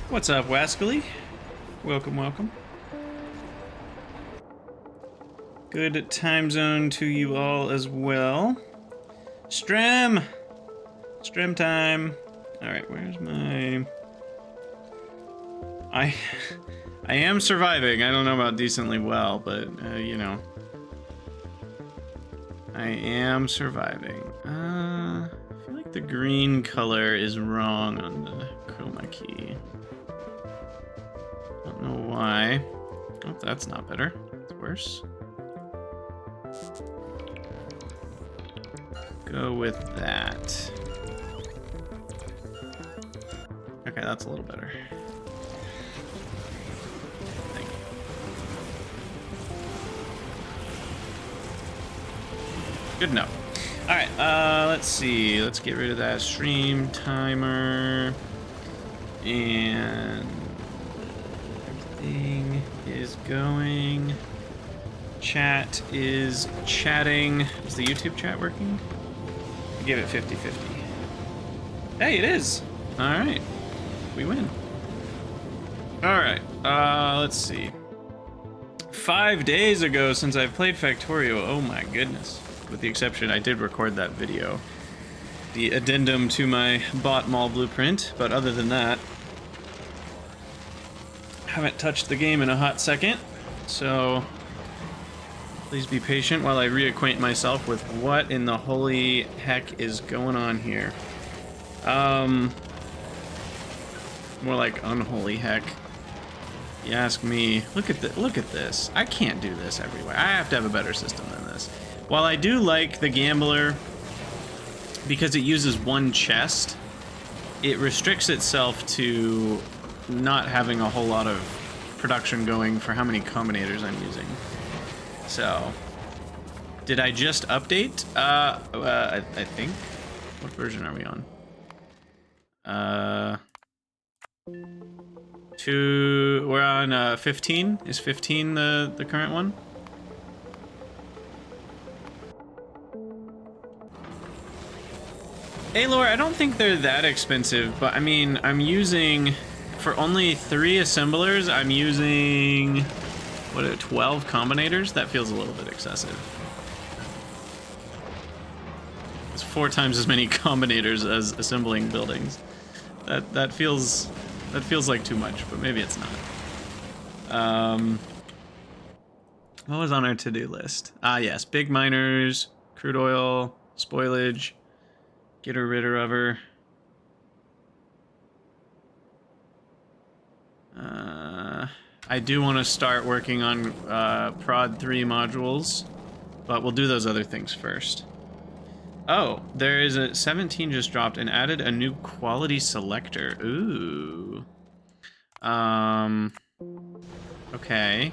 What's up, Wascally? Welcome, welcome. Good time zone to you all as well. Strem time. Alright, where's my... I am surviving. I don't know about decently well, but, you know. I am surviving. I feel like the green color is wrong on the chroma key. Don't know why. Oh, that's not better. It's worse. Go with that. Okay, that's a little better. Thank you. Good enough. Alright, let's see. Let's get rid of that stream timer. And everything is going. Chat is chatting. Is the YouTube chat working? I gave it 50-50. Hey, it is! Alright. We win. Alright, let's see. 5 days ago since I've played Factorio. Oh my goodness. With the exception, I did record that video. The addendum to my bot mall blueprint, but other than that, haven't touched the game in a hot second, so please be patient while I reacquaint myself with what in the holy heck is going on here. More like unholy heck. You ask me. Look at this. I can't do this everywhere. I have to have a better system than this. While I do like the Gambler because it uses one chest, it restricts itself to not having a whole lot of production going for how many combinators I'm using. So, did I just update? I think. What version are we on? We're on 15. Is 15 the current one? Alor, I don't think they're that expensive, but I mean, I'm using, for only 3 assemblers, I'm using, what, 12 combinators? That feels a little bit excessive. It's 4 times as many combinators as assembling buildings. That feels like too much, but maybe it's not. What was on our to-do list? Ah, yes, big miners, crude oil, spoilage. Get rid of her. I do want to start working on Prod 3 modules, but we'll do those other things first. Oh, there is a 17 just dropped and added a new quality selector. Ooh. Okay.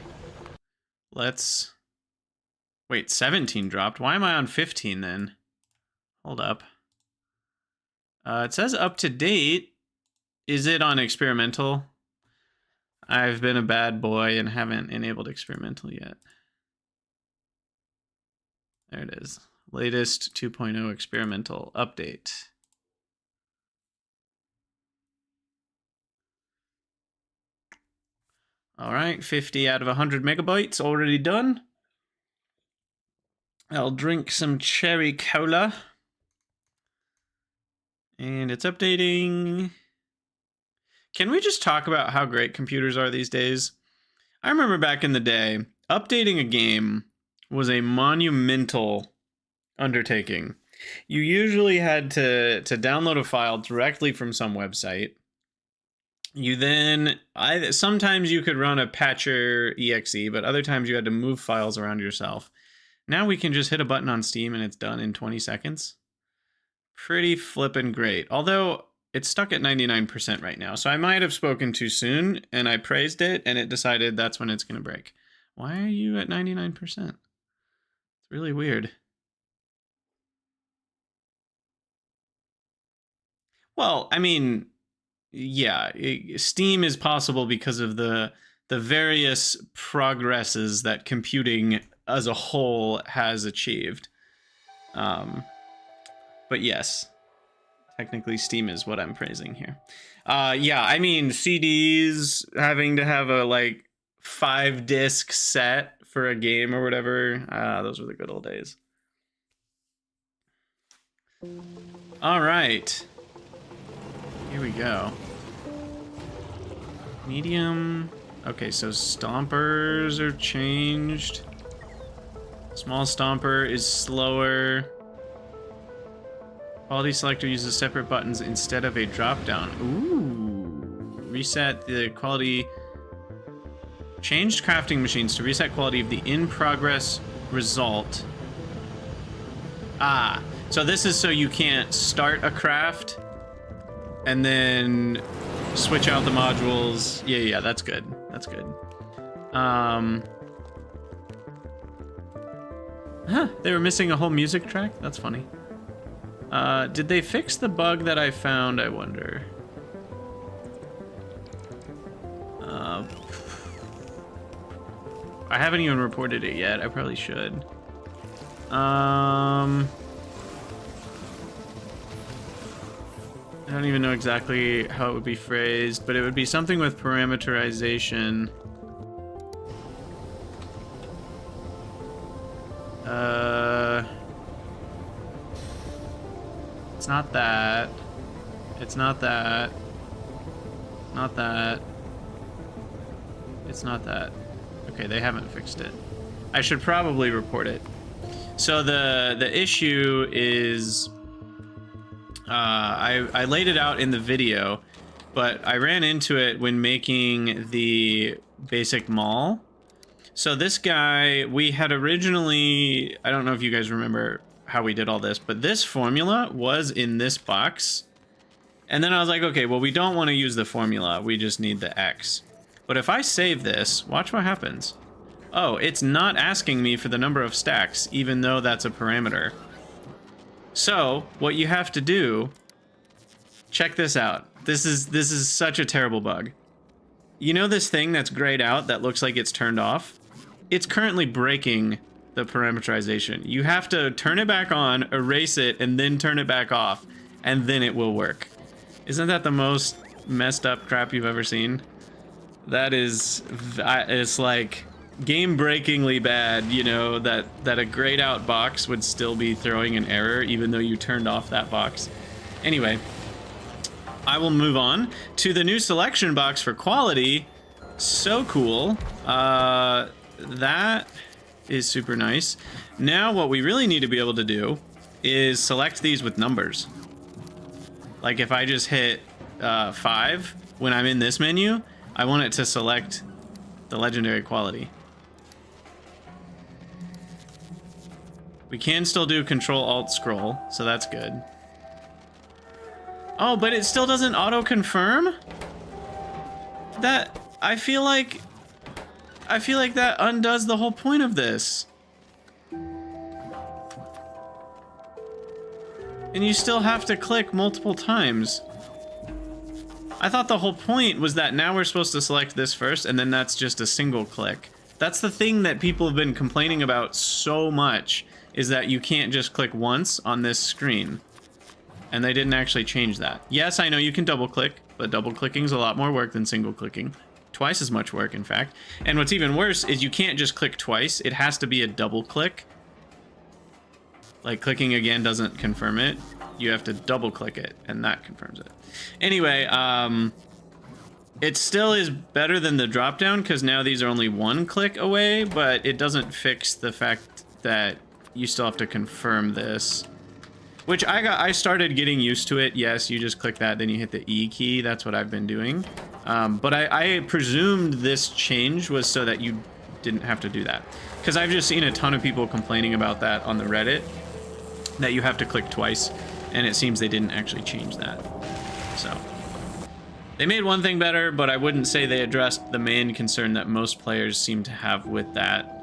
Let's Wait, 17 dropped. Why am I on 15 then? Hold up. It says up to date. Is it on experimental? I've been a bad boy and haven't enabled experimental yet. There it is. Latest 2.0 experimental update. All right, 50 out of 100 megabytes already done. I'll drink some cherry cola. And it's updating. Can we just talk about how great computers are these days? I remember back in the day, updating a game was a monumental undertaking. You usually had to download a file directly from some website. You then, sometimes you could run a patcher exe, but other times you had to move files around yourself. Now we can just hit a button on Steam and it's done in 20 seconds. Pretty flippin' great. Although it's stuck at 99% right now, so I might have spoken too soon and I praised it and it decided that's when it's gonna break. Why are you at 99%? It's really weird. Well, I mean, yeah, Steam is possible because of the various progresses that computing as a whole has achieved. But yes, technically Steam is what I'm praising here. Yeah, I mean, CDs, having to have a, like, 5-disc set for a game or whatever, those were the good old days. All right. Here we go. Medium. Okay, so stompers are changed. Small stomper is slower. Quality selector uses separate buttons instead of a drop down. Ooh. Reset the quality. Changed crafting machines to reset quality of the in progress result. Ah, so this is so you can't start a craft and then switch out the modules. Yeah, that's good. That's good. Huh, they were missing a whole music track? That's funny. Did they fix the bug that I found, I wonder? I haven't even reported it yet. I probably should. I don't even know exactly how it would be phrased, but it would be something with parameterization. It's not that. It's not that. Not that. It's not that. Okay, they haven't fixed it. I should probably report it. So the issue is, I laid it out in the video, but I ran into it when making the basic mall. So this guy, we had originally, I don't know if you guys remember how we did all this, but this formula was in this box. And then I was like, okay, well, we don't want to use the formula. We just need the X. But if I save this, watch what happens. Oh, it's not asking me for the number of stacks, even though that's a parameter. So what you have to do, check this out. This is such a terrible bug. You know this thing that's grayed out that looks like it's turned off? It's currently breaking the parameterization. You have to turn it back on, erase it, and then turn it back off, and then it will work. Isn't that the most messed up crap you've ever seen? That is, it's like game-breakingly bad, you know, that a grayed out box would still be throwing an error even though you turned off that box. Anyway, I will move on to the new selection box for quality. So cool. That is super nice. Now what we really need to be able to do is select these with numbers. Like if I just hit 5 when I'm in this menu, I want it to select the legendary quality. We can still do Control-Alt-Scroll, so that's good. Oh, but it still doesn't auto-confirm? That, I feel like that undoes the whole point of this. And you still have to click multiple times. I thought the whole point was that now we're supposed to select this first, and then that's just a single click. That's the thing that people have been complaining about so much, is that you can't just click once on this screen. And they didn't actually change that. Yes, I know you can double click, but double clicking is a lot more work than single clicking. Twice as much work, in fact. And what's even worse is you can't just click twice. It has to be a double click. Like, clicking again doesn't confirm it. You have to double click it, and that confirms it. Anyway, it still is better than the drop down, because now these are only one click away, but it doesn't fix the fact that you still have to confirm this. Which I started getting used to it. Yes, you just click that, then you hit the E key. That's what I've been doing. But I presumed this change was so that you didn't have to do that. Because I've just seen a ton of people complaining about that on the Reddit, that you have to click twice, and it seems they didn't actually change that. So, they made one thing better, but I wouldn't say they addressed the main concern that most players seem to have with that.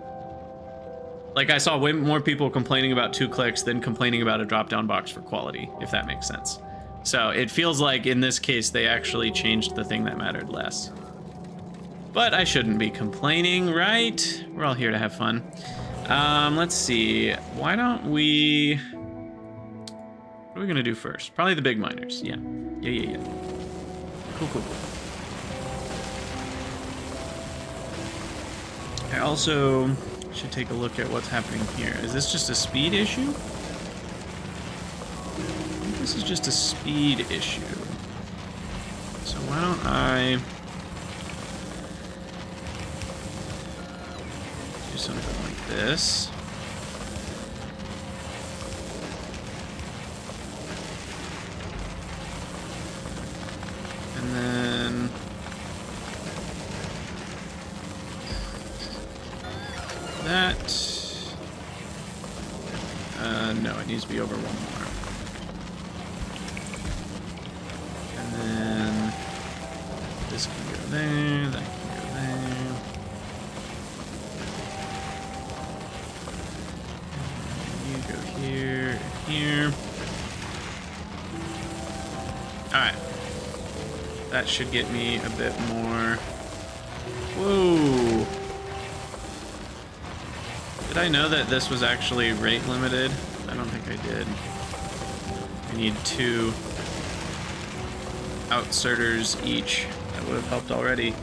Like, I saw way more people complaining about 2 clicks than complaining about a drop-down box for quality, if that makes sense. So it feels like, in this case, they actually changed the thing that mattered less. But I shouldn't be complaining, right? We're all here to have fun. Let's see. Why don't we... What are we gonna do first? Probably the big miners. Yeah. Yeah. Cool. I also should take a look at what's happening here. Is this just a speed issue? I think this is just a speed issue. So why don't I do something like this? And then that. No, it needs to be over one more. And then this can go there, that can go there. And you go here and here. Alright. That should get me a bit more. Whoa! Did I know that this was actually rate limited? I don't think I did. I need 2 outserters each. That would have helped already.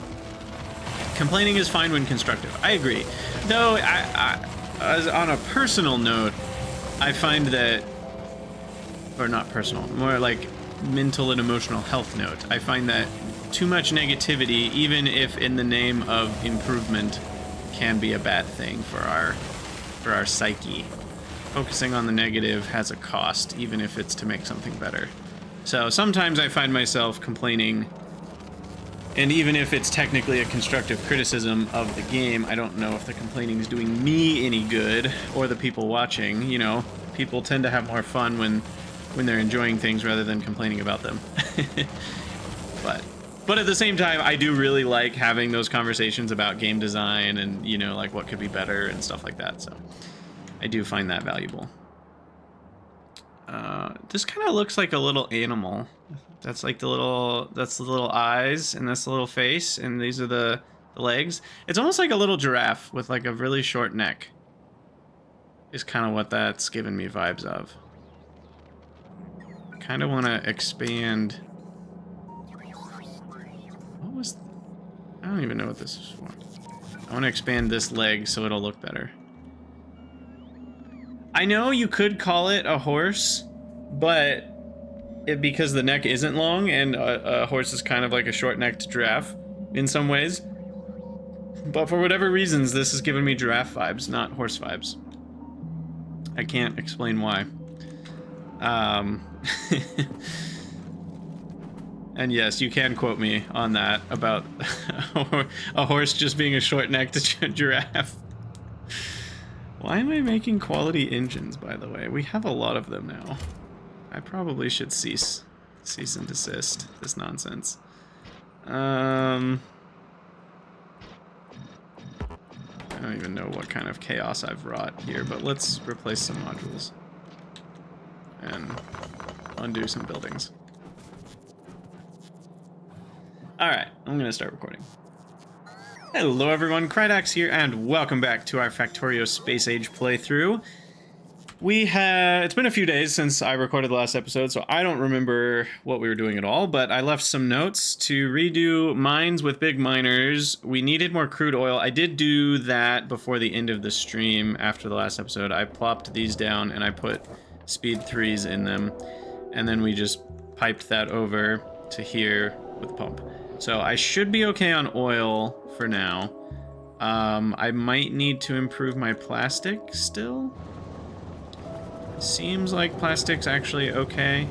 Complaining is fine when constructive. I agree. Though, as on a personal note, I find that, or not personal, more like mental and emotional health note, I find that too much negativity, even if in the name of improvement, can be a bad thing for our psyche. Focusing on the negative has a cost, even if it's to make something better. So sometimes I find myself complaining, and even if it's technically a constructive criticism of the game, I don't know if the complaining is doing me any good, or the people watching. You know, people tend to have more fun when they're enjoying things rather than complaining about them. But at the same time, I do really like having those conversations about game design and, you know, like what could be better and stuff like that. So I do find that valuable. This kind of looks like a little animal. That's like the little eyes, and that's the little face, and these are the legs. It's almost like a little giraffe with like a really short neck. Is kind of what that's giving me vibes of. I kind of want to expand. What was? I don't even know what this is for. I want to expand this leg so it'll look better. I know you could call it a horse, but because the neck isn't long and a horse is kind of like a short-necked giraffe in some ways. But for whatever reasons, this is giving me giraffe vibes, not horse vibes. I can't explain why. And yes, you can quote me on that about a horse just being a short-necked giraffe. Why am I making quality engines, by the way? We have a lot of them now. I probably should cease and desist this nonsense. I don't even know what kind of chaos I've wrought here, but let's replace some modules. and undo some buildings. Alright, I'm gonna start recording. Hello everyone, Krydax here, and welcome back to our Factorio Space Age playthrough. It's been a few days since I recorded the last episode, so I don't remember what we were doing at all, but I left some notes to redo mines with big miners. We needed more crude oil. I did do that before the end of the stream after the last episode. I plopped these down and I put speed 3s in them, and then we just piped that over to here with the pump. So I should be okay on oil for now. I might need to improve my plastic still. Seems like plastic's actually okay.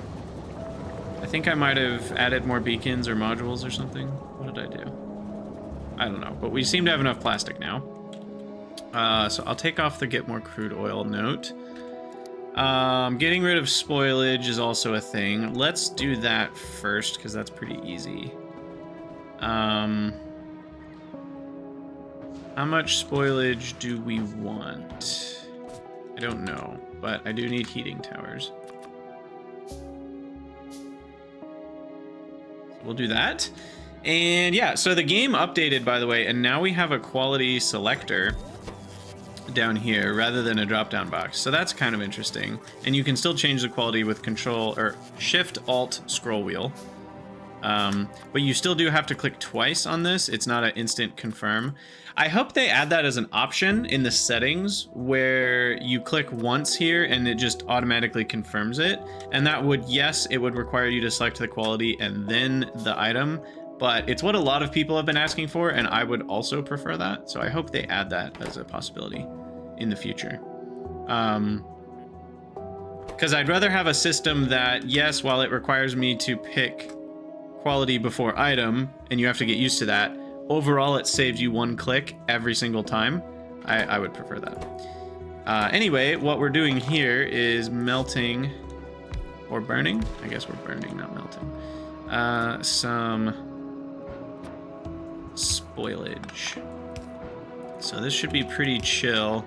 I think I might have added more beacons or modules or something. What did I do? I don't know, but we seem to have enough plastic now. So I'll take off the get more crude oil note. Getting rid of spoilage is also a thing. Let's do that first, because that's pretty easy. How much spoilage do we want? I don't know, but I do need heating towers. We'll do that. And yeah, so the game updated, by the way, and now we have a quality selector down here rather than a drop-down box. So that's kind of interesting. And you can still change the quality with Control or Shift Alt scroll wheel. But you still do have to click twice on this. It's not an instant confirm. I hope they add that as an option in the settings where you click once here and it just automatically confirms it. And that would, yes, it would require you to select the quality and then the item, but it's what a lot of people have been asking for, and I would also prefer that. So I hope they add that as a possibility in the future. Because I'd rather have a system that, yes, while it requires me to pick quality before item, and you have to get used to that, overall it saves you one click every single time. I would prefer that. Anyway, what we're doing here is melting, or burning. I guess we're burning, not melting. Some spoilage. So this should be pretty chill.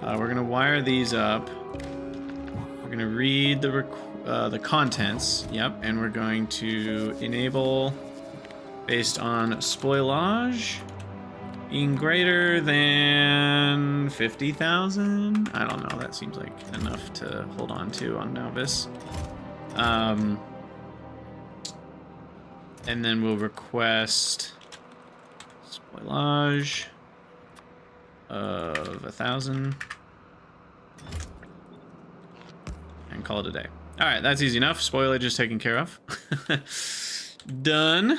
We're gonna wire these up. We're gonna read the contents, yep, and we're going to enable based on spoilage being greater than 50,000. I don't know, that seems like enough to hold on to on Novice. And then we'll request spoilage of 1,000 and call it a day. All right, that's easy enough. Spoilage is taken care of. Done.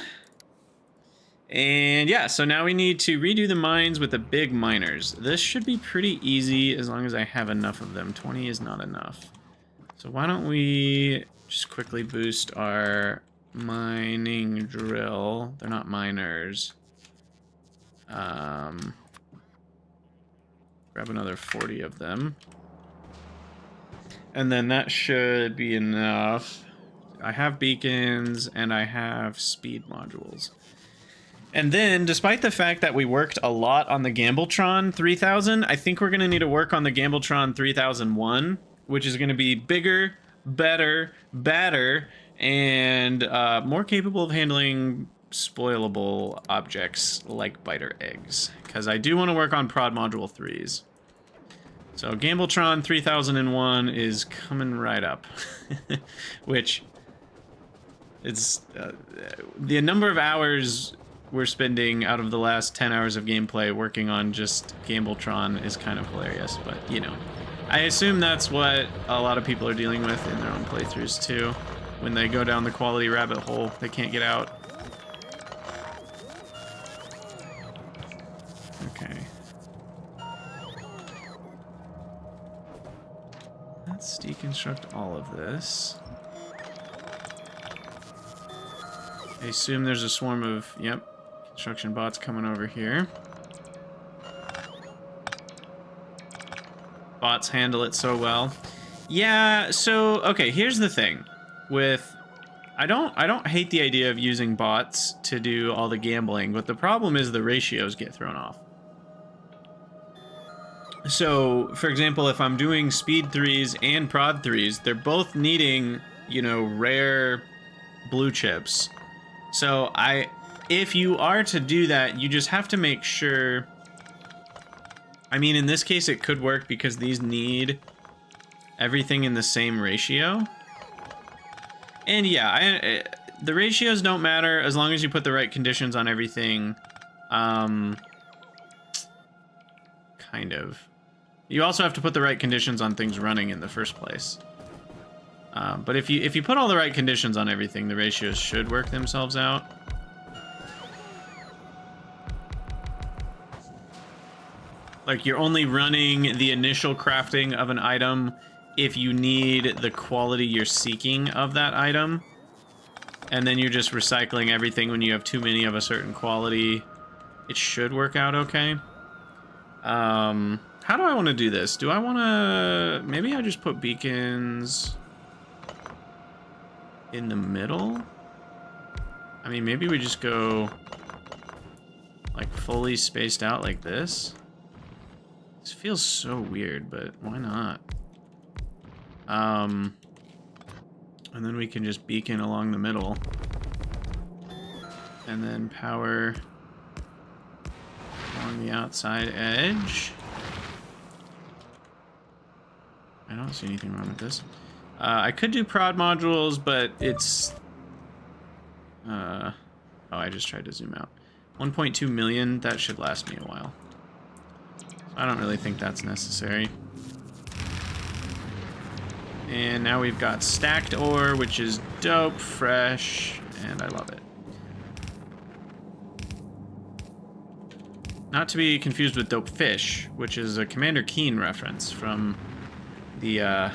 And yeah, so now we need to redo the mines with the big miners. This should be pretty easy as long as I have enough of them. 20 is not enough. So why don't we just quickly boost our mining drill. They're not miners. Grab another 40 of them. And then that should be enough. I have beacons and I have speed modules. And then, despite the fact that we worked a lot on the Gambletron 3000, I think we're going to need to work on the Gambletron 3001, which is going to be bigger, better, badder, and more capable of handling spoilable objects like biter eggs. Because I do want to work on prod module 3s. So Gambletron 3001 is coming right up, which it's the number of hours we're spending out of the last 10 hours of gameplay working on just Gambletron is kind of hilarious, but you know, I assume that's what a lot of people are dealing with in their own playthroughs too. When they go down the quality rabbit hole, they can't get out. Okay. Let's deconstruct all of this. I assume there's a swarm of, yep, construction bots coming over here. Bots handle it so well. Yeah, so, okay, here's the thing. With, I don't hate the idea of using bots to do all the gambling, but the problem is the ratios get thrown off. So, for example, if I'm doing speed 3s and prod 3s, they're both needing, you know, rare blue chips. So if you are to do that, you just have to make sure. I mean, in this case, it could work because these need everything in the same ratio. And yeah, the ratios don't matter as long as you put the right conditions on everything. Kind of. You also have to put the right conditions on things running in the first place. But if you put all the right conditions on everything, the ratios should work themselves out. Like, you're only running the initial crafting of an item if you need the quality you're seeking of that item. And then you're just recycling everything when you have too many of a certain quality. It should work out okay. How do I want to do this? Do I want to... Maybe I just put beacons in the middle? I mean, maybe we just go like fully spaced out like this. This feels so weird, but why not? And then we can just beacon along the middle. And then power along the outside edge. I don't see anything wrong with this. I could do prod modules, but it's... oh, I just tried to zoom out. 1.2 million, that should last me a while. I don't really think that's necessary. And now we've got stacked ore, which is dope, fresh, and I love it. Not to be confused with dope fish, which is a Commander Keen reference from the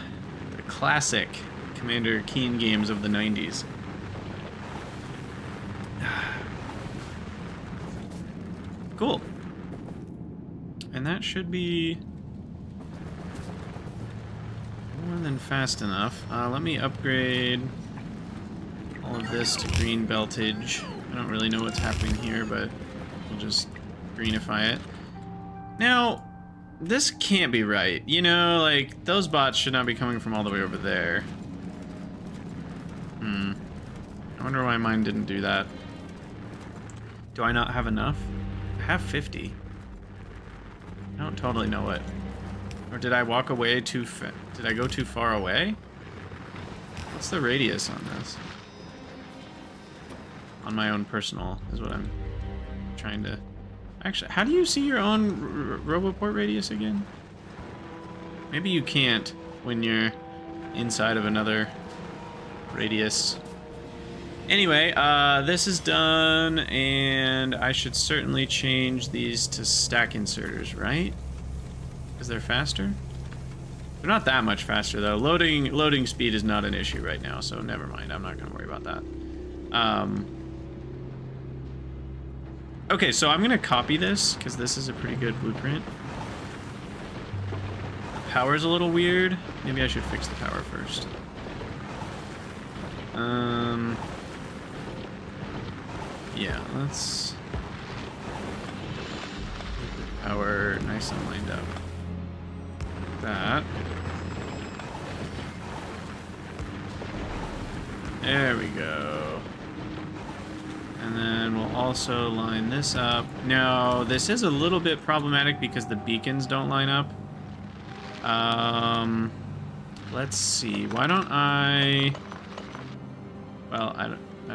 classic Commander Keen games of the 90s. Cool. And that should be more than fast enough. Let me upgrade all of this to green beltage. I don't really know what's happening here, but we'll just greenify it. Now, this can't be right. You know, like, those bots should not be coming from all the way over there. I wonder why mine didn't do that. Do I not have enough? I have 50. I don't totally know it. Or did I walk away too did I go too far away? What's the radius on this? On my own personal is what I'm trying to... Actually, how do you see your own Roboport radius again? Maybe you can't when you're inside of another radius. Anyway, this is done, and I should certainly change these to stack inserters, right? Because they're faster? They're not that much faster, though. Loading speed is not an issue right now, so never mind. I'm not going to worry about that. Okay, so I'm going to copy this, because this is a pretty good blueprint. The power's a little weird. Maybe I should fix the power first. Yeah, let's get the power nice and lined up. That. There we go. And then we'll also line this up. Now, this is a little bit problematic because the beacons don't line up. Let's see. Why don't I... Well, I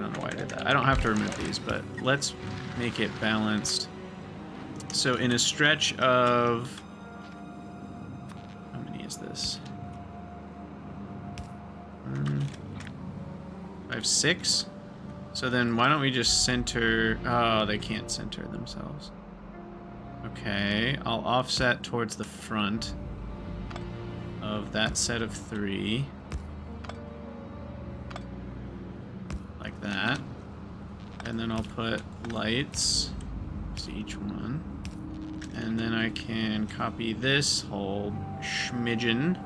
don't know why I did that. I don't have to remove these, but let's make it balanced. So in a stretch of... How many is this? 5, 6? So then why don't we just center... Oh, they can't center themselves. Okay, I'll offset towards the front of that set of 3. Like that. And then I'll put lights to each one. And then I can copy this whole schmidgen.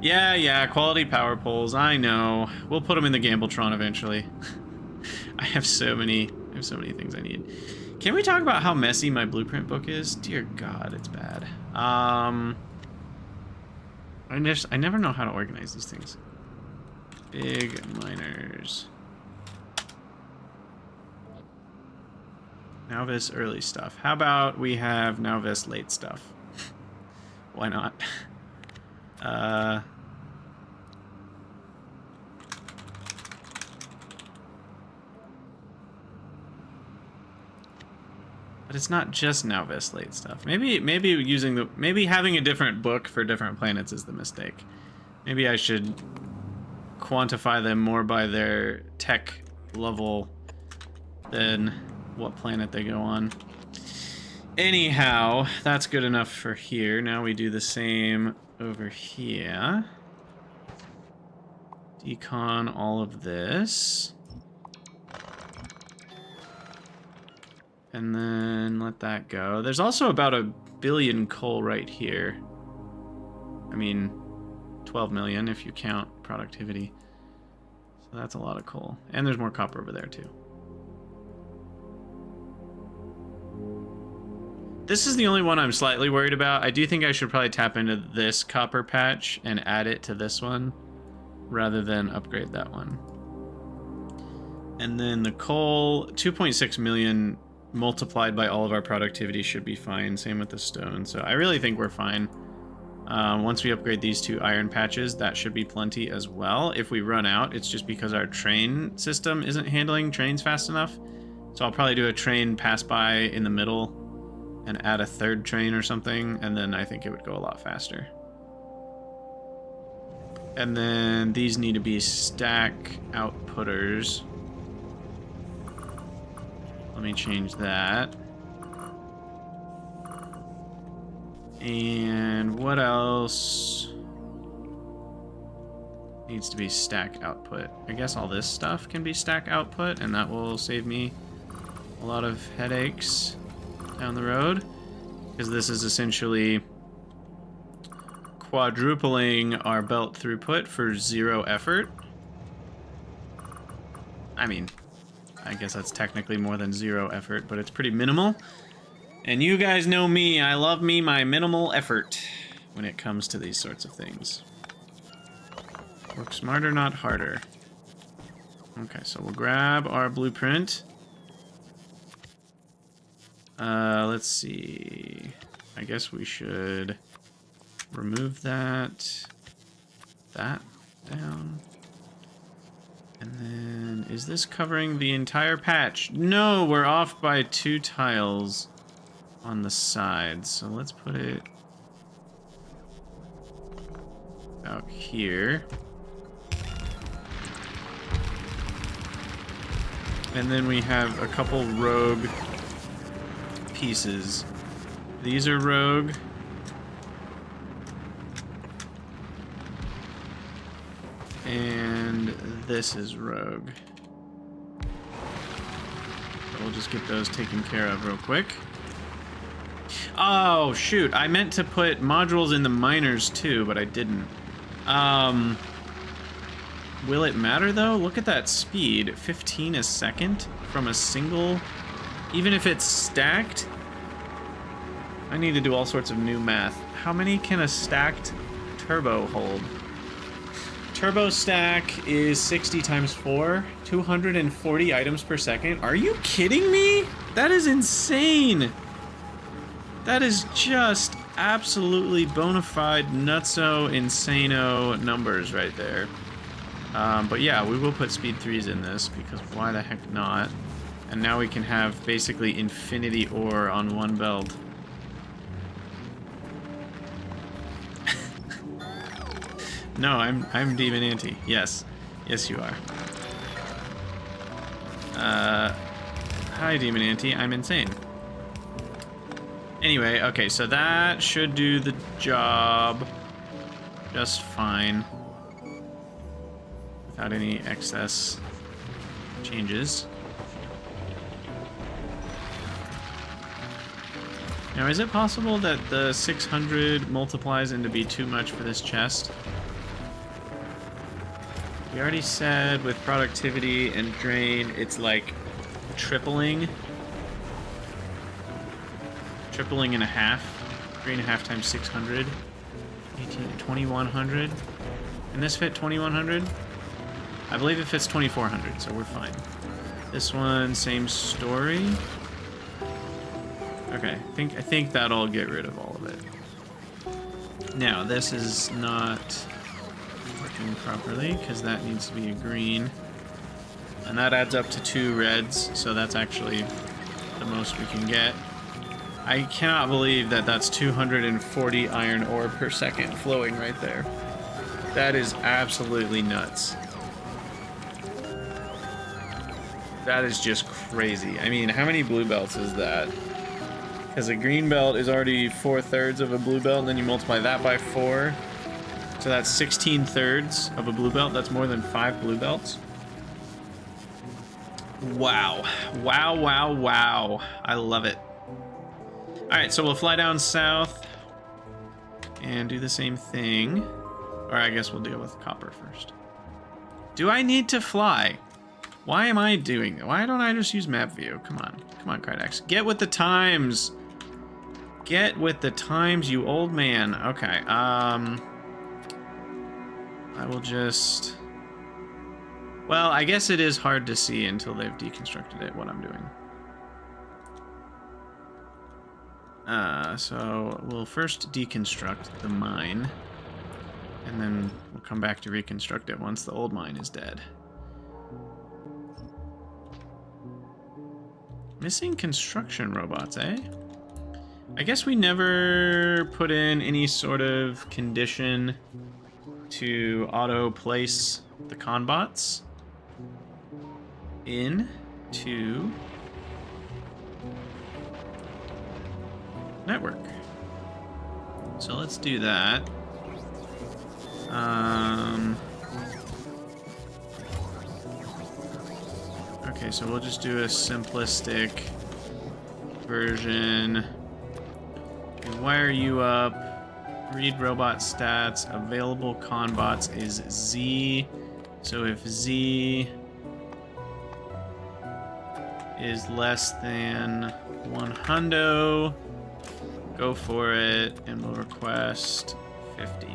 Yeah, quality power poles, I know. We'll put them in the Gambletron eventually. I have so many things I need. Can we talk about how messy my blueprint book is? Dear God, it's bad. I never know how to organize these things. Big miners. Novice early stuff. How about we have novice late stuff? Why not? But it's not just novice late stuff. Maybe having a different book for different planets is the mistake. Maybe I should quantify them more by their tech level than what planet they go on. Anyhow, that's good enough for here. Now we do the same over here. Decon all of this. And then let that go. There's also about 1 billion coal right here. I mean, 12 million if you count productivity. So that's a lot of coal. And there's more copper over there too. This is the only one I'm slightly worried about. I do think I should probably tap into this copper patch and add it to this one rather than upgrade that one. And then the coal, 2.6 million multiplied by all of our productivity should be fine. Same with the stone. So I really think we're fine. Once we upgrade these 2 iron patches, that should be plenty as well. If we run out, it's just because our train system isn't handling trains fast enough. So I'll probably do a train pass by in the middle and add a 3rd train or something, and then I think it would go a lot faster. And then these need to be stack outputters. Let me change that. And what else needs to be stack output? I guess all this stuff can be stack output, and that will save me a lot of headaches down the road, because this is essentially quadrupling our belt throughput for 0 effort. I mean, I guess that's technically more than 0 effort, but it's pretty minimal. And you guys know me, I love me my minimal effort when it comes to these sorts of things. Work smarter, not harder. Okay, so we'll grab our blueprint. Let's see. I guess we should remove that down. And then, is this covering the entire patch? No, we're off by 2 tiles on the sides. So let's put it out here. And then we have a couple rogue pieces. These are rogue. And this is rogue. So we'll just get those taken care of real quick. Oh, shoot. I meant to put modules in the miners too, but I didn't. Will it matter though? Look at that speed. 15 a second from a single... Even if it's stacked, I need to do all sorts of new math. How many can a stacked turbo hold? Turbo stack is 60 times 4, 240 items per second. Are you kidding me? That is insane. That is just absolutely bona fide nutso insano numbers right there. But yeah, we will put speed 3s in this because why the heck not? And now we can have basically infinity ore on one belt. No, I'm Demon Auntie. Yes. Yes, you are. Hi, Demon Auntie. I'm insane. Anyway, okay, so that should do the job just fine. Without any excess changes. Now, is it possible that the 600 multiplies into be too much for this chest? We already said with productivity and drain, it's like tripling. Tripling in a half. 3.5 times 600. 2100. Can this fit 2100? I believe it fits 2400, so we're fine. This one, same story. Okay, I think that'll get rid of all of it. Now, this is not working properly because that needs to be a green. And that adds up to 2 reds, so that's actually the most we can get. I cannot believe that that's 240 iron ore per second flowing right there. That is absolutely nuts. That is just crazy. I mean, how many blue belts is that? Because a green belt is already 4/3 of a blue belt, and then you multiply that by 4. So that's 16/3 of a blue belt. That's more than 5 blue belts. Wow. Wow, wow, wow. I love it. Alright, so we'll fly down south and do the same thing. Or I guess we'll deal with copper first. Do I need to fly? Why am I doing that? Why don't I just use map view? Come on. Come on, Krydax. Get with the times. Get with the times, you old man. Okay, I will just... Well, I guess it is hard to see until they've deconstructed it, what I'm doing. So we'll first deconstruct the mine, and then we'll come back to reconstruct it once the old mine is dead. Missing construction robots, eh? I guess we never put in any sort of condition to auto-place the conbots into network. So let's do that. Okay, so we'll just do a simplistic version. We wire you up. Read robot stats. Available conbots is Z. So if Z is less than 100, go for it, and we'll request 50.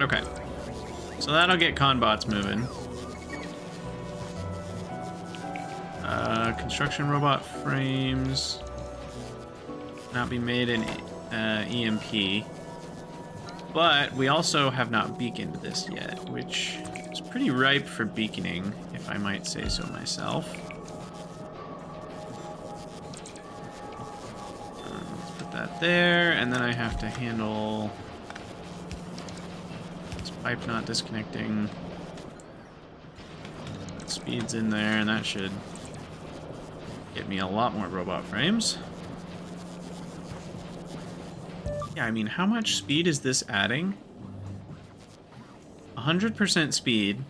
Okay. So that'll get conbots moving. Construction robot frames not be made in EMP. But we also have not beaconed this yet, which is pretty ripe for beaconing, if I might say so myself. Let's put that there, and then I have to handle this pipe not disconnecting. Speed's in there, and that should get me a lot more robot frames. Yeah, I mean, how much speed is this adding? 100% speed,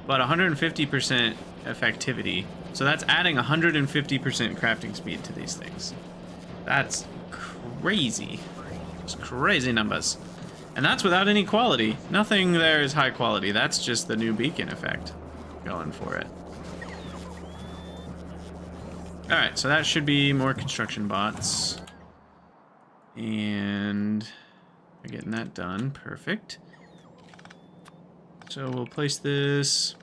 but 150% effectivity. So that's adding 150% crafting speed to these things. That's crazy. It's crazy numbers. And that's without any quality. Nothing there is high quality. That's just the new beacon effect going for it. Alright, so that should be more construction bots. And we're getting that done. Perfect. So we'll place this.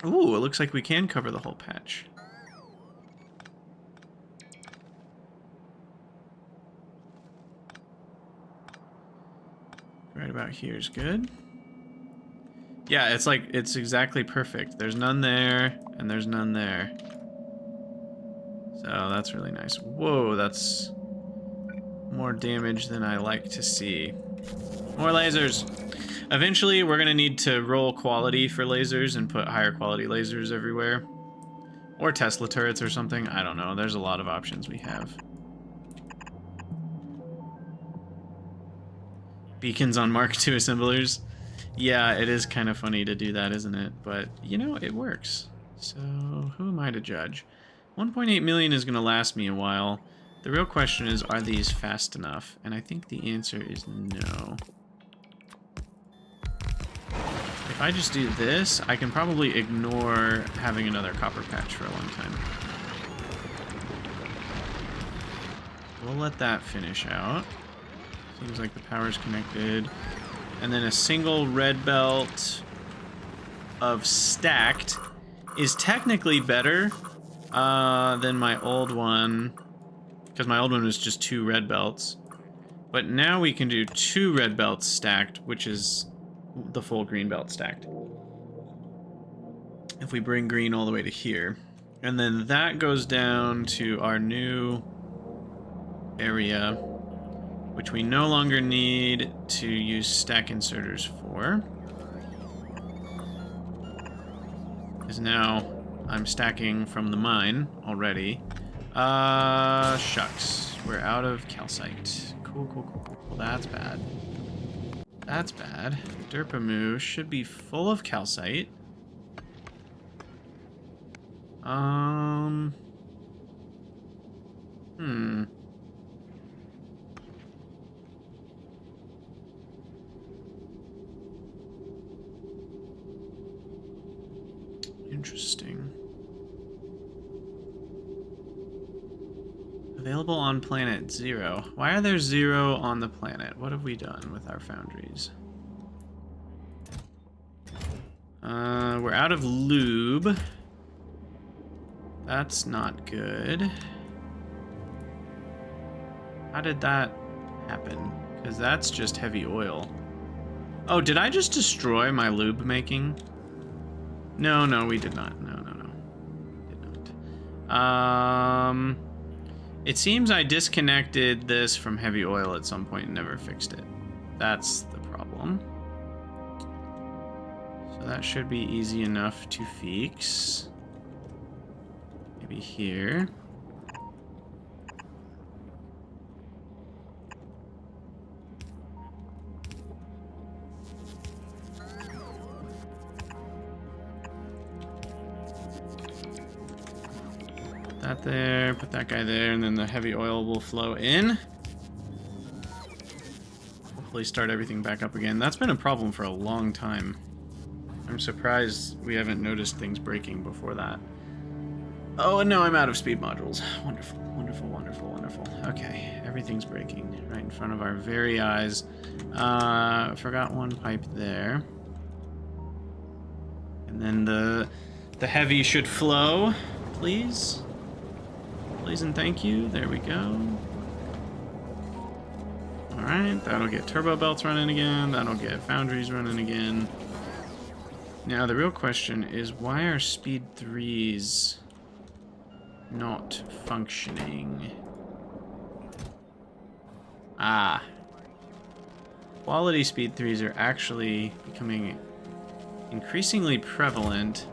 Ooh, it looks like we can cover the whole patch. Right about here is good. Yeah, it's like, it's exactly perfect. There's none there, and there's none there. So that's really nice. Whoa, that's more damage than I like to see. More lasers. Eventually, we're gonna need to roll quality for lasers and put higher quality lasers everywhere. Or Tesla turrets or something. I don't know. There's a lot of options we have. Beacons on Mark II assemblers. Yeah, it is kind of funny to do that, isn't it? But, you know, it works. So, who am I to judge? 1.8 million is going to last me a while. The real question is, are these fast enough? And I think the answer is no. If I just do this, I can probably ignore having another copper patch for a long time. We'll let that finish out. Seems like the power's connected. And then a single red belt of stacked is technically better than my old one, because my old one was just 2 red belts. But now we can do 2 red belts stacked, which is the full green belt stacked. If we bring green all the way to here. And then that goes down to our new area, which we no longer need to use stack inserters for. Because now I'm stacking from the mine already. Shucks. We're out of calcite. Cool, cool, cool, cool, cool. That's bad. That's bad. Derpamu should be full of calcite. Interesting. Available on planet 0. Why are there 0 on the planet? What have we done with our foundries? We're out of lube. That's not good. How did that happen? Because that's just heavy oil. Oh, did I just destroy my lube making? No, no, we did not. No, no, no. Did not. It seems I disconnected this from heavy oil at some point and never fixed it. That's the problem. So that should be easy enough to fix. Maybe here. Put that there, put that guy there, and then the heavy oil will flow in. Hopefully start everything back up again. That's been a problem for a long time. I'm surprised we haven't noticed things breaking before that. Oh, and now I'm out of speed modules. Wonderful, wonderful, wonderful, wonderful. Okay, everything's breaking right in front of our very eyes. Forgot one pipe there. And then the heavy should flow, please. Please and thank you. There we go. Alright, that'll get turbo belts running again. That'll get foundries running again. Now, the real question is, why are speed 3s not functioning? Ah. Quality speed 3s are actually becoming increasingly prevalent.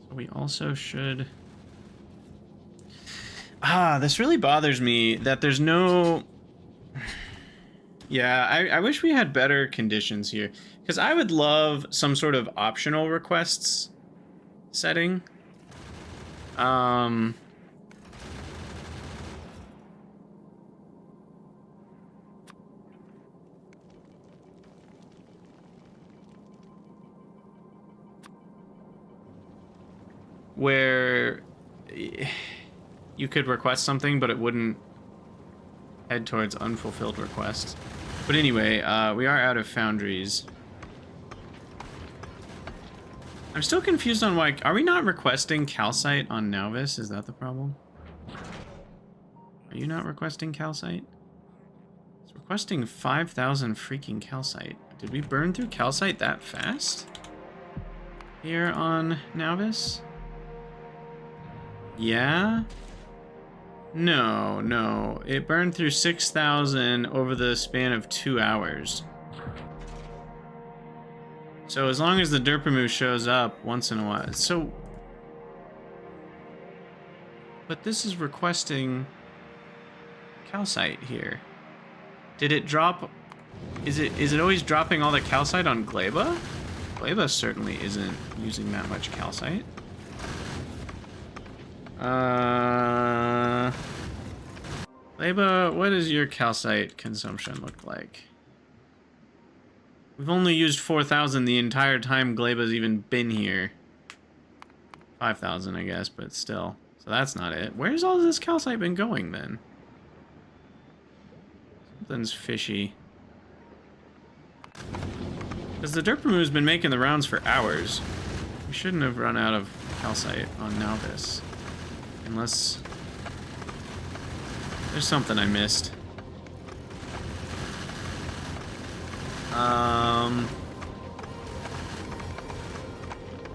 So we also should... Ah, this really bothers me that there's no... Yeah, I wish we had better conditions here. Because I would love some sort of optional requests setting. Where you could request something, but it wouldn't head towards unfulfilled requests. But anyway, we are out of foundries. I'm still confused on why... Are we not requesting calcite on Nauvis? Is that the problem? Are you not requesting calcite? It's requesting 5,000 freaking calcite. Did we burn through calcite that fast? Here on Nauvis? Yeah? No, no. It burned through 6,000 over the span of 2 hours. So as long as the Derpamu shows up once in a while. So... But this is requesting calcite here. Did it drop... Is it always dropping all the calcite on Gleba? Gleba certainly isn't using that much calcite. Gleba, what does your calcite consumption look like? We've only used 4,000 the entire time Gleba's even been here. 5,000, I guess, but still. So that's not it. Where's all this calcite been going, then? Something's fishy. Because the dirt remove's been making the rounds for hours. We shouldn't have run out of calcite on Novice. Unless... there's something I missed.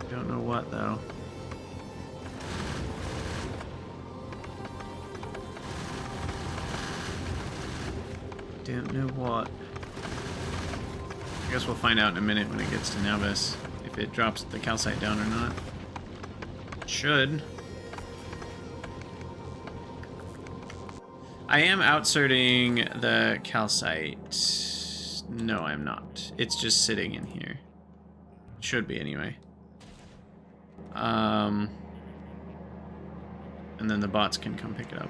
Don't know what, though. Don't know what. I guess we'll find out in a minute when it gets to Novice, if it drops the calcite down or not. It should. I am outserting the calcite. No, I'm not. It's just sitting in here. Should be, anyway. And then the bots can come pick it up.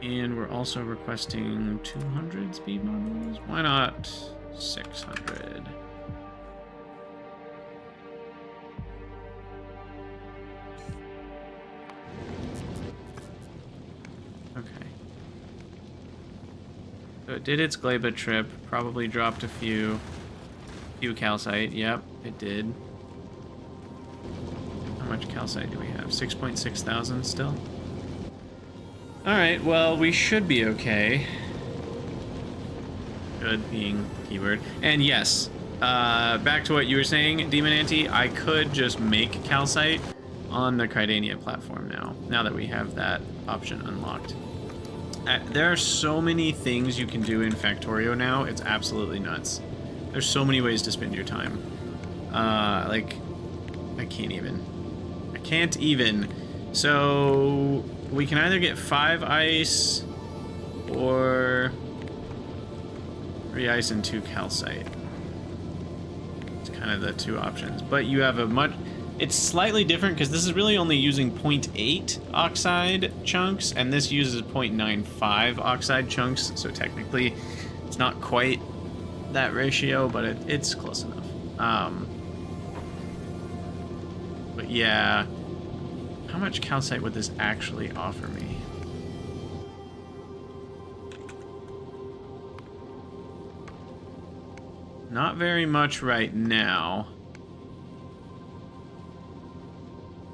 And we're also requesting 200 speed modules. Why not 600? Okay. So it did its Gleba trip. Probably dropped a few calcite. Yep, it did. How much calcite do we have? 6.6 thousand still? Alright, well, we should be okay. Good being keyword. And yes, back to what you were saying, Demon Ante, I could just make calcite on the Cridania platform now that we have that option unlocked. There are so many things you can do in Factorio now, it's absolutely nuts. There's so many ways to spend your time. Like, I can't even. So... we can either get 5 ice or 3 ice and 2 calcite. It's kind of the two options. But you have a much... it's slightly different because this is really only using 0.8 oxide chunks, and this uses 0.95 oxide chunks, so technically it's not quite that ratio, but it's close enough. But yeah... how much calcite would this actually offer me? Not very much right now.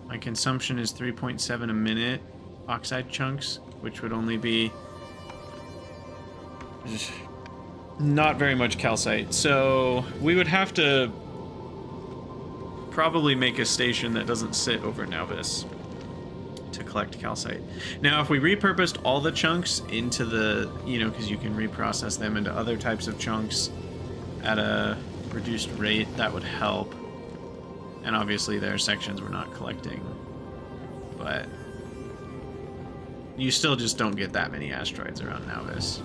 My consumption is 3.7 a minute oxide chunks, which would only be just not very much calcite. So we would have to probably make a station that doesn't sit over Novice to collect calcite. Now, if we repurposed all the chunks into the, because you can reprocess them into other types of chunks at a reduced rate, that would help. And obviously there are sections we're not collecting, but you still just don't get that many asteroids around Novice.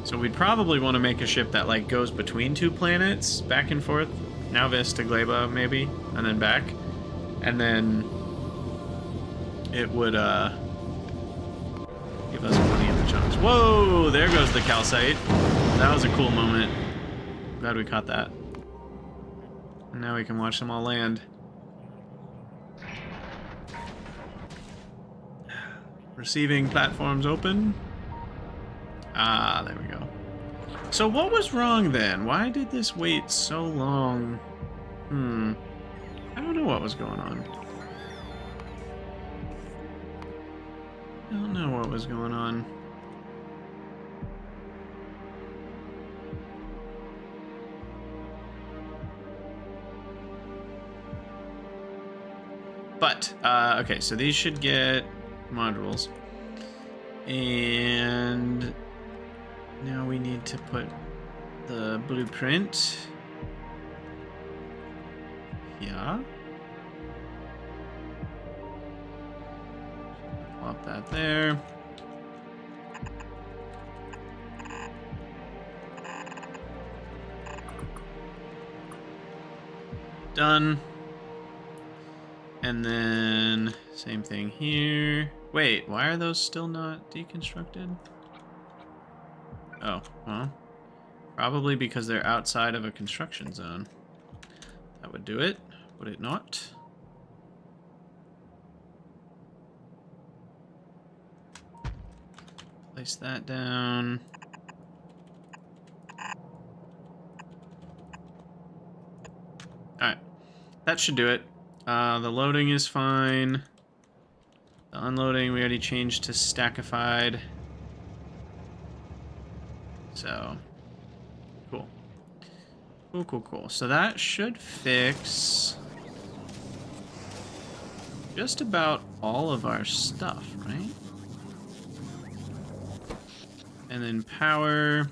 So we'd probably want to make a ship that like goes between 2 planets, back and forth, Novice to Gleba maybe, and then back, and then it would give us plenty of the chunks. Whoa, there goes the calcite. That was a cool moment. Glad we caught that. And now we can watch them all land. Receiving platforms open. Ah, there we go. So what was wrong then? Why did this wait so long? I don't know what was going on. I don't know what was going on. But, okay, so these should get modules. And now we need to put the blueprint. Yeah. Plop that there. Done. And then same thing here. Wait, why are those still not deconstructed? Oh, well, probably because they're outside of a construction zone. That would do it, would it not? Place that down. Alright, that should do it. The loading is fine. The unloading we already changed to stackified. So, cool. Cool. So that should fix just about all of our stuff, right? And then power.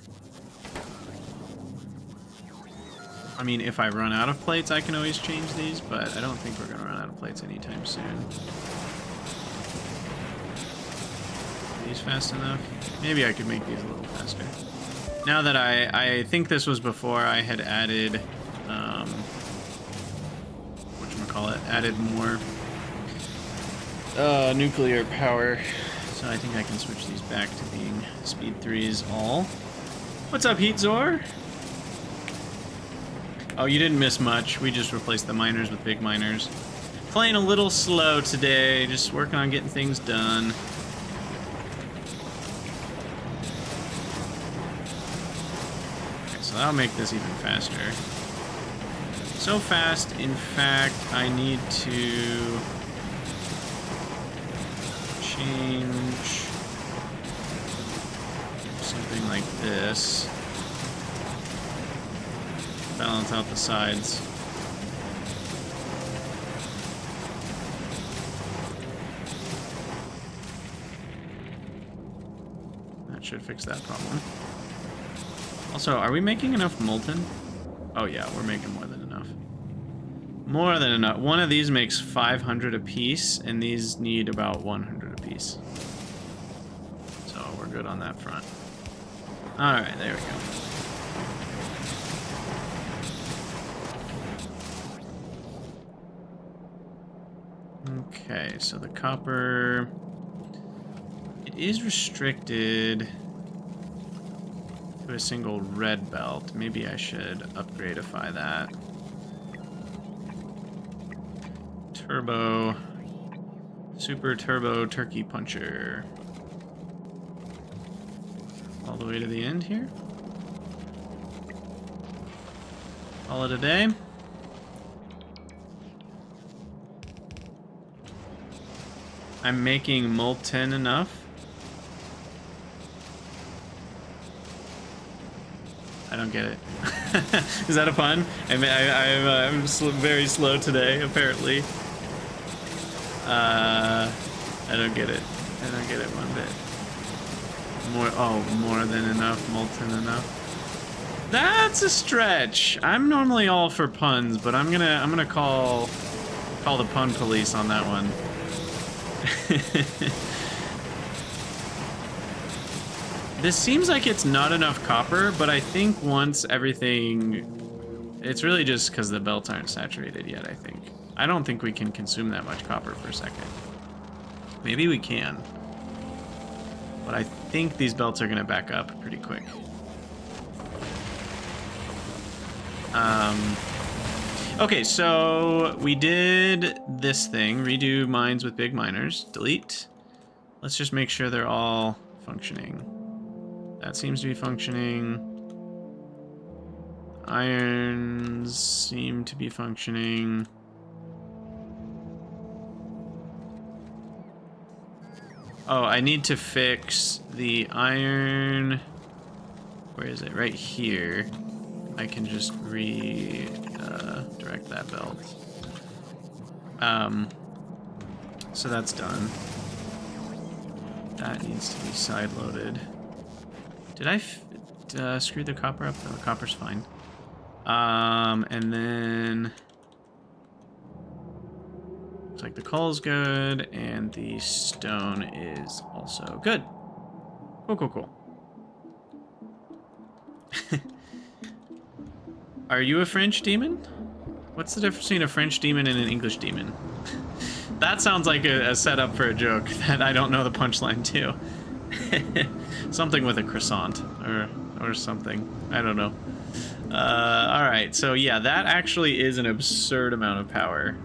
I mean, if I run out of plates, I can always change these, but I don't think we're gonna run out of plates anytime soon. These fast enough? Maybe I could make these a little faster. Now that I think this was before I had added, whatchamacallit, added more nuclear power. So I think I can switch these back to being speed 3s all. What's up, Heat Zor? Oh, you didn't miss much. We just replaced the miners with big miners. Playing a little slow today, just working on getting things done. Okay, so that'll make this even faster. So fast, in fact, I need to change something like this. Balance out the sides. That should fix that problem. Also, are we making enough molten? Oh yeah, we're making more than enough. More than enough. One of these makes 500 a piece, and these need about 100 a piece. So we're good on that front. Alright, there we go. Okay, so the copper, it is restricted to a single red belt. Maybe I should upgradeify that. Turbo, super turbo turkey puncher. All the way to the end here. Call it a day. I'm making molten enough. I don't get it. Is that a pun? I'm very slow today, apparently. I don't get it. I don't get it one bit. More than enough, molten enough. That's a stretch. I'm normally all for puns, but I'm gonna call the pun police on that one. This seems like it's not enough copper, but I think once everything... It's really just because the belts aren't saturated yet, I think. I don't think we can consume that much copper per second. Maybe we can. But I think these belts are going to back up pretty quick. Okay, so we did this thing. Redo mines with big miners. Delete. Let's just make sure they're all functioning. That seems to be functioning. Irons seem to be functioning. Oh, I need to fix the iron. Where is it? Right here. I can just direct that belt. So that's done. That needs to be side loaded. Did I screw the copper up? No, the copper's fine. And then looks like the coal's good, and the stone is also good. Cool. Are you a French demon? What's the difference between a French demon and an English demon? That sounds like a setup for a joke that I don't know the punchline to. Something with a croissant or something. I don't know. Alright, so yeah, that actually is an absurd amount of power.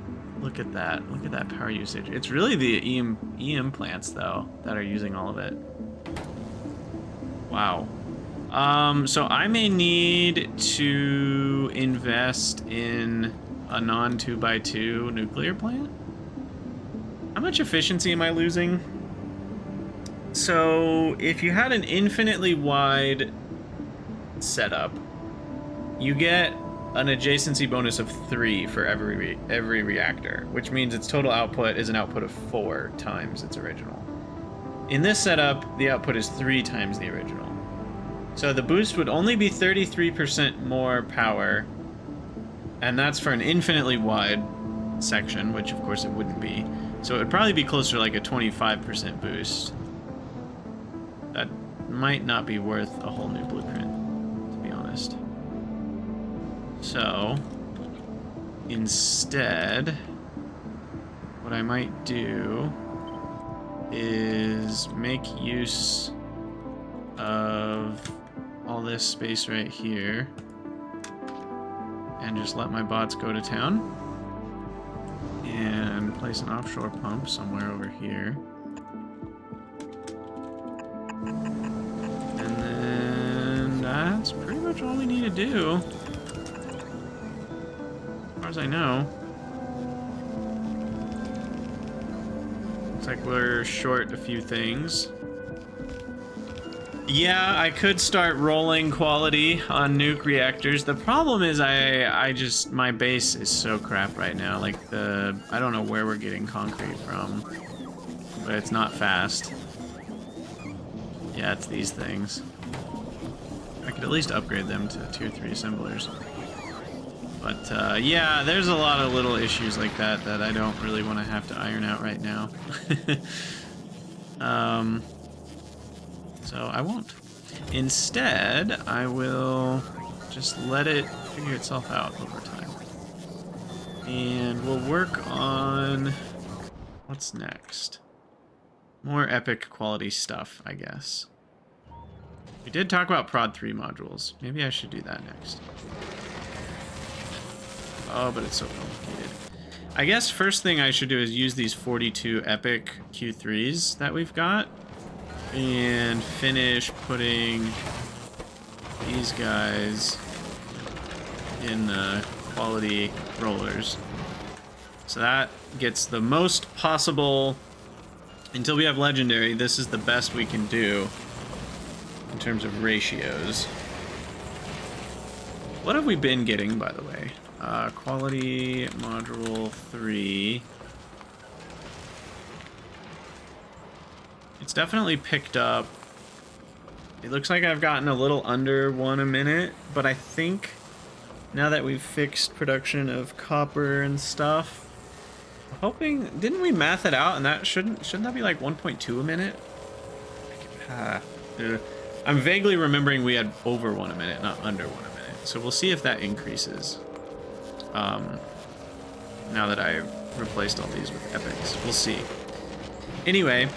Look at that. Look at that power usage. It's really the EM plants, though, that are using all of it. Wow. So I may need to invest in a non-2x2 nuclear plant? How much efficiency am I losing? So if you had an infinitely wide setup, you get an adjacency bonus of 3 for every reactor, which means its total output is an output of 4 times its original. In this setup, the output is 3 times the original. So the boost would only be 33% more power, and that's for an infinitely wide section, which of course it wouldn't be. So it would probably be closer to like a 25% boost. That might not be worth a whole new blueprint, to be honest. So, instead, what I might do is make use of all this space right here and just let my bots go to town and place an offshore pump somewhere over here. And then that's pretty much all we need to do. As far as I know. Looks like we're short a few things. Yeah, I could start rolling quality on nuke reactors. The problem is I just, my base is so crap right now. Like I don't know where we're getting concrete from, but it's not fast. Yeah, it's these things. I could at least upgrade them to tier 3 assemblers. But yeah, there's a lot of little issues like that that I don't really want to have to iron out right now. So I won't. Instead, I will just let it figure itself out over time. And we'll work on... what's next? More epic quality stuff, I guess. We did talk about Prod 3 modules. Maybe I should do that next. Oh, but it's so complicated. I guess first thing I should do is use these 42 epic Q3s that we've got and finish putting these guys in the quality rollers. So that gets the most possible. Until we have legendary, this is the best we can do in terms of ratios. What have we been getting, by the way? Quality module 3. It's definitely picked up. It looks like I've gotten a little under 1 a minute, but I think now that we've fixed production of copper and stuff, I'm hoping, didn't we math it out and that shouldn't that be like 1.2 a minute? I'm vaguely remembering we had over 1 a minute, not under 1 a minute. So we'll see if that increases. Now that I replaced all these with epics. We'll see. Anyway,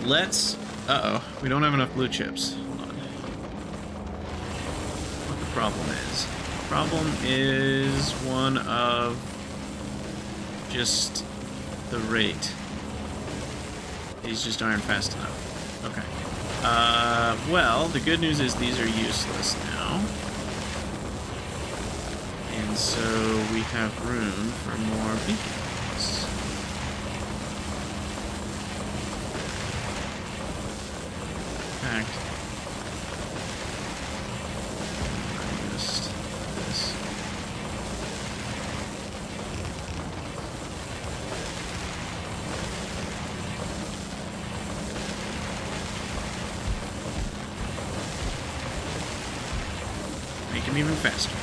let's... uh-oh, we don't have enough blue chips. Hold on. What the problem is? The problem is one of just the rate. These just aren't fast enough. Okay. Well, the good news is these are useless now. And so we have room for more beacons. In fact, just this. Make them even faster.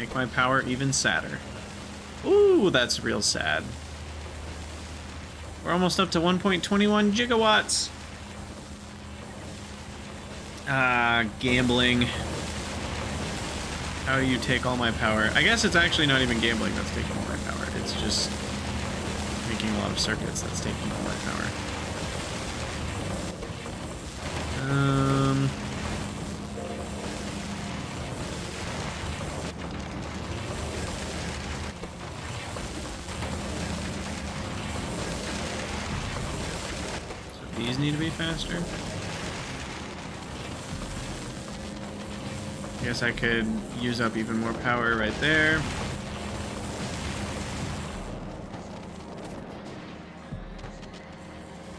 Make my power even sadder. Ooh, that's real sad. We're almost up to 1.21 gigawatts. Gambling. How you take all my power. I guess it's actually not even gambling that's taking all my power. It's just making a lot of circuits. That's taking all my power. So these need to be faster. I guess I could use up even more power right there.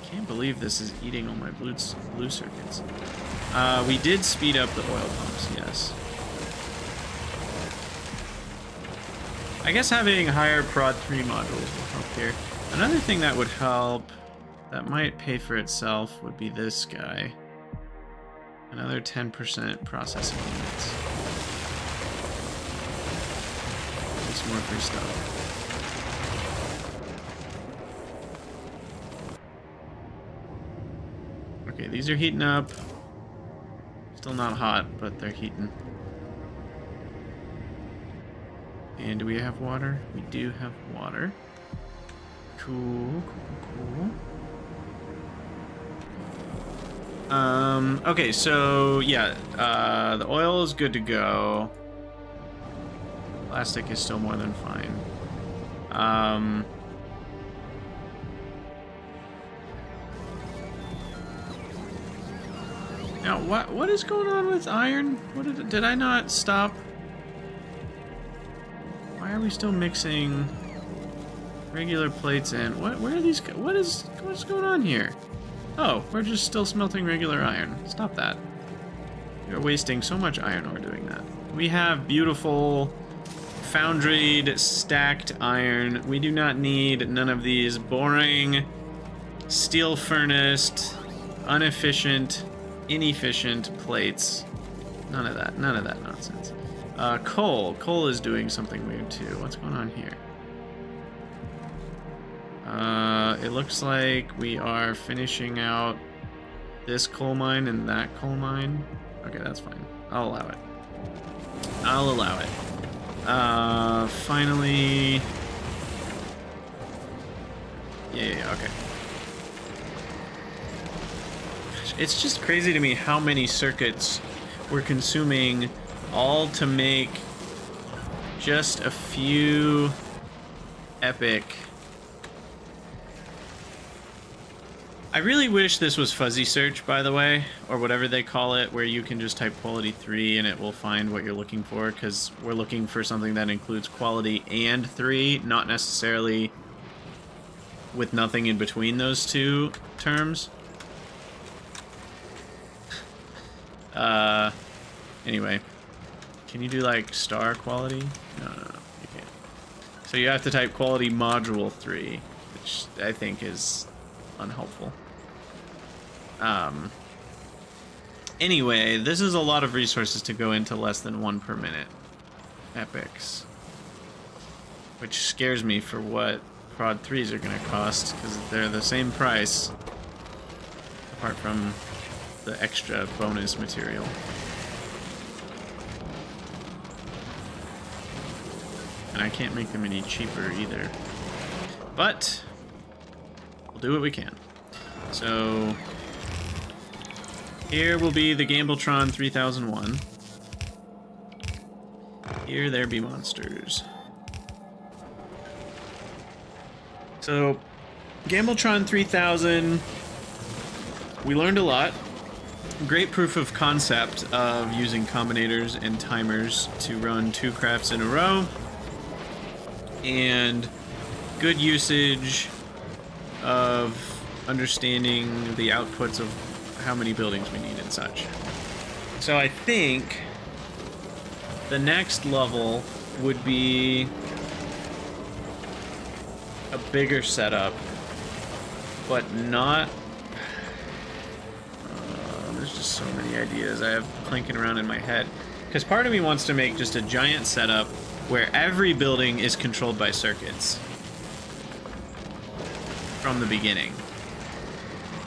Can't believe this is eating all my blue circuits. We did speed up the oil pumps, yes. I guess having higher Prod 3 modules will help here. Another thing that would help, that might pay for itself, would be this guy. Another 10% processing units. Some more free stuff. Okay, these are heating up. Still not hot, but they're heating. And do we have water? We do have water. Cool, cool, cool. Okay, so yeah, the oil is good to go. Plastic is still more than fine. Now, what is going on with iron? What did I not stop? Why are we still mixing regular plates in? Where are these? What's going on here? Oh, we're just still smelting regular iron. Stop that. You're wasting so much iron ore doing that. We have beautiful foundried stacked iron. We do not need none of these boring steel furnace, inefficient plates. None of that nonsense. Coal is doing something weird too. What's going on here? It looks like we are finishing out this coal mine and that coal mine. Okay, that's fine. I'll allow it. Finally. Yeah, okay. It's just crazy to me how many circuits we're consuming, all to make just a few epic. I really wish this was fuzzy search, by the way, or whatever they call it, where you can just type quality 3 and it will find what you're looking for, because we're looking for something that includes quality and 3, not necessarily with nothing in between those two terms. Anyway, can you do like star quality? No, you can't. So you have to type quality module 3, which I think is unhelpful. Anyway, this is a lot of resources to go into less than 1 per minute epics, which scares me for what Prod 3s are going to cost, because they're the same price apart from the extra bonus material. And I can't make them any cheaper either. But we'll do what we can. So here will be the Gambletron 3001. Here there be monsters. So Gambletron 3000, we learned a lot. Great proof of concept of using combinators and timers to run 2 crafts in a row. And good usage of understanding the outputs of how many buildings we need and such. So I think the next level would be a bigger setup, but not... there's just so many ideas I have clinking around in my head. Because part of me wants to make just a giant setup where every building is controlled by circuits from the beginning.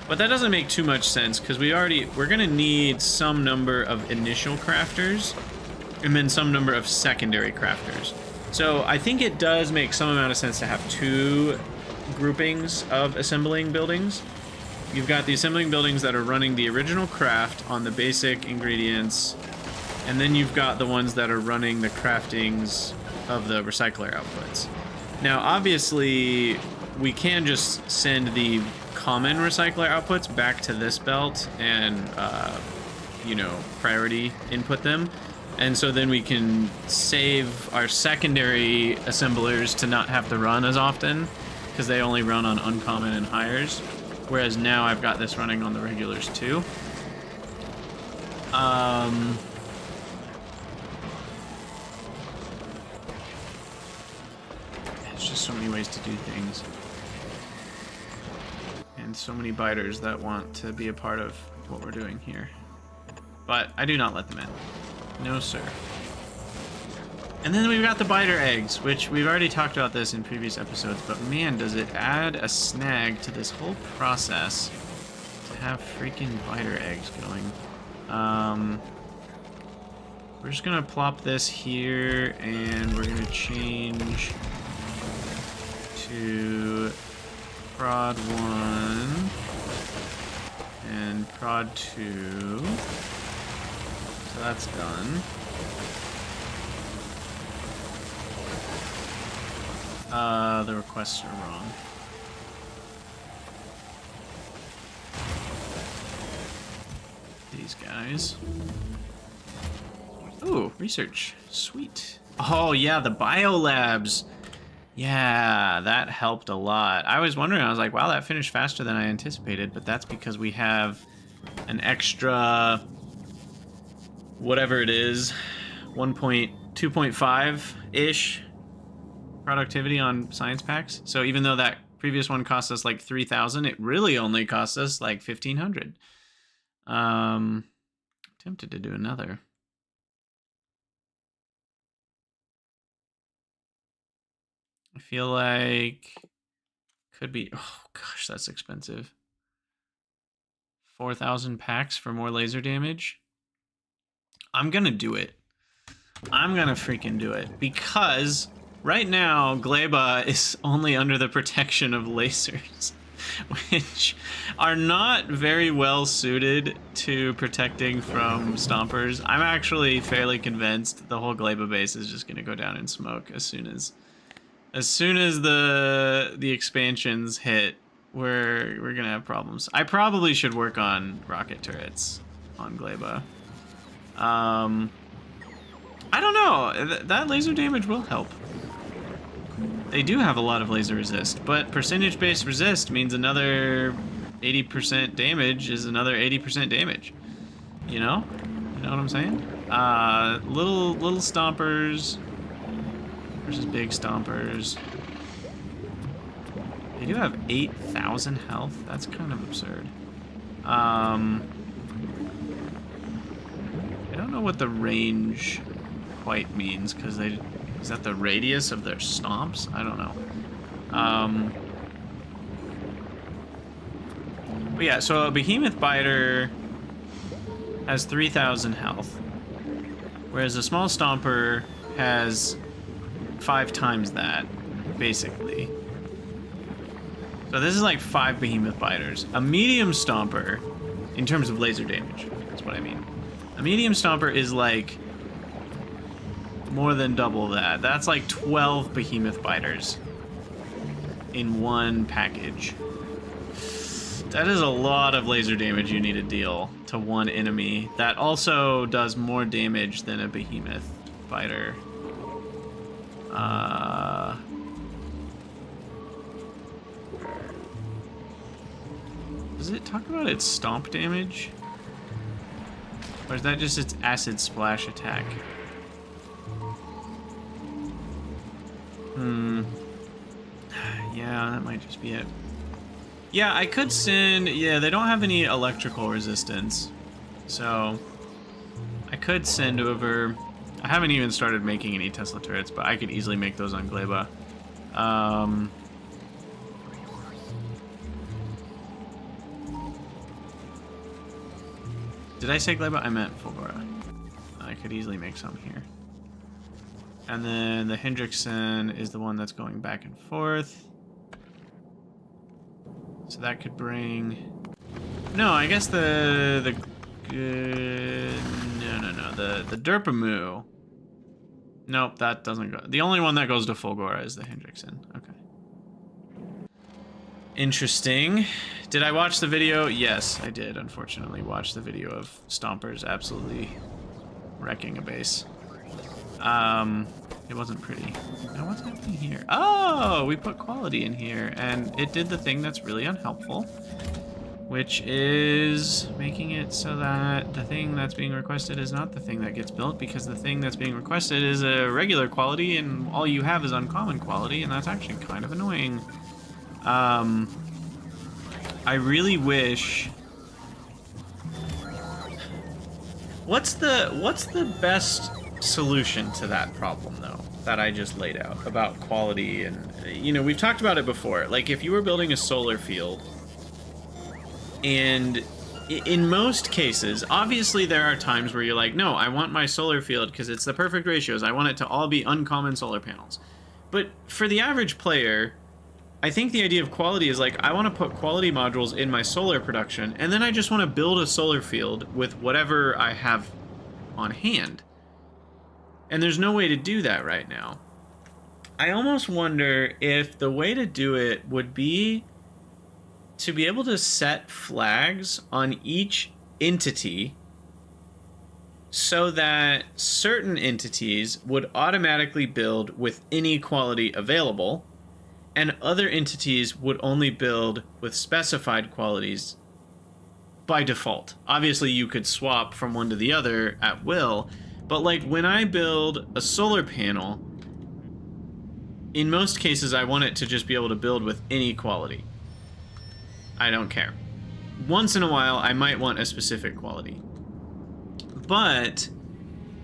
But that doesn't make too much sense, because we're gonna need some number of initial crafters and then some number of secondary crafters. So I think it does make some amount of sense to have 2 groupings of assembling buildings. You've got the assembling buildings that are running the original craft on the basic ingredients, and then you've got the ones that are running the craftings of the recycler outputs. Now, obviously, we can just send the common recycler outputs back to this belt and, you know, priority input them. And so then we can save our secondary assemblers to not have to run as often, because they only run on uncommon and hires. Whereas now I've got this running on the regulars too. There's just so many ways to do things. And so many biters that want to be a part of what we're doing here. But I do not let them in. No, sir. And then we've got the biter eggs, which we've already talked about this in previous episodes, but man, does it add a snag to this whole process to have freaking biter eggs going. We're just gonna plop this here, and we're gonna change to prod 1 and prod 2. So that's done. The requests are wrong. These guys. Ooh, research. Sweet. Oh yeah, the biolabs. Yeah, that helped a lot. I was wondering, I was like, wow, that finished faster than I anticipated, but that's because we have an extra, whatever it is, 2.5-ish productivity on science packs. So even though that previous one cost us like 3,000, it really only cost us like 1,500. Tempted to do another. I feel like could be, oh gosh, that's expensive. 4,000 packs for more laser damage. I'm gonna do it. I'm gonna freaking do it, because right now Gleba is only under the protection of lasers, which are not very well suited to protecting from stompers. I'm actually fairly convinced the whole Gleba base is just gonna go down in smoke as soon as the expansions hit. We're gonna have problems. I probably should work on rocket turrets on Gleba. I don't know. That laser damage will help. They do have a lot of laser resist, but percentage-based resist means another 80% damage is another 80% damage. You know? You know what I'm saying? Little stompers versus big stompers. They do have 8,000 health. That's kind of absurd. I don't know what the range quite means, because they... Is that the radius of their stomps? I don't know. But yeah, so a behemoth biter has 3,000 health, whereas a small stomper has 5 times that, basically. So this is like 5 behemoth biters. A medium stomper, in terms of laser damage, that's what I mean. A medium stomper is like more than double that. That's like 12 behemoth biters in one package. That is a lot of laser damage you need to deal to one enemy. That also does more damage than a behemoth biter. Does it talk about its stomp damage? Or is that just its acid splash attack? Yeah, that might just be it. Yeah, I could send... Yeah, they don't have any electrical resistance. So, I could send over... I haven't even started making any Tesla turrets, but I could easily make those on Gleba. Did I say Gleba? I meant Fulgora. I could easily make some here. And then the Hendrickson is the one that's going back and forth. So that could bring... No, I guess the Derpamoo. Nope, that doesn't go. The only one that goes to Fulgora is the Hendrickson. Okay. Interesting. Did I watch the video? Yes, I did, unfortunately, watch the video of Stompers absolutely wrecking a base. It wasn't pretty. Now what's happening here? Oh, we put quality in here, and it did the thing that's really unhelpful, which is making it so that the thing that's being requested is not the thing that gets built, because the thing that's being requested is a regular quality, and all you have is uncommon quality, and that's actually kind of annoying. I really wish... What's the best solution to that problem, though, that I just laid out about quality? And, you know, we've talked about it before. Like, if you were building a solar field, and in most cases, obviously there are times where you're like, no, I want my solar field because it's the perfect ratios. I want it to all be uncommon solar panels. But for the average player, I think the idea of quality is like, I want to put quality modules in my solar production, and then I just want to build a solar field with whatever I have on hand. And there's no way to do that right now. I almost wonder if the way to do it would be to be able to set flags on each entity so that certain entities would automatically build with any quality available, and other entities would only build with specified qualities by default. Obviously, you could swap from one to the other at will, but like when I build a solar panel, in most cases, I want it to just be able to build with any quality. I don't care. Once in a while, I might want a specific quality. But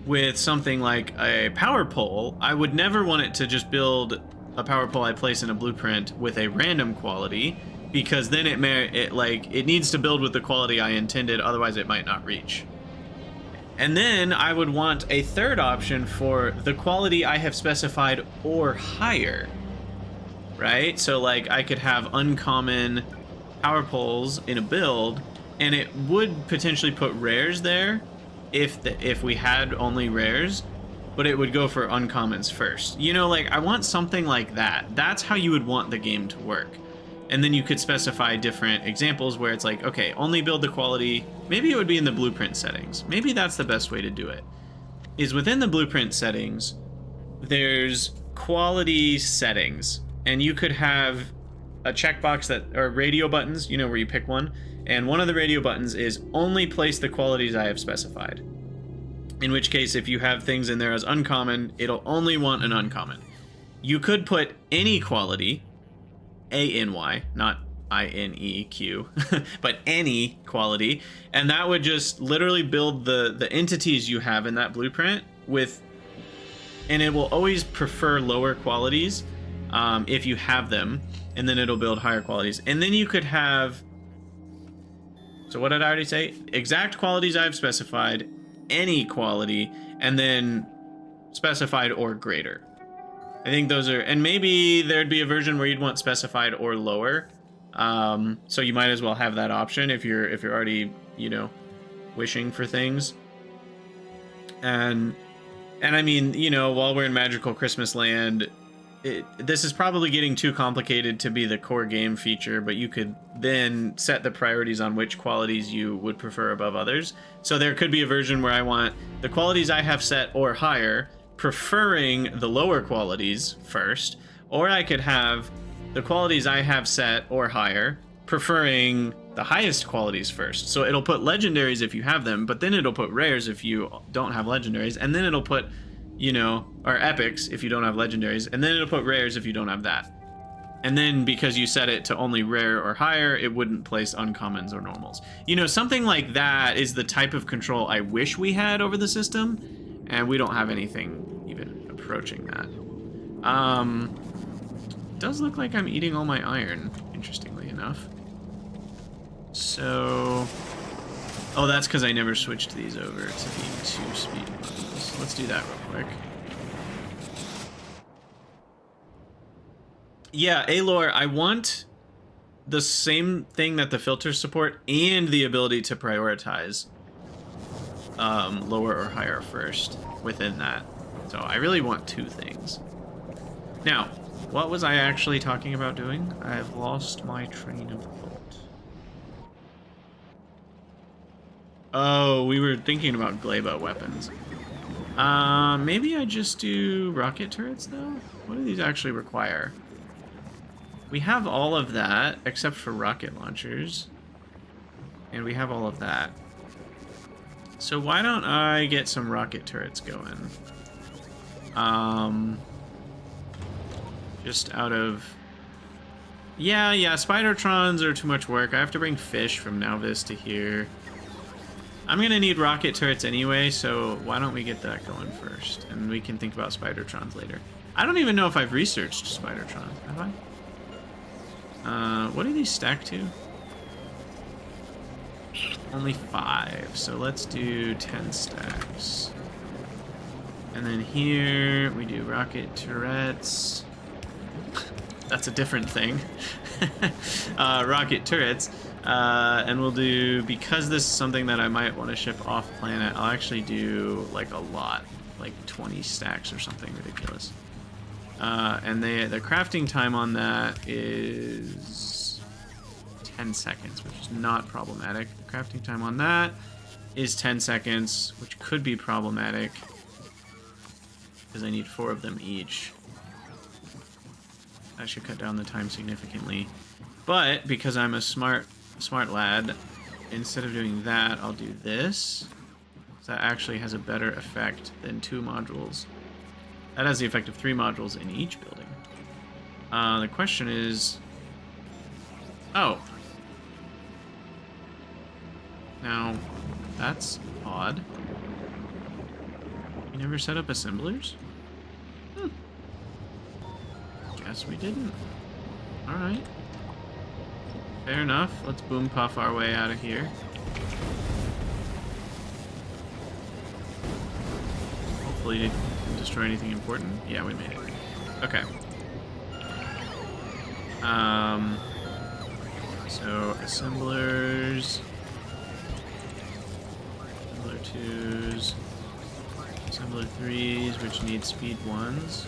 with something like a power pole, I would never want it to just build a power pole I place in a blueprint with a random quality, because then it needs to build with the quality I intended, otherwise it might not reach. And then I would want a third option for the quality I have specified or higher, right? So like I could have uncommon power poles in a build, and it would potentially put rares there if we had only rares, but it would go for uncommons first. You know, like I want something like that. That's how you would want the game to work. And then you could specify different examples where it's like, okay, only build the quality. Maybe it would be in the blueprint settings. Maybe that's the best way to do it. Is within the blueprint settings, there's quality settings, and you could have a checkbox that are radio buttons, you know, where you pick one, and one of the radio buttons is only place the qualities I have specified. In which case, if you have things in there as uncommon, it'll only want an uncommon. You could put any quality, A-N-Y, not I-N-E-Q, but any quality, and that would just literally build the entities you have in that blueprint with, and it will always prefer lower qualities if you have them, and then it'll build higher qualities. And then you could have, so what did I already say? Exact qualities I've specified, any quality, and then specified or greater. I think those are, and maybe there'd be a version where you'd want specified or lower. So you might as well have that option if you're already, you know, wishing for things. And I mean, you know, while we're in Magical Christmas Land, this is probably getting too complicated to be the core game feature, but you could then set the priorities on which qualities you would prefer above others. So there could be a version where I want the qualities I have set or higher, preferring the lower qualities first, or I could have the qualities I have set or higher, preferring the highest qualities first. So it'll put legendaries if you have them, but then it'll put rares if you don't have legendaries, and then it'll put, you know, or epics if you don't have legendaries, and then it'll put rares if you don't have that. And then because you set it to only rare or higher, it wouldn't place uncommons or normals. You know, something like that is the type of control I wish we had over the system, and we don't have anything even approaching that. Does look like I'm eating all my iron, interestingly enough. So, oh, that's because I never switched these over to being 2-speed modules. Let's do that real quick. Yeah, Alor, I want the same thing that the filters support and the ability to prioritize lower or higher first within that. So I really want two things. Now, what was I actually talking about doing? I've lost my train of thought. Oh, we were thinking about Gleba weapons. Maybe I just do rocket turrets, though? What do these actually require? We have all of that, except for rocket launchers. And we have all of that. So why don't I get some rocket turrets going? Just out of... Yeah, Spidertrons are too much work. I have to bring fish from Nauvis to here. I'm gonna need rocket turrets anyway, so why don't we get that going first? And we can think about Spidertrons later. I don't even know if I've researched Spidertrons, have I? What do these stack to? Only 5, so let's do 10 stacks. And then here, we do rocket turrets. That's a different thing. Rocket turrets. And we'll do, because this is something that I might want to ship off planet, I'll actually do like a lot, like 20 stacks or something ridiculous. And the crafting time on that is 10 seconds, which is not problematic. The crafting time on that is 10 seconds, which could be problematic because I need 4 of them each. That should cut down the time significantly. But because I'm a smart lad, instead of doing that, I'll do this. That actually has a better effect than 2 modules. That has the effect of 3 modules in each building. The question is... Oh. Now, that's odd. You never set up assemblers? Guess we didn't. Alright. Fair enough. Let's boom puff our way out of here. Hopefully it didn't destroy anything important. Yeah, we made it. Okay. So assemblers. Assembler 2s. Assembler 3s, which need speed 1s.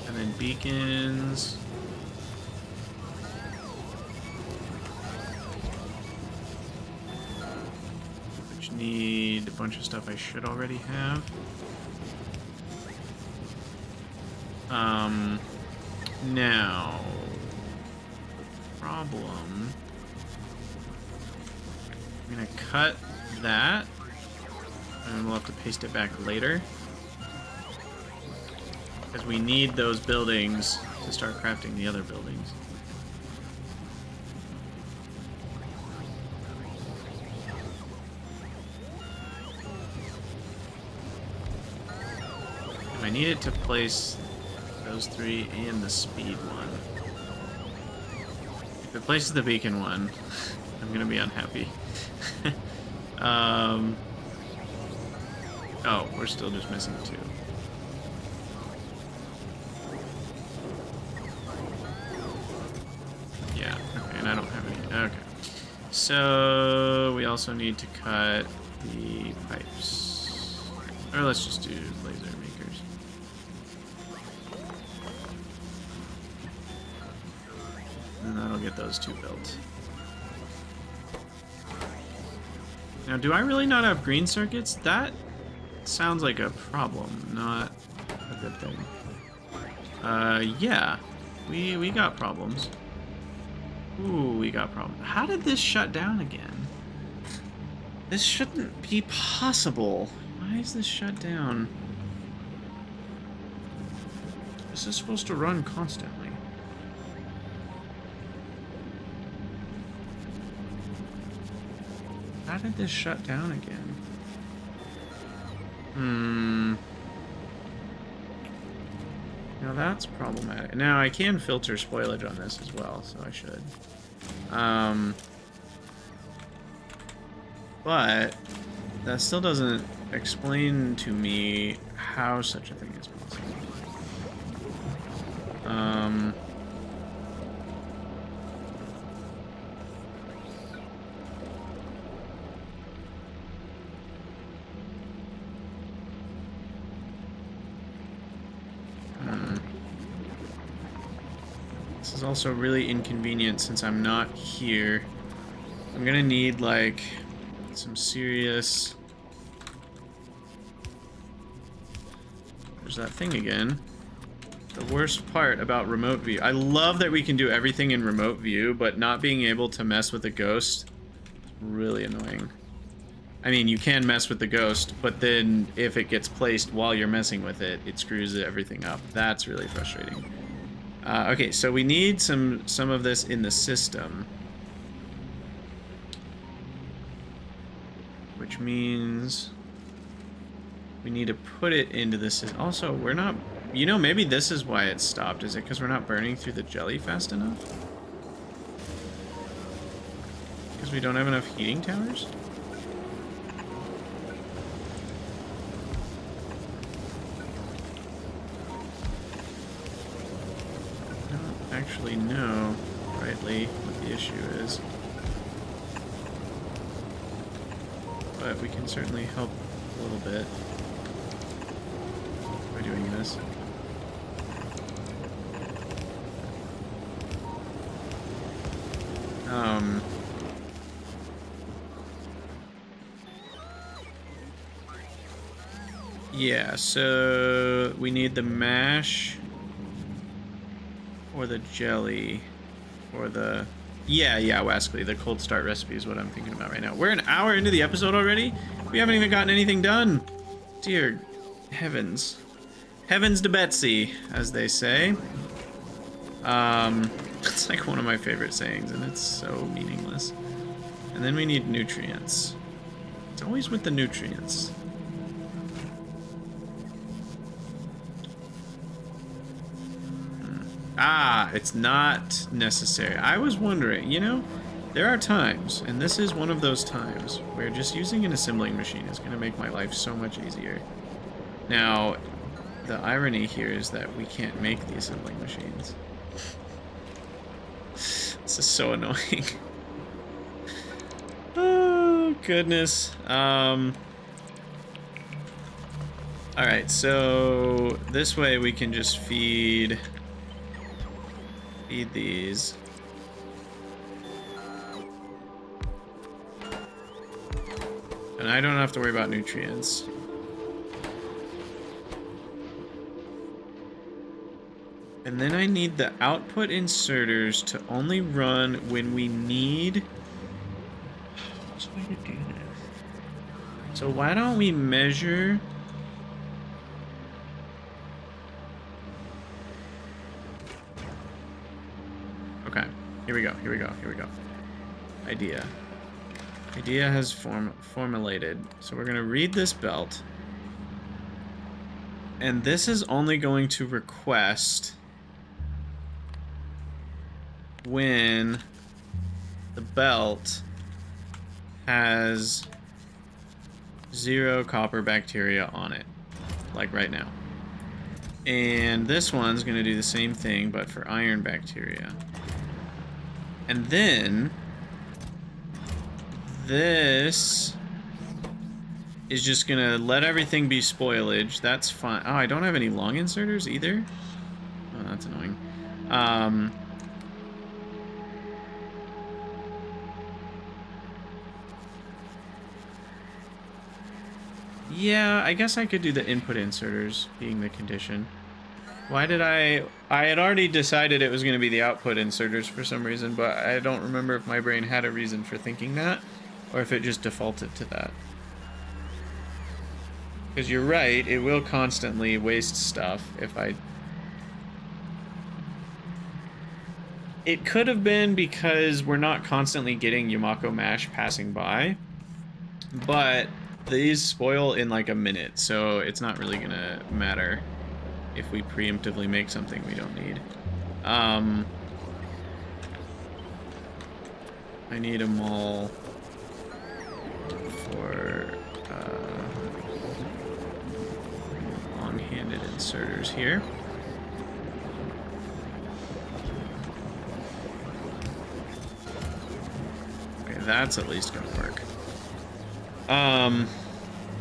And then beacons. Which need a bunch of stuff I should already have. Now, problem. I'm gonna cut that, and we'll have to paste it back later. Because we need those buildings to start crafting the other buildings. I need it to place those 3 and the speed one. If it places the beacon one, I'm gonna be unhappy. Oh, we're still just missing 2. Yeah, okay, and I don't have any. Okay. So we also need to cut the pipes. Or let's just do laser makers. And that'll get those 2 built. Now, do I really not have green circuits? That sounds like a problem, not a good thing. Yeah. We got problems. Ooh, we got problems. How did this shut down again? This shouldn't be possible. Why is this shut down? This is supposed to run constantly. How did this shut down again? Now that's problematic. Now I can filter spoilage on this as well, so I should. But that still doesn't explain to me how such a thing is possible. This is also really inconvenient since I'm not here. I'm gonna need, like, some serious... There's that thing again. The worst part about remote view. I love that we can do everything in remote view, but not being able to mess with the ghost is really annoying. I mean, you can mess with the ghost, but then if it gets placed while you're messing with it, it screws everything up. That's really frustrating. Okay, so we need some of this in the system. Which means we need to put it into this. Also, we're not... You know, maybe this is why it stopped. Is it because we're not burning through the jelly fast enough? Because we don't have enough heating towers? I don't actually know rightly what the issue is. But we can certainly help a little bit by doing this. Yeah, so we need the mash or the jelly or the... Yeah, Wesley, the cold start recipe is what I'm thinking about right now. We're an hour into the episode already? We haven't even gotten anything done. Dear heavens. Heavens to Betsy, as they say. It's like one of my favorite sayings, and it's so meaningless. And then we need nutrients. It's always with the nutrients. Ah, it's not necessary. I was wondering, you know, there are times, and this is one of those times, where just using an assembling machine is going to make my life so much easier. Now, the irony here is that we can't make the assembling machines. This is so annoying. Oh, goodness. Alright, so this way we can just feed these. And I don't have to worry about nutrients. And then I need the output inserters to only run when we need... What's the way to do this? So why don't we measure... Okay, here we go. Idea has formulated. So we're gonna read this belt. And this is only going to request when the belt has 0 copper bacteria on it, like right now. And this one's gonna do the same thing, but for iron bacteria. And then this is just gonna let everything be spoilage. That's fine. Oh, I don't have any long inserters either. Oh, that's annoying. Yeah, I guess I could do the input inserters being the condition. Why did I had already decided it was going to be the output inserters for some reason, but I don't remember if my brain had a reason for thinking that, or if it just defaulted to that. Because you're right, it will constantly waste stuff if I... It could have been because we're not constantly getting Yamako Mash passing by, but these spoil in like a minute, so it's not really going to matter if we preemptively make something we don't need. I need a mall for long-handed inserters here. that's at least gonna work.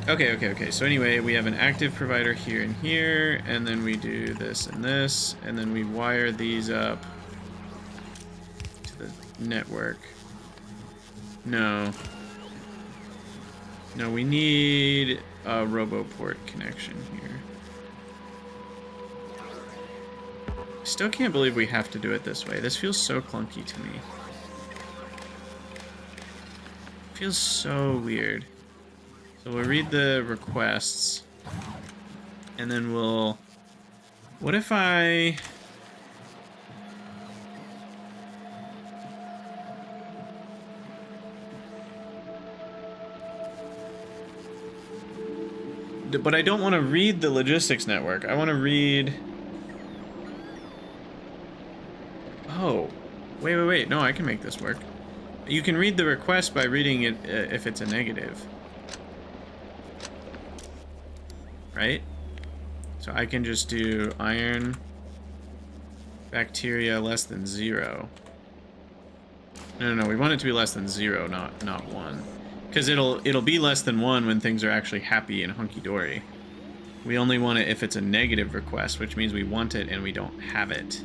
Okay. So anyway, we have an active provider here and here, and then we do this and this, and then we wire these up to the network. No, we need a RoboPort connection here. Still can't believe we have to do it this way. This feels so clunky to me. Feels so weird. So we'll read the requests, and then we'll... What if I... But I don't want to read the logistics network. I want to read... Oh. Wait. No, I can make this work. You can read the request by reading it if it's a negative. Right? So I can just do iron bacteria less than 0. No, we want it to be less than 0, not 1. Because it'll be less than 1 when things are actually happy and hunky-dory. We only want it if it's a negative request, which means we want it and we don't have it.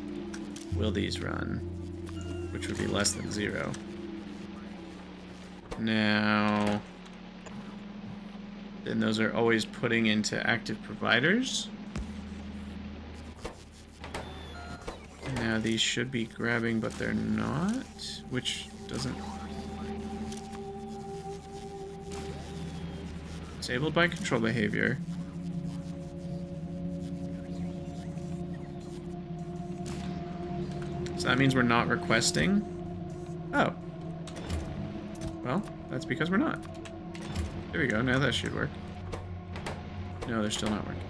Will these run? Which would be less than 0. Now... Then those are always putting into active providers. Now these should be grabbing, but they're not, which doesn't... Disabled by control behavior. So that means we're not requesting. Oh. Well, that's because we're not. There we go, now that should work. No, they're still not working.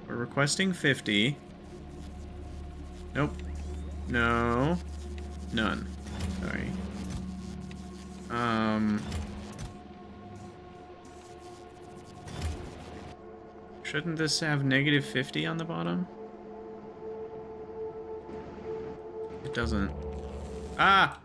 We're requesting 50. Nope. No. None. Sorry. Shouldn't this have negative 50 on the bottom? It doesn't. Ah!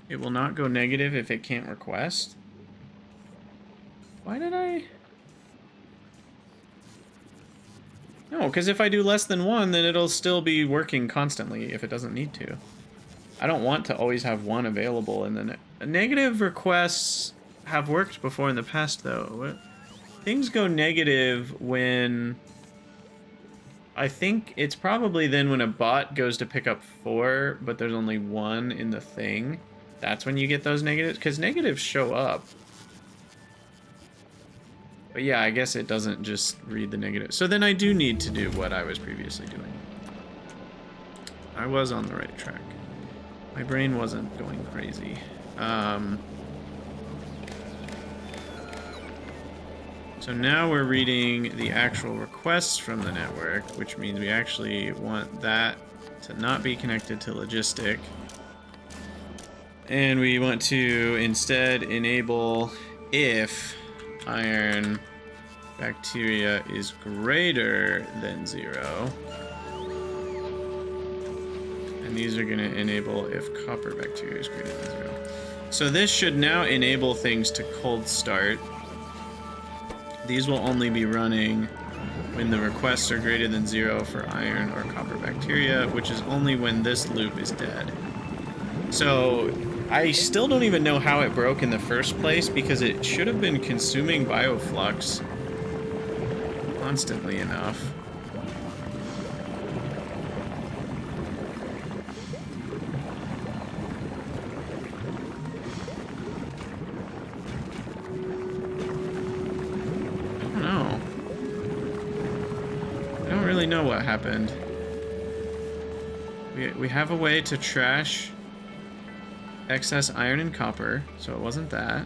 It will not go negative if it can't request. Why did I? No, because if I do less than 1, then it'll still be working constantly if it doesn't need to. I don't want to always have 1 available, and then negative requests have worked before in the past, though. Things go negative when... I think it's probably then when a bot goes to pick up 4, but there's only 1 in the thing. That's when you get those negatives, because negatives show up. But yeah, I guess it doesn't just read the negative. So then I do need to do what I was previously doing. I was on the right track. My brain wasn't going crazy. So now we're reading the actual requests from the network, which means we actually want that to not be connected to logistic. And we want to instead enable if iron bacteria is greater than 0. And these are going to enable if copper bacteria is greater than 0. So this should now enable things to cold start. These will only be running when the requests are greater than 0 for iron or copper bacteria, which is only when this loop is dead. So I still don't even know how it broke in the first place, because it should have been consuming bioflux constantly enough. Know what happened. We have a way to trash excess iron and copper, so it wasn't that.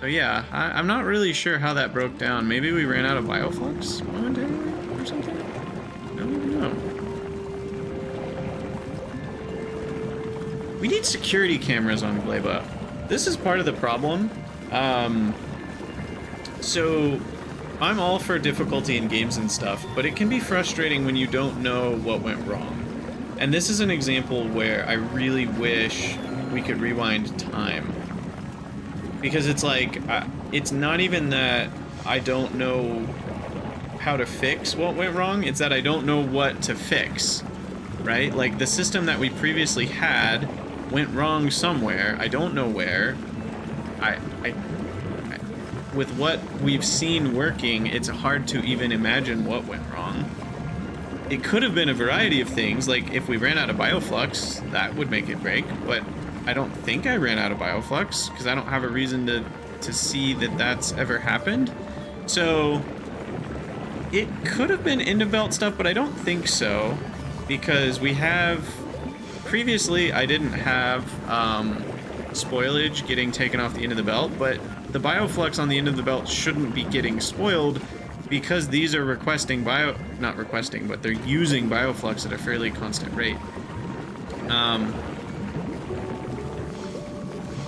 So yeah, I'm not really sure how that broke down. Maybe we ran out of bioflux momentarily or something? I don't even know. We need security cameras on Gleba. This is part of the problem. So I'm all for difficulty in games and stuff, but it can be frustrating when you don't know what went wrong. And this is an example where I really wish we could rewind time. Because it's like, it's not even that I don't know how to fix what went wrong, it's that I don't know what to fix, right? Like, the system that we previously had went wrong somewhere, I don't know where. With what we've seen working, it's hard to even imagine what went wrong. It could have been a variety of things, like if we ran out of bioflux, that would make it break, but I don't think I ran out of bioflux, because I don't have a reason to see that that's ever happened. So, it could have been end of belt stuff, but I don't think so, because we have... Previously, I didn't have spoilage getting taken off the end of the belt, but the bioflux on the end of the belt shouldn't be getting spoiled because these are requesting not requesting, but they're using bioflux at a fairly constant rate.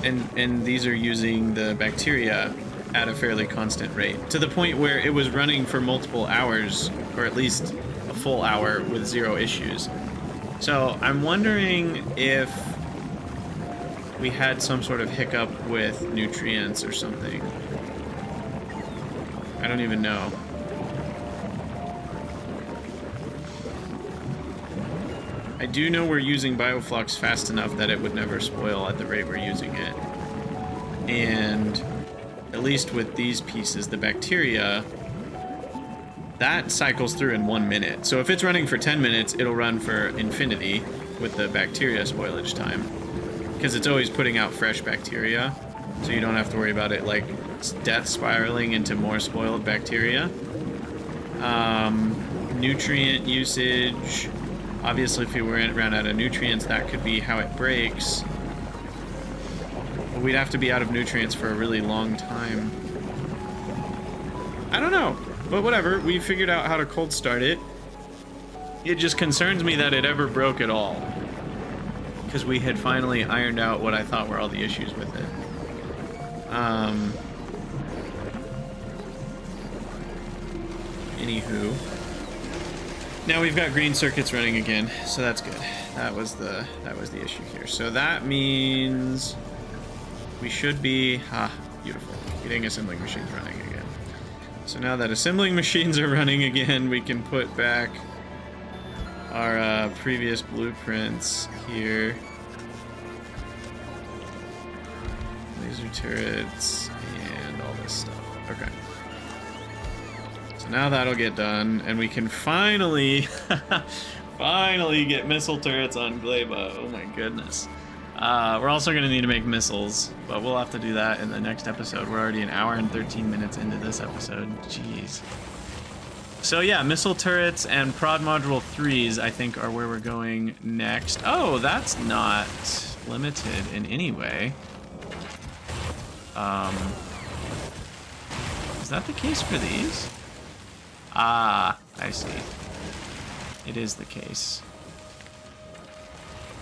And these are using the bacteria at a fairly constant rate, to the point where it was running for multiple hours, or at least a full hour with 0 issues. So I'm wondering if we had some sort of hiccup with nutrients or something. I don't even know. I do know we're using bioflux fast enough that it would never spoil at the rate we're using it. And at least with these pieces, the bacteria, that cycles through in 1 minute. So if it's running for 10 minutes, it'll run for infinity with the bacteria spoilage time. Because it's always putting out fresh bacteria, so you don't have to worry about it like death spiraling into more spoiled bacteria. Nutrient usage. Obviously, if we ran out of nutrients, that could be how it breaks. But we'd have to be out of nutrients for a really long time. I don't know, but whatever. We figured out how to cold start it. It just concerns me that it ever broke at all, because we had finally ironed out what I thought were all the issues with it. Anywho. Now we've got green circuits running again, so that's good. That was the issue here. So that means we should be beautiful. Getting assembling machines running again. So now that assembling machines are running again, we can put back our previous blueprints here. Laser turrets and all this stuff. Okay. So now that'll get done, and we can finally, finally get missile turrets on Gleba. Oh my goodness. We're also going to need to make missiles, but we'll have to do that in the next episode. We're already an hour and 13 minutes into this episode. Jeez. So yeah, missile turrets and prod module 3s, I think, are where we're going next. Oh, that's not limited in any way. Is that the case for these? Ah, I see. It is the case.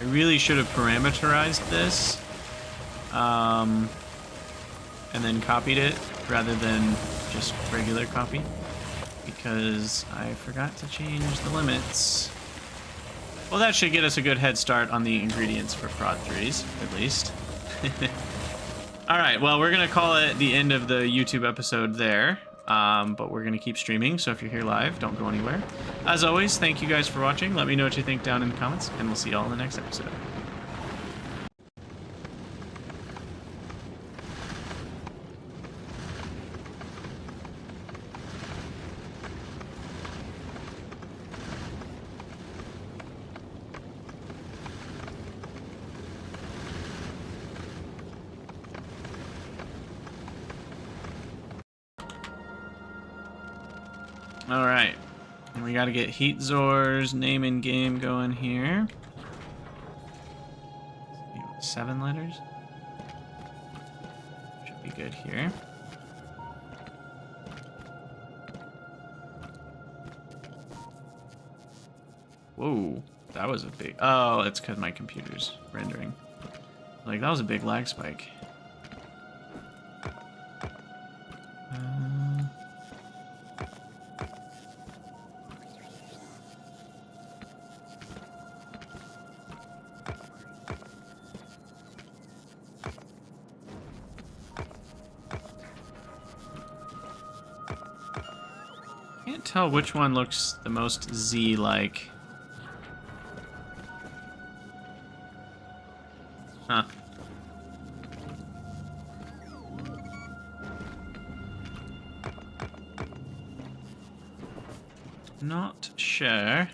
I really should have parameterized this, and then copied it rather than just regular copy, because I forgot to change the limits. Well, that should get us a good head start on the ingredients for prod 3s, at least. Alright, well, we're going to call it the end of the YouTube episode there. But we're going to keep streaming, so if you're here live, don't go anywhere. As always, thank you guys for watching. Let me know what you think down in the comments, and we'll see you all in the next episode. Alright, and we gotta get Heatzor's name in game going here. 7 letters. Should be good here. Whoa, that was a big... Oh, it's because my computer's rendering. Like, that was a big lag spike. Can't tell which one looks the most Z-like. Huh. Not sure.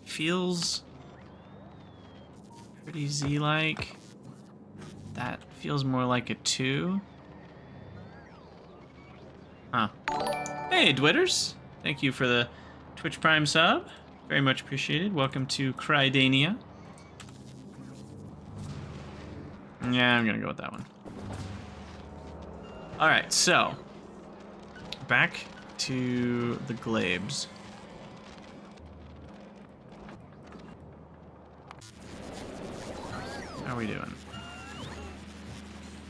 Feels pretty Z-like. That feels more like a 2. Huh. Hey, Dwitters. Thank you for the Twitch Prime sub. Very much appreciated. Welcome to Crydania. Yeah, I'm gonna go with that one. Alright, so back to the glabes. How are we doing?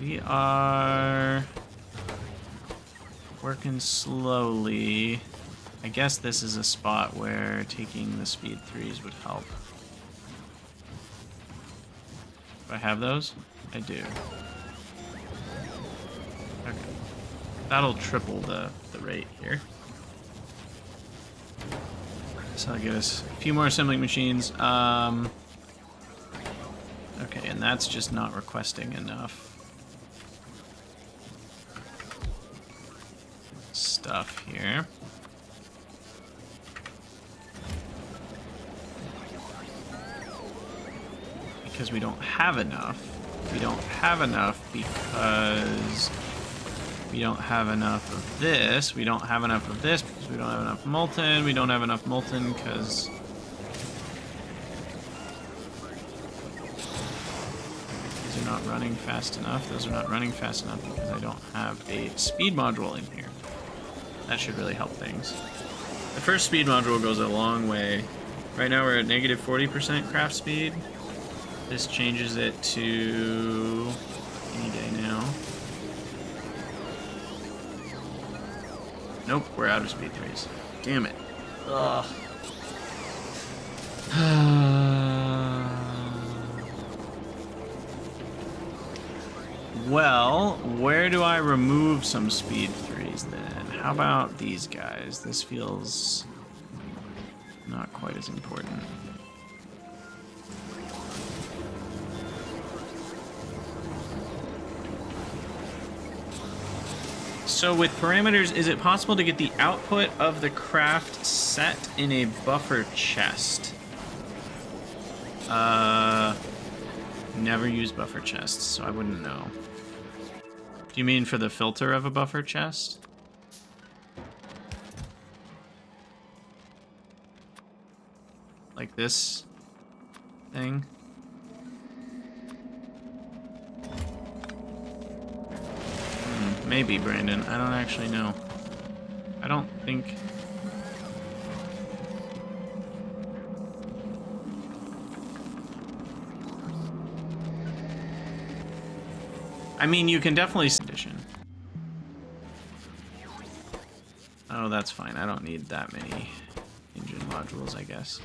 We are working slowly. I guess this is a spot where taking the speed 3s would help. Do I have those? I do. Okay. That'll triple the rate here. So that'll get us a few more assembling machines. Okay, and that's just not requesting enough stuff here. Because we don't have enough. We don't have enough because we don't have enough of this. We don't have enough of this because we don't have enough molten. We don't have enough molten because these are not running fast enough. Those are not running fast enough because I don't have a speed module in here. That should really help things. The first speed module goes a long way. Right now we're at negative 40% craft speed. This changes it to any day now. Nope, we're out of speed 3s. Damn it. Ugh. Well, where do I remove some speed 3s then? How about these guys? This feels not quite as important. So with parameters, is it possible to get the output of the craft set in a buffer chest? Never use buffer chests, so I wouldn't know. Do you mean for the filter of a buffer chest? Like this thing? Maybe, Brandon. I don't actually know. I don't think... I mean, you can definitely... Condition. Oh, that's fine. I don't need that many engine modules, I guess.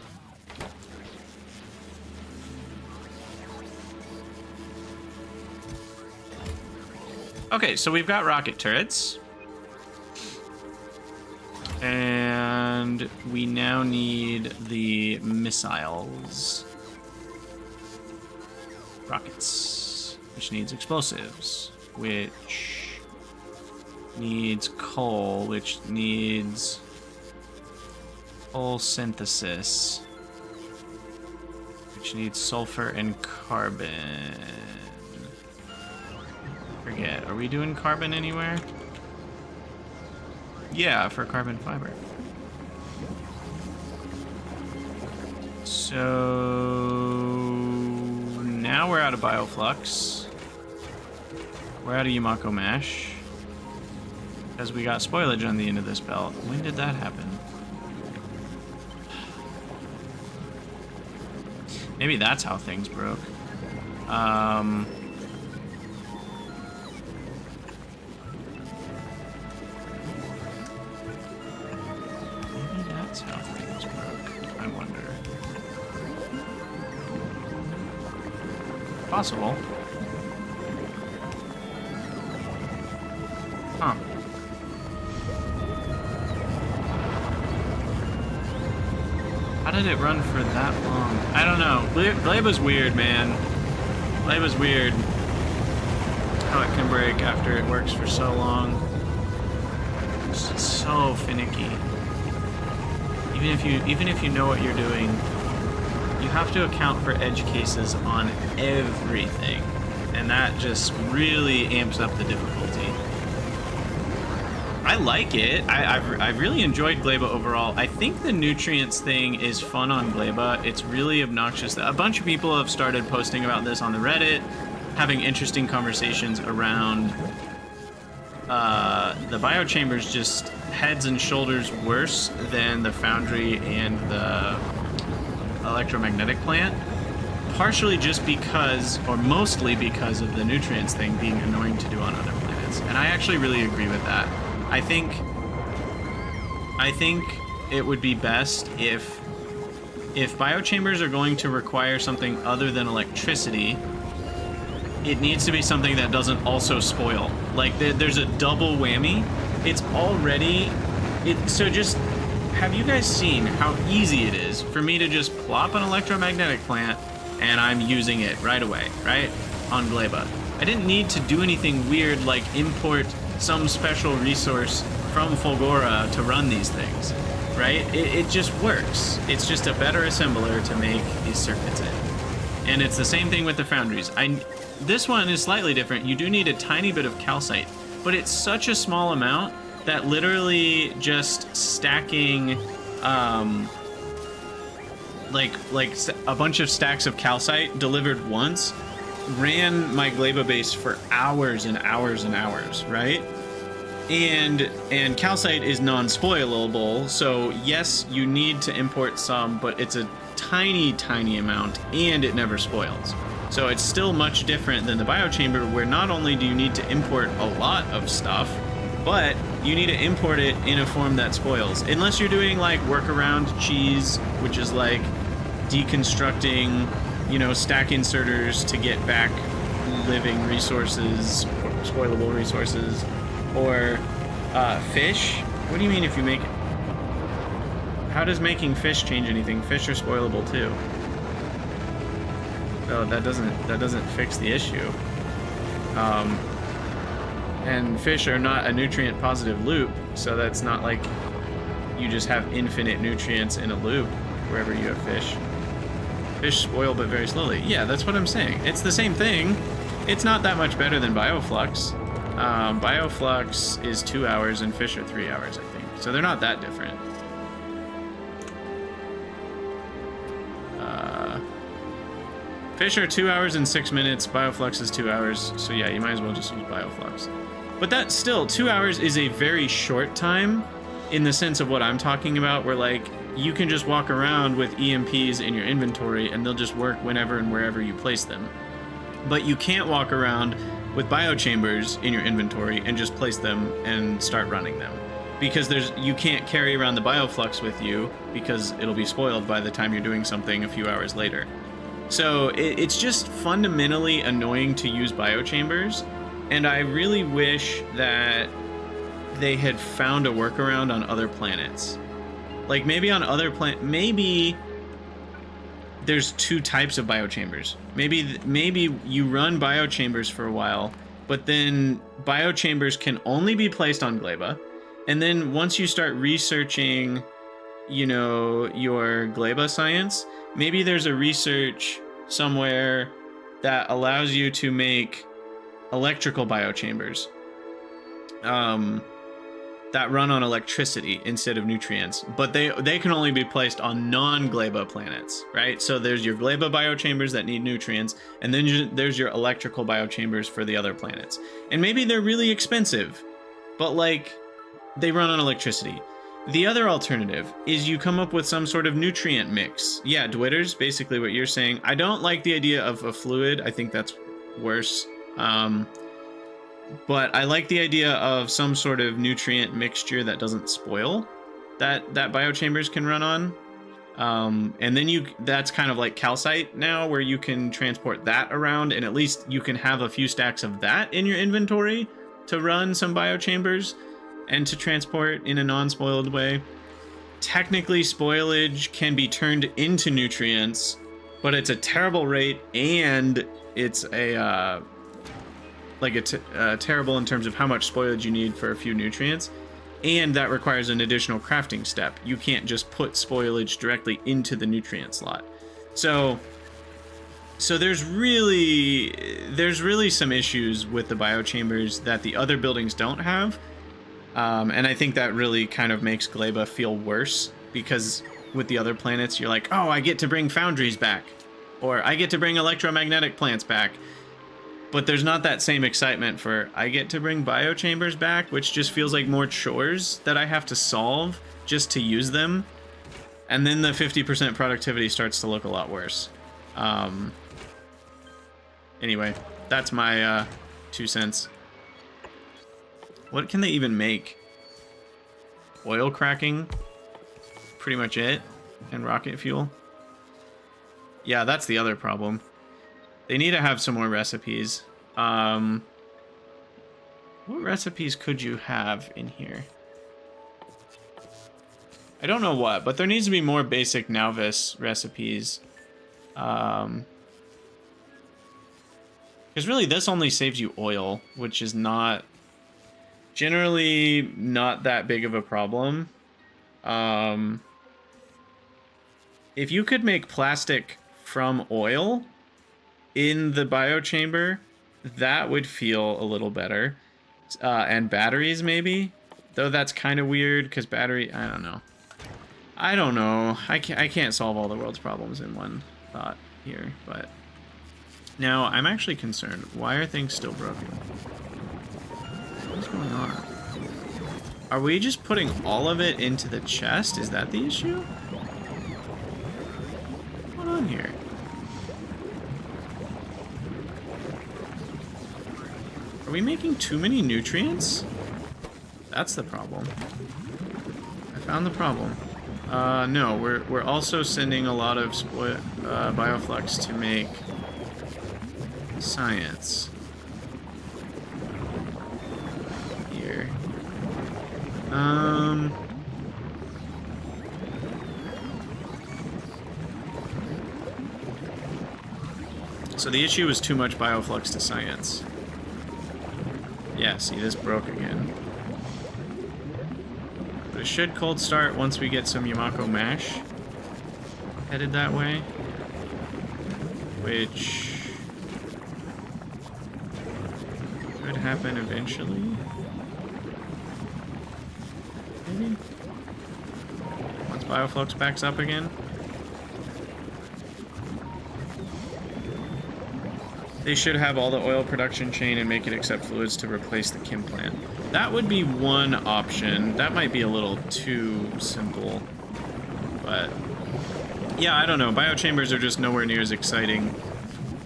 Okay, so we've got rocket turrets. And we now need the missiles. Rockets, which needs explosives, which needs coal, which needs coal synthesis, which needs sulfur and carbon. Forget, are we doing carbon anywhere? Yeah, for carbon fiber. So now we're out of bioflux. We're out of Yumako Mesh. Because we got spoilage on the end of this belt. When did that happen? Maybe that's how things broke. Maybe that's how things broke. I wonder. Possible. Huh. How did it run for that long? I don't know. Glaba's weird, man. Glaba's weird. How it can break after it works for so long. It's so finicky. Even if you know what you're doing, you have to account for edge cases on everything, and that just really amps up the difficulty. I like it. I've really enjoyed Gleba overall. I think the nutrients thing is fun on Gleba. It's really obnoxious. A bunch of people have started posting about this on the Reddit, having interesting conversations around the biochambers just heads and shoulders worse than the foundry and the electromagnetic plant. Partially just because, or mostly because of the nutrients thing being annoying to do on other planets. And I actually really agree with that. I think it would be best if biochambers are going to require something other than electricity, it needs to be something that doesn't also spoil. Like there's a double whammy. It's already so just have you guys seen how easy it is for me to just plop an electromagnetic plant and I'm using it right away, right? On Gleba. I didn't need to do anything weird like import some special resource from Fulgora to run these things, right? It just works. It's just a better assembler to make these circuits in. And it's the same thing with the foundries. This one is slightly different. You do need a tiny bit of calcite, but it's such a small amount that literally just stacking like a bunch of stacks of calcite delivered once ran my Gleba base for hours and hours and hours, right? And calcite is non-spoilable, so yes, you need to import some, but it's a tiny amount and it never spoils. So it's still much different than the biochamber, where not only do you need to import a lot of stuff, but you need to import it in a form that spoils. Unless you're doing like workaround cheese, which is like deconstructing, you know, stack inserters to get back living resources, spoilable resources, or fish. What do you mean if you make it? How does making fish change anything? Fish are spoilable too. Oh, that doesn't fix the issue. And fish are not a nutrient positive loop, so that's not like you just have infinite nutrients in a loop wherever you have fish. Fish spoil but very slowly. Yeah, that's what I'm saying. It's the same thing. It's not that much better than Bioflux. Bioflux is 2 hours and fish are 3 hours, I think. So they're not that different. Fish are 2 hours and 6 minutes. Bioflux is 2 hours. So yeah, you might as well just use Bioflux. But that still, 2 hours is a very short time in the sense of what I'm talking about, where like you can just walk around with EMPs in your inventory and they'll just work whenever and wherever you place them. But you can't walk around with biochambers in your inventory and just place them and start running them. Because you can't carry around the Bioflux with you because it'll be spoiled by the time you're doing something a few hours later. So it's just fundamentally annoying to use biochambers, and I really wish that they had found a workaround on other planets. Like maybe on other maybe there's 2 types of biochambers. Maybe you run biochambers for a while, but then biochambers can only be placed on Gleba, and then once you start researching, you know, your Gleba science, maybe there's a research somewhere that allows you to make electrical biochambers that run on electricity instead of nutrients, but they can only be placed on non-Gleba planets, right? So there's your Gleba biochambers that need nutrients, and then there's your electrical biochambers for the other planets. And maybe they're really expensive, but like they run on electricity. The other alternative is you come up with some sort of nutrient mix. Yeah, Dwitters, basically what you're saying. I don't like the idea of a fluid. I think that's worse. But I like the idea of some sort of nutrient mixture that doesn't spoil that biochambers can run on. And then that's kind of like calcite now, where you can transport that around, and at least you can have a few stacks of that in your inventory to run some biochambers and to transport in a non-spoiled way. Technically, spoilage can be turned into nutrients, but it's a terrible rate, and it's a terrible in terms of how much spoilage you need for a few nutrients, and that requires an additional crafting step. You can't just put spoilage directly into the nutrient slot. So there's really some issues with the biochambers that the other buildings don't have. And I think that really kind of makes Gleba feel worse, because with the other planets, you're like, oh, I get to bring foundries back, or I get to bring electromagnetic plants back. But there's not that same excitement for, I get to bring biochambers back, which just feels like more chores that I have to solve just to use them. And then the 50% productivity starts to look a lot worse. Anyway, that's my 2 cents. What can they even make? Oil cracking? Pretty much it. And rocket fuel? Yeah, that's the other problem. They need to have some more recipes. What recipes could you have in here? I don't know what, but there needs to be more basic Nauvis recipes. Because really this only saves you oil, which is not... generally not that big of a problem. If you could make plastic from oil in the biochamber, that would feel a little better. And batteries, maybe? Though that's kind of weird, because battery... I don't know. I can't solve all the world's problems in one thought here, but... Now, I'm actually concerned. Why are things still broken? What's going on? Are we just putting all of it into the chest? Is that the issue? What's going on here? Are we making too many nutrients? That's the problem. I found the problem. No, we're also sending a lot of bioflux to make science. Here. So the issue is too much bioflux to science. Yeah, see, this broke again. But it should cold start once we get some Yamako mash headed that way. Which could happen eventually. Maybe? Once bioflux backs up again. They should have all the oil production chain and make it accept fluids to replace the chem plant. That would be one option. That might be a little too simple. But yeah, I don't know. Biochambers are just nowhere near as exciting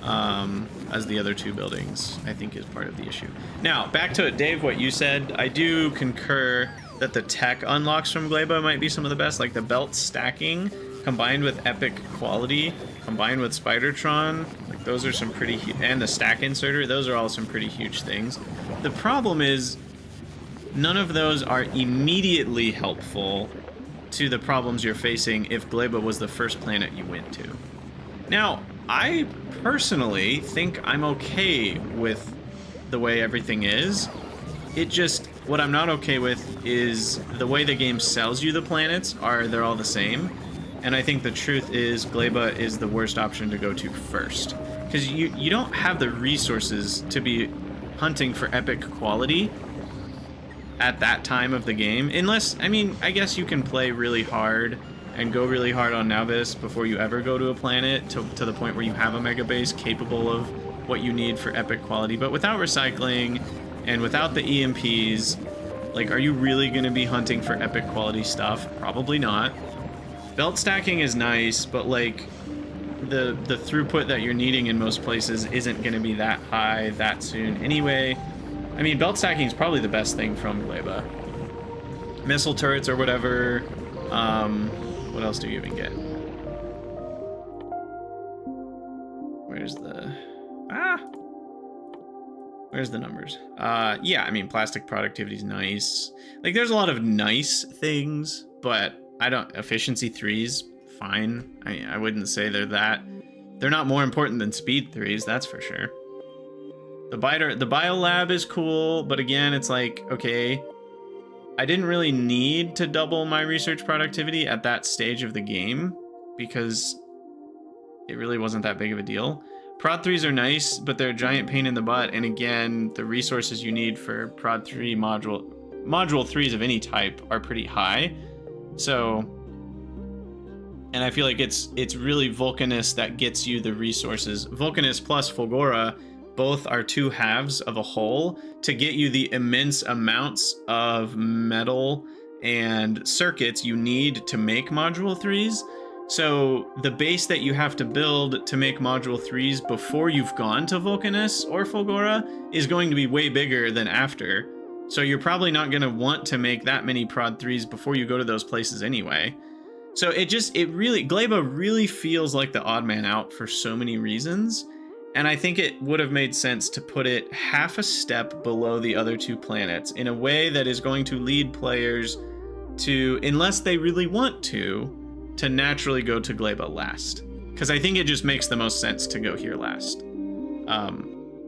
as the other two buildings, I think, is part of the issue. Now, back to it, Dave, what you said. I do concur that the tech unlocks from Gleba might be some of the best, like the belt stacking combined with epic quality, combined with Spidertron. Like, those are some pretty huge, and the stack inserter, those are all some pretty huge things. The problem is none of those are immediately helpful to the problems you're facing if Gleba was the first planet you went to. Now, I personally think I'm okay with the way everything is. It just, what I'm not okay with is the way the game sells you the planets. They're all the same. And I think the truth is Gleba is the worst option to go to first. Because you don't have the resources to be hunting for epic quality at that time of the game. Unless, I mean, I guess you can play really hard and go really hard on Nauvis before you ever go to a planet to the point where you have a mega base capable of what you need for epic quality. But without recycling and without the EMPs, Like, are you really going to be hunting for epic quality stuff? Probably not. Belt stacking is nice, but like the throughput that you're needing in most places isn't going to be that high that soon anyway. I mean, belt stacking is probably the best thing from Gleba. Missile turrets or whatever. What else do you even get? Where's the... Where's the numbers? Yeah, I mean, plastic productivity is nice. Like, there's a lot of nice things, but I don't... Efficiency 3's fine. I wouldn't say they're that... They're not more important than speed 3's, that's for sure. The biolab is cool, but again, it's like, okay, I didn't really need to double my research productivity at that stage of the game because it really wasn't that big of a deal. Prod 3s are nice, but they're a giant pain in the butt, and again, the resources you need for Prod 3 module 3s of any type are pretty high. So, and I feel like it's really Vulcanus that gets you the resources. Vulcanus plus Fulgora both are two halves of a whole to get you the immense amounts of metal and circuits you need to make module 3s. So the base that you have to build to make module 3s before you've gone to Vulcanus or Fulgora is going to be way bigger than after. So you're probably not going to want to make that many prod 3s before you go to those places anyway. So Gleba really feels like the odd man out for so many reasons. And I think it would have made sense to put it half a step below the other two planets in a way that is going to lead players to, unless they really want to naturally go to Gleba last. Because I think it just makes the most sense to go here last.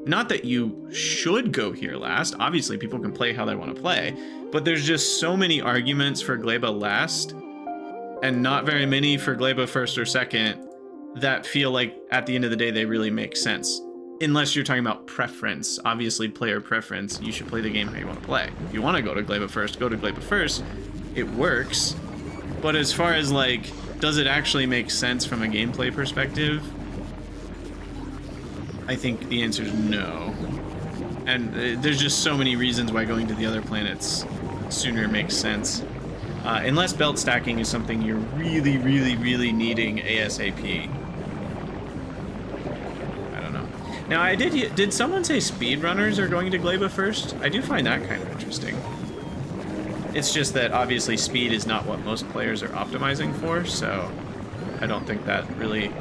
Not that you should go here last. Obviously, people can play how they want to play. But there's just so many arguments for Gleba last, and not very many for Gleba first or second, that feel like at the end of the day they really make sense. Unless you're talking about preference. Obviously, player preference. You should play the game how you want to play. If you want to go to Gleba first, go to Gleba first. It works. But as far as like, does it actually make sense from a gameplay perspective? I think the answer is no. And there's just so many reasons why going to the other planets sooner makes sense. Unless belt stacking is something you're really, really, really needing ASAP. I don't know. Now, did someone say speedrunners are going to Gleba first? I do find that kind of interesting. It's just that obviously speed is not what most players are optimizing for, so I don't think that really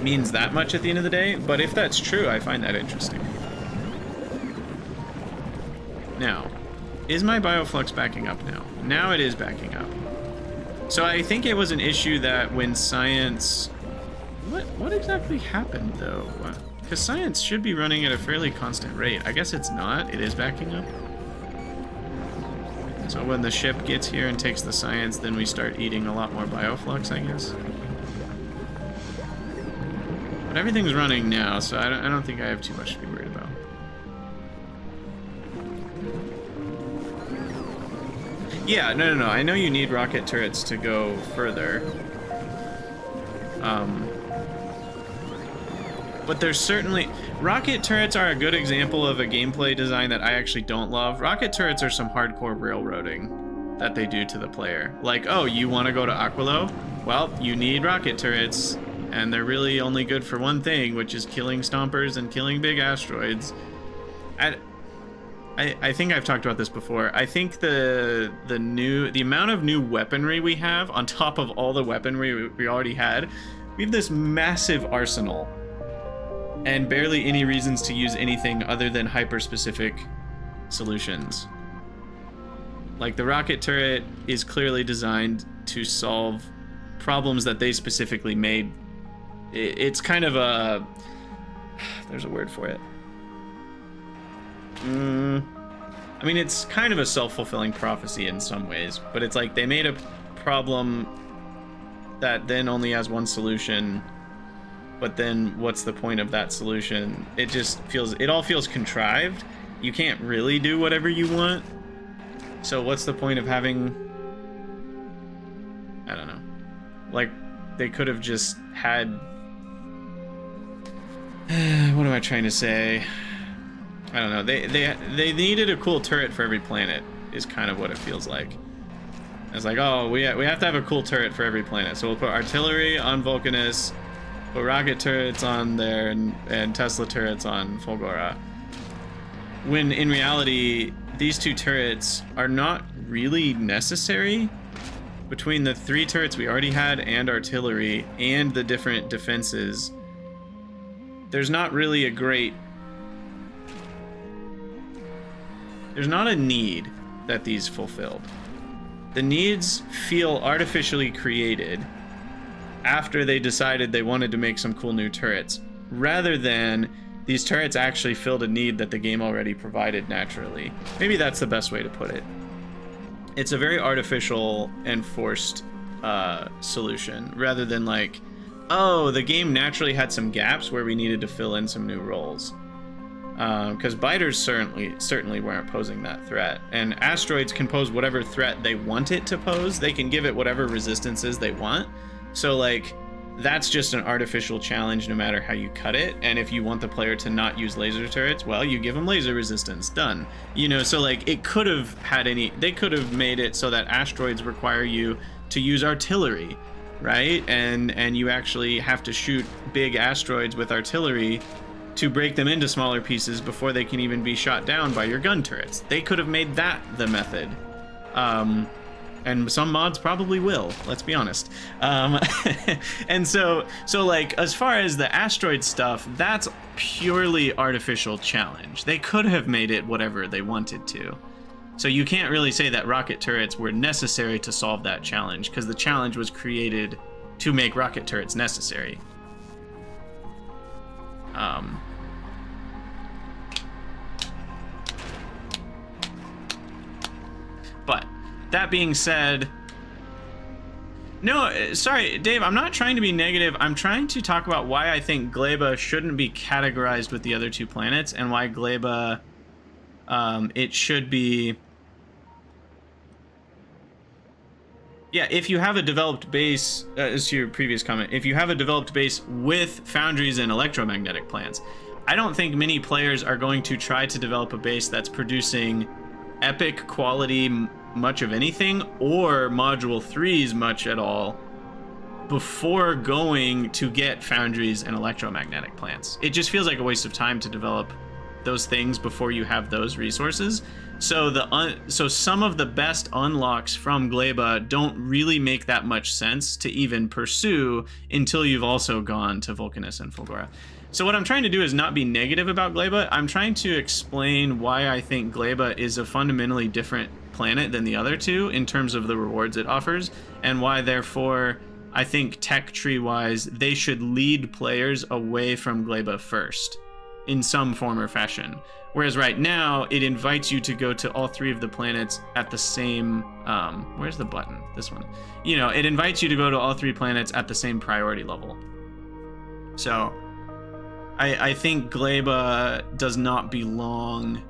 means that much at the end of the day. But if that's true, I find that interesting. Now, is my bioflux backing up now? Now it is backing up. So I think it was an issue that when science... What exactly happened, though? Because science should be running at a fairly constant rate. I guess it's not. It is backing up. So when the ship gets here and takes the science, then we start eating a lot more bioflux, I guess. But everything's running now, so I don't think I have too much to be worried about. Yeah, no. I know you need rocket turrets to go further. But there's certainly... Rocket turrets are a good example of a gameplay design that I actually don't love. Rocket turrets are some hardcore railroading that they do to the player. Like, oh, you want to go to Aquilo? Well, you need rocket turrets, and they're really only good for one thing, which is killing stompers and killing big asteroids. I think I've talked about this before. I think the amount of new weaponry we have on top of all the weaponry we already had, we have this massive arsenal and barely any reasons to use anything other than hyper-specific solutions. Like, the rocket turret is clearly designed to solve problems that they specifically made. It's kind of a... There's a word for it. I mean, it's kind of a self-fulfilling prophecy in some ways, but it's like they made a problem that then only has one solution, but then what's the point of that solution? It all feels contrived. You can't really do whatever you want. So what's the point of having... I don't know. Like, they could have just had... What am I trying to say? I don't know. They needed a cool turret for every planet. is kind of what it feels like. It's like, oh, we have to have a cool turret for every planet. So we'll put artillery on Vulcanus, put rocket turrets on there, and Tesla turrets on Fulgora. When in reality, these two turrets are not really necessary. Between the 3 turrets we already had and artillery and the different defenses, there's not really a great... There's not a need that these fulfilled. The needs feel artificially created after they decided they wanted to make some cool new turrets, rather than these turrets actually filled a need that the game already provided naturally. Maybe that's the best way to put it. It's a very artificial and forced solution, rather than like, oh, the game naturally had some gaps where we needed to fill in some new roles. Because biters certainly weren't posing that threat, and asteroids can pose whatever threat they want it to pose. They can give it whatever resistances they want. So like, that's just an artificial challenge no matter how you cut it. And if you want the player to not use laser turrets, well, you give them laser resistance. Done. You know, so like, it could have had they could have made it so that asteroids require you to use artillery, right? And you actually have to shoot big asteroids with artillery to break them into smaller pieces before they can even be shot down by your gun turrets. They could have made that the method. And some mods probably will, let's be honest. And so like, as far as the asteroid stuff, that's purely artificial challenge. They could have made it whatever they wanted to. So you can't really say that rocket turrets were necessary to solve that challenge, because the challenge was created to make rocket turrets necessary. But that being said, no, sorry, Dave, I'm not trying to be negative. I'm trying to talk about why I think Gleba shouldn't be categorized with the other 2 planets, and why Gleba, it should be... Yeah, if you have a developed base, as to your previous comment, if you have a developed base with foundries and electromagnetic plants, I don't think many players are going to try to develop a base that's producing epic quality much of anything, or module 3s much at all, before going to get foundries and electromagnetic plants. It just feels like a waste of time to develop those things before you have those resources. So so some of the best unlocks from Gleba don't really make that much sense to even pursue until you've also gone to Vulcanus and Fulgora. So what I'm trying to do is not be negative about Gleba. I'm trying to explain why I think Gleba is a fundamentally different planet than the other 2 in terms of the rewards it offers, and why therefore I think tech tree wise they should lead players away from Gleba first in some form or fashion. Whereas right now it invites you to go to all 3 of the planets at the same where's the button? This one. You know, it invites you to go to all 3 planets at the same priority level. So I think Gleba does not belong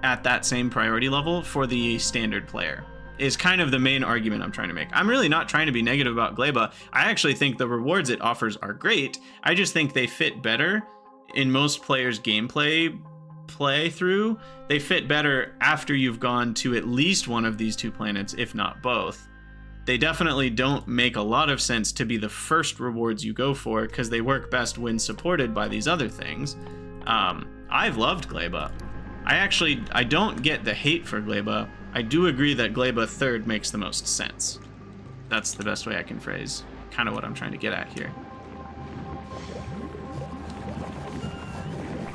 at that same priority level for the standard player, is kind of the main argument I'm trying to make. I'm really not trying to be negative about Gleba. I actually think the rewards it offers are great. I just think they fit better in most players' gameplay playthrough. They fit better after you've gone to at least one of these 2 planets, if not both. They definitely don't make a lot of sense to be the first rewards you go for, because they work best when supported by these other things. I've loved Gleba. I don't get the hate for Gleba. I do agree that Gleba 3rd makes the most sense. That's the best way I can phrase kind of what I'm trying to get at here.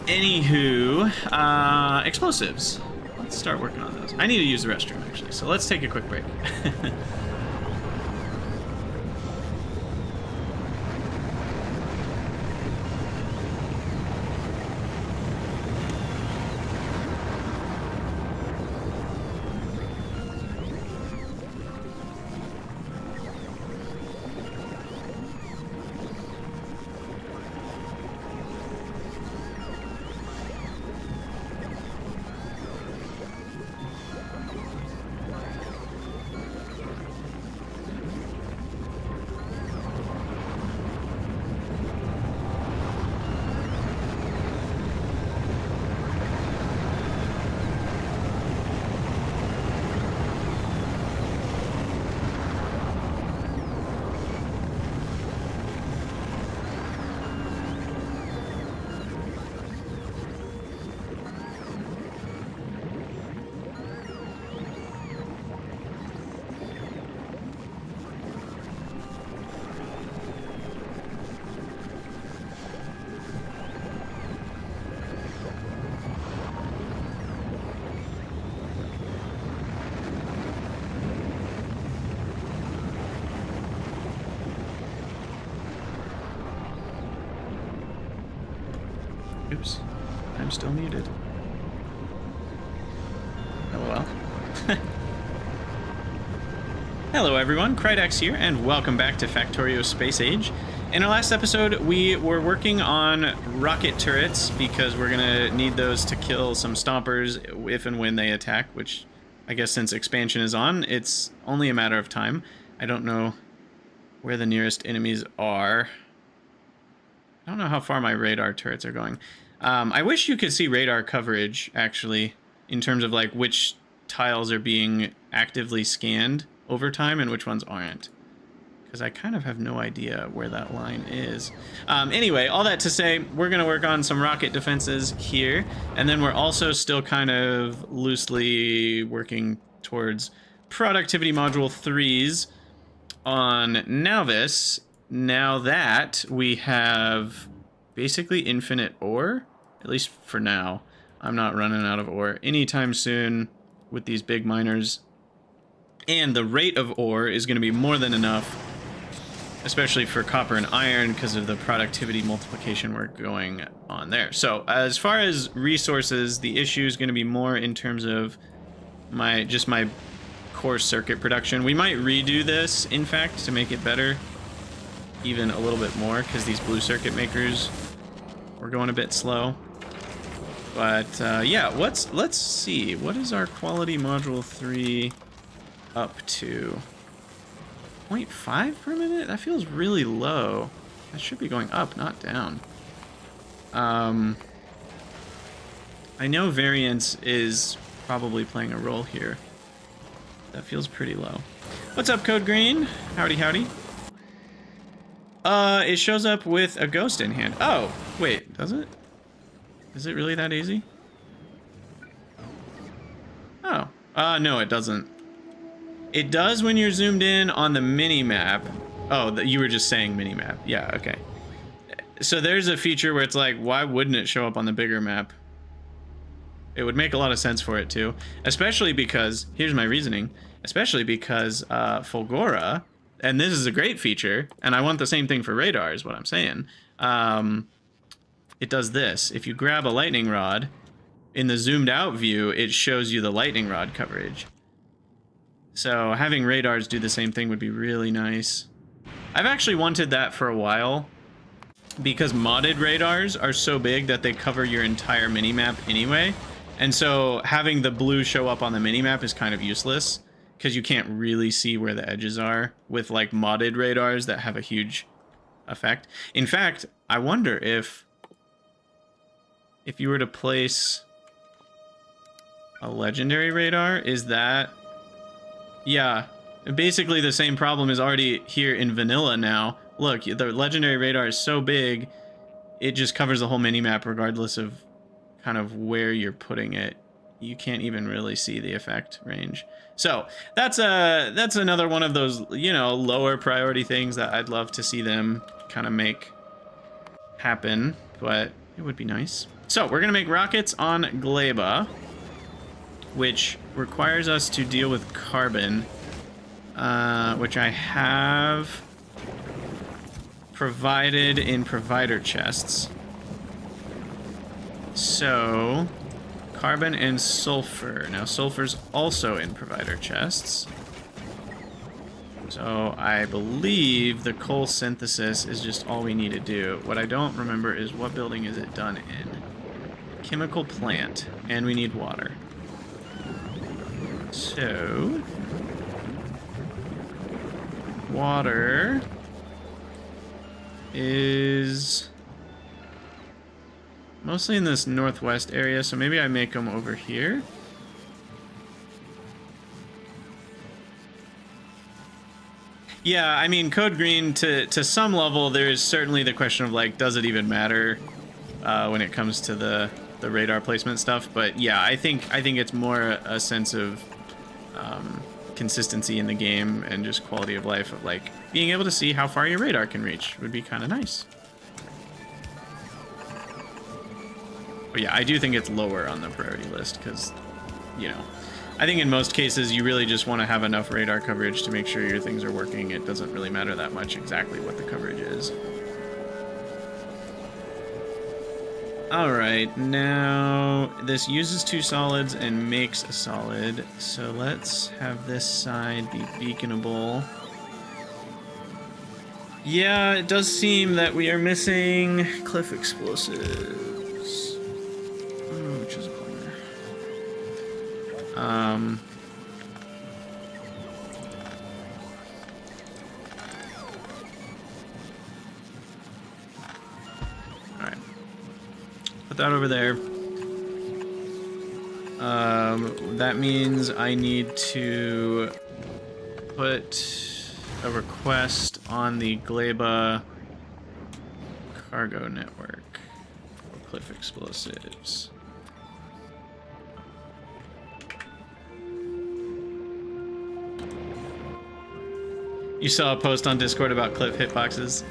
Anywho, explosives. Let's start working on those. I need to use the restroom, actually, so let's take a quick break. Oops. I'm still muted. LOL. Hello everyone, Krydex here, and welcome back to Factorio Space Age. In our last episode, we were working on rocket turrets because we're gonna need those to kill some stompers if and when they attack, which I guess since expansion is on, it's only a matter of time. I don't know where the nearest enemies are. I don't know how far my radar turrets are going. I wish you could see radar coverage, actually, in terms of like which tiles are being actively scanned over time and which ones aren't, because I kind of have no idea where that line is. Anyway, all that to say, we're going to work on some rocket defenses here, and then we're also still kind of loosely working towards productivity module 3s on Nauvis, now that we have basically infinite ore, at least for now. I'm not running out of ore anytime soon with these big miners. And the rate of ore is going to be more than enough, especially for copper and iron, because of the productivity multiplication we're going on there. So as far as resources, the issue is going to be more in terms of my core circuit production. We might redo this, in fact, to make it better even a little bit more, because these blue circuit makers were going a bit slow. But yeah, let's see, what is our quality module 3 up to? 0.5 per minute? That feels really low. That should be going up, not down. I know variance is probably playing a role here. That feels pretty low. What's up, Code Green? Howdy, howdy. It shows up with a ghost in hand. Oh, wait, does it? Is it really that easy? Oh, no, it doesn't. It does when you're zoomed in on the mini-map. Oh, you were just saying mini-map. Yeah, okay. So there's a feature where it's like, why wouldn't it show up on the bigger map? It would make a lot of sense for it to. Especially because, here's my reasoning, especially because Fulgora, and this is a great feature, and I want the same thing for radar is what I'm saying. It does this. If you grab a lightning rod, in the zoomed out view, it shows you the lightning rod coverage. So having radars do the same thing would be really nice. I've actually wanted that for a while, because modded radars are so big that they cover your entire minimap anyway. And so having the blue show up on the minimap is kind of useless, because you can't really see where the edges are with like modded radars that have a huge effect. In fact, I wonder if you were to place a legendary radar, is that... Yeah, basically the same problem is already here in vanilla now. Look, the legendary radar is so big, it just covers the whole minimap regardless of kind of where you're putting it. You can't even really see the effect range. So that's another one of those, you know, lower priority things that I'd love to see them kind of make happen, but it would be nice. So we're gonna make rockets on Gleba, which requires us to deal with carbon, which I have provided in provider chests. So, carbon and sulfur. Now, sulfur's also in provider chests. So, I believe the coal synthesis is just all we need to do. What I don't remember is what building is it done in? Chemical plant, and we need water. So, water is mostly in this northwest area, so maybe I make them over here. Yeah, I mean, Code Green, to some level, there is certainly the question of, like, does it even matter when it comes to the radar placement stuff? But yeah, I think it's more a sense of consistency in the game and just quality of life of, like, being able to see how far your radar can reach would be kind of nice. But yeah, I do think it's lower on the priority list because, you know, I think in most cases you really just want to have enough radar coverage to make sure your things are working. It doesn't really matter that much exactly what the coverage is. Alright, now this uses 2 solids and makes a solid, so let's have this side be beaconable. Yeah, it does seem that we are missing cliff explosives. Which is a bummer. Alright. Put that over there. That means I need to put a request on the Gleba cargo network for cliff explosives. You saw a post on Discord about cliff hitboxes?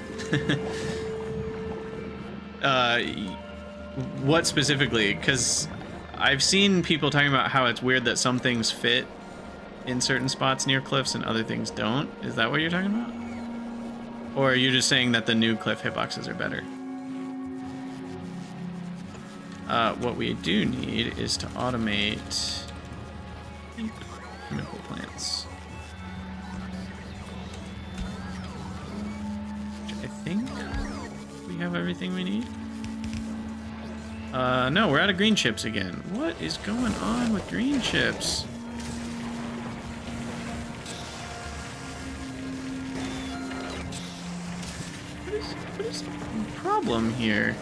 What specifically? Because I've seen people talking about how it's weird that some things fit in certain spots near cliffs and other things don't. Is that what you're talking about? Or are you just saying that the new cliff hitboxes are better? What we do need is to automate chemical plants. I think we have everything we need. No, we're out of green chips again. What is going on with green chips? What is the problem here?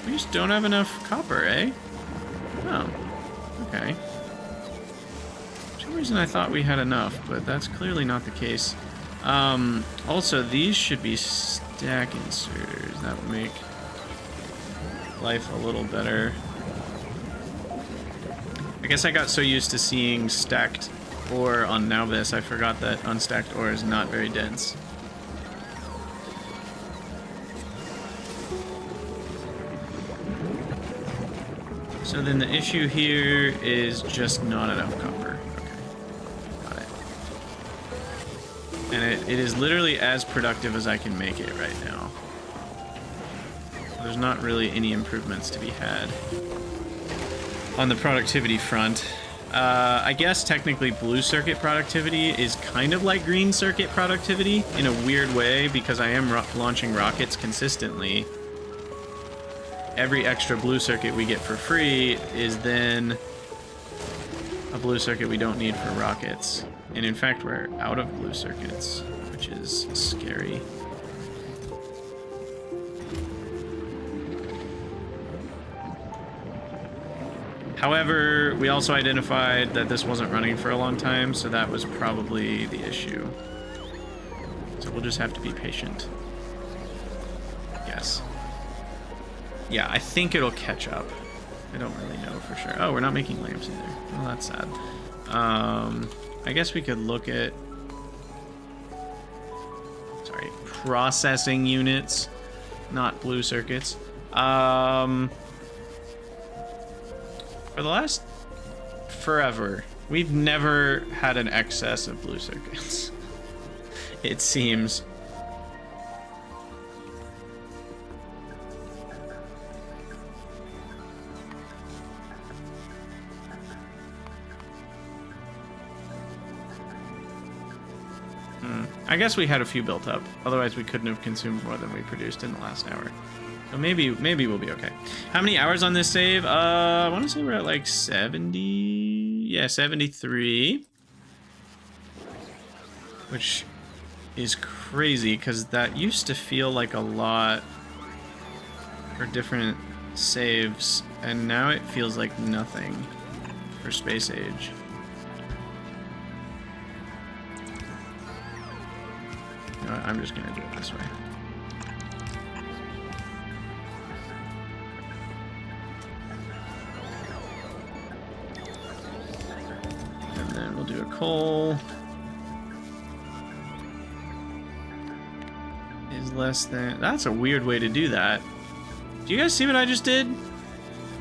We just don't have enough copper, eh? Oh, okay. For some reason I thought we had enough, but that's clearly not the case. Also, these should be stack inserters. That would make life a little better. I guess I got so used to seeing stacked ore on Nauvis, I forgot that unstacked ore is not very dense. So then the issue here is just not enough copper. Okay, got it. And it is literally as productive as I can make it right now. There's not really any improvements to be had on the productivity front. I guess technically blue circuit productivity is kind of like green circuit productivity in a weird way, because I am launching rockets consistently. Every extra blue circuit we get for free is then a blue circuit we don't need for rockets. And in fact, we're out of blue circuits, which is scary. However, we also identified that this wasn't running for a long time, so that was probably the issue. So we'll just have to be patient. Yes. Yeah, I think it'll catch up. I don't really know for sure. Oh, we're not making lamps either. Well, that's sad. I guess we could look at... Sorry, processing units, not blue circuits. For the last forever, we've never had an excess of blue circuits. It seems. I guess we had a few built up. Otherwise, we couldn't have consumed more than we produced in the last hour. So maybe we'll be okay. How many hours on this save? I want to say we're at like 70. Yeah, 73. Which is crazy, because that used to feel like a lot for different saves, and now it feels like nothing for Space Age. You know what, I'm just gonna do it this way. And then we'll do a coal. Is less than... That's a weird way to do that. Do you guys see what I just did?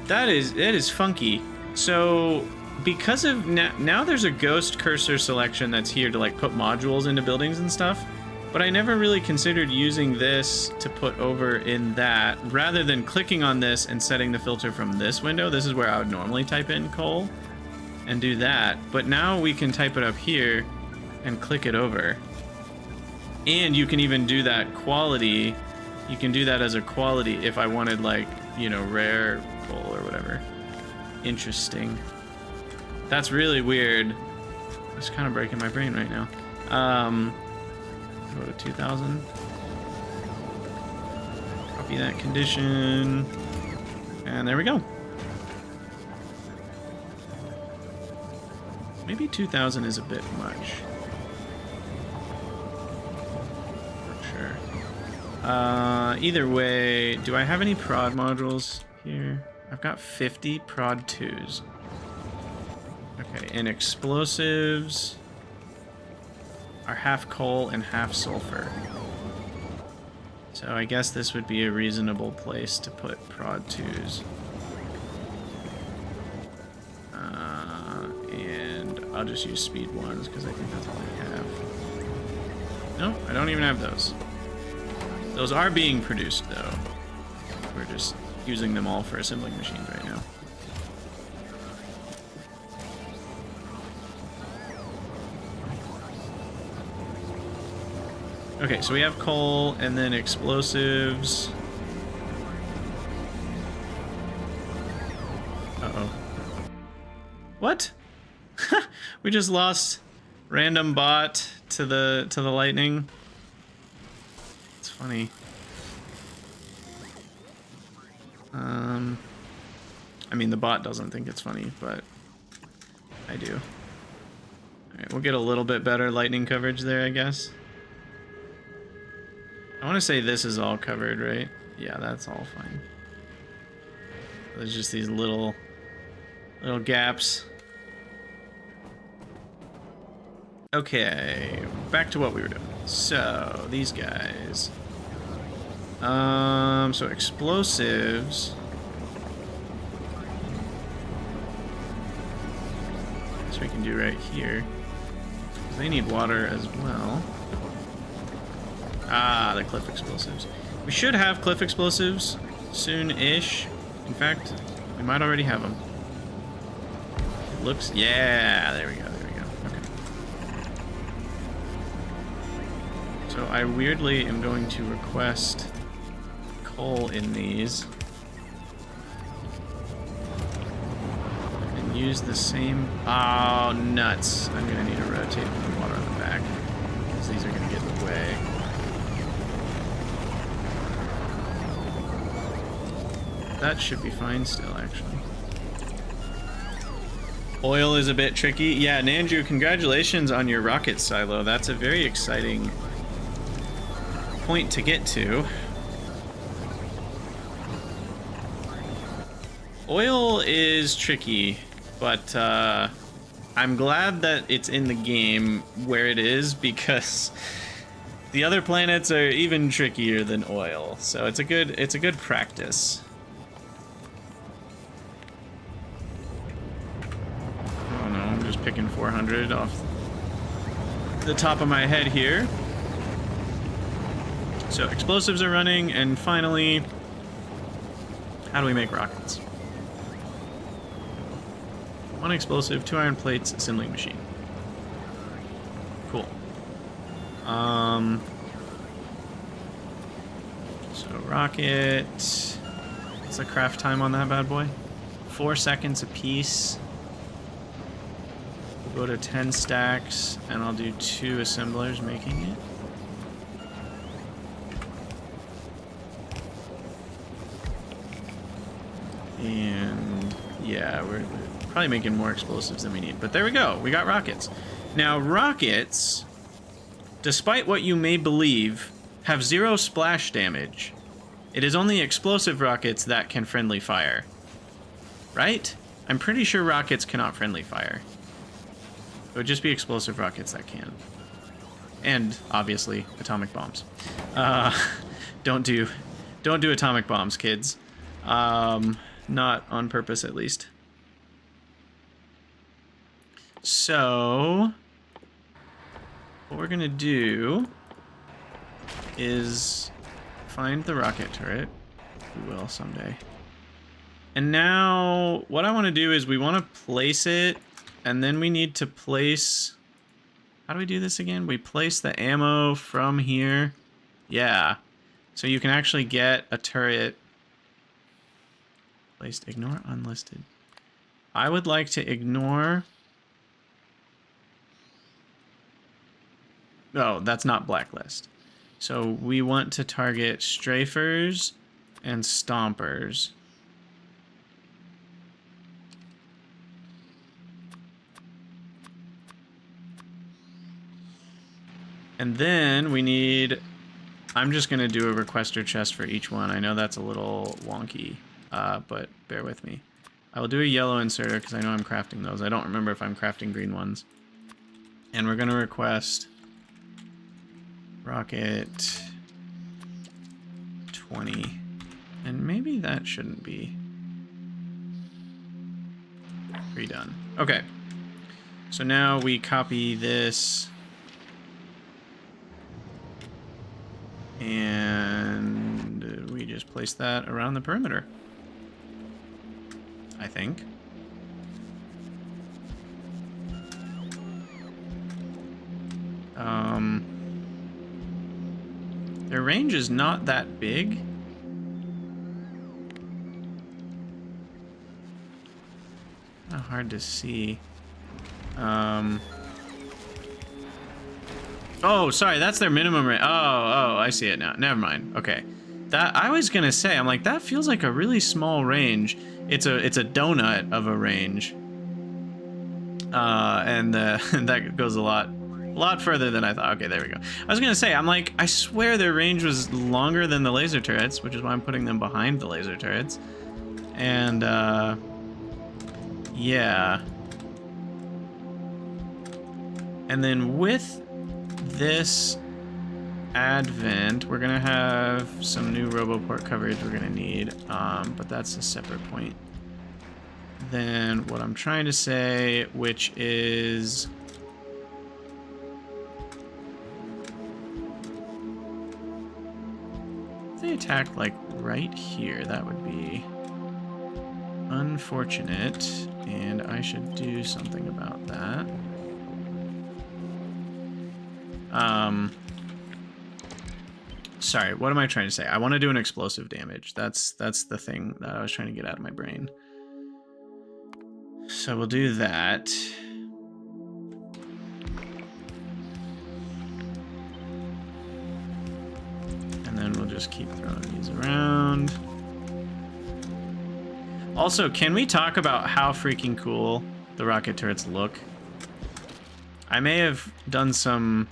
That is funky. So because of now there's a ghost cursor selection that's here to like put modules into buildings and stuff. But I never really considered using this to put over in that, rather than clicking on this and setting the filter from this window. This is where I would normally type in coal and do that. But now we can type it up here and click it over. And you can even do that quality. You can do that as a quality if I wanted, like, you know, rare coal or whatever. Interesting. That's really weird. It's kind of breaking my brain right now. Go to 2000. Copy that condition. And there we go. Maybe 2000 is a bit much. Either way, do I have any prod modules here? I've got 50 prod 2s. Okay, and explosives are half coal and half sulfur. So I guess this would be a reasonable place to put prod 2s. And I'll just use speed 1s because I think that's all I have. Nope, I don't even have those. Those are being produced, though. We're just using them all for assembling machines right now. Okay, so we have coal and then explosives. Uh-oh. What? We just lost random bot to the lightning. Funny. I mean, the bot doesn't think it's funny, but I do. Alright, we'll get a little bit better lightning coverage there, I guess. I want to say this is all covered, right? Yeah, that's all fine. There's just these little gaps. Okay, back to what we were doing. So, these guys. So explosives. This we can do right here. They need water as well. Ah, the cliff explosives. We should have cliff explosives soon-ish. In fact, we might already have them. It looks... Yeah, there we go, there we go. Okay. So I weirdly am going to request coal in these. And use the same... Oh, nuts. I'm going to need to rotate the water on the back, because these are going to get in the way. That should be fine still, actually. Oil is a bit tricky. Yeah, Nandrew, congratulations on your rocket silo. That's a very exciting point to get to. Oil is tricky, but I'm glad that it's in the game where it is, because the other planets are even trickier than oil. So it's a good practice. Oh no, I'm just picking 400 off the top of my head here. So explosives are running, and finally, how do we make rockets? 1 explosive, 2 iron plates, assembling machine. Cool. So rocket. What's the craft time on that bad boy? 4 seconds a piece. We'll go to 10 stacks, and I'll do 2 assemblers making it. And yeah, we're probably making more explosives than we need, but there we go. We got rockets. Now, rockets, despite what you may believe, have 0 splash damage. It is only explosive rockets that can friendly fire. Right? I'm pretty sure rockets cannot friendly fire. It would just be explosive rockets that can. And, obviously, atomic bombs. Don't do atomic bombs, kids. Not on purpose, at least. So, what we're gonna do is find the rocket turret. We will someday. And now what I want to do is we want to place it, and then we need to place... How do we do this again? We place the ammo from here. Yeah. So you can actually get a turret placed. Ignore unlisted. I would like to ignore... Oh, that's not blacklist. So we want to target strafers and stompers. And then we need... I'm just going to do a requester chest for each one. I know that's a little wonky, but bear with me. I will do a yellow inserter because I know I'm crafting those. I don't remember if I'm crafting green ones. And we're going to request rocket 20. And maybe that shouldn't be redone. Okay. So now we copy this. And we just place that around the perimeter, I think. Their range is not that big. Kind of hard to see. Oh, sorry, that's their minimum range. Oh, I see it now. Never mind. Okay. That I was gonna say, I'm like, that feels like a really small range. It's a donut of a range. And that goes a lot further than I thought. Okay, there we go. I was gonna say, I'm like, I swear their range was longer than the laser turrets, which is why I'm putting them behind the laser turrets. And yeah. And then with this advent, we're gonna have some new RoboPort coverage we're gonna need, but that's a separate point than what I'm trying to say, which is if they attacked like right here, that would be unfortunate, and I should do something about that. Sorry, what am I trying to say? I want to do an explosive damage. That's the thing that I was trying to get out of my brain. So we'll do that. And then we'll just keep throwing these around. Also, can we talk about how freaking cool the rocket turrets look? I may have done some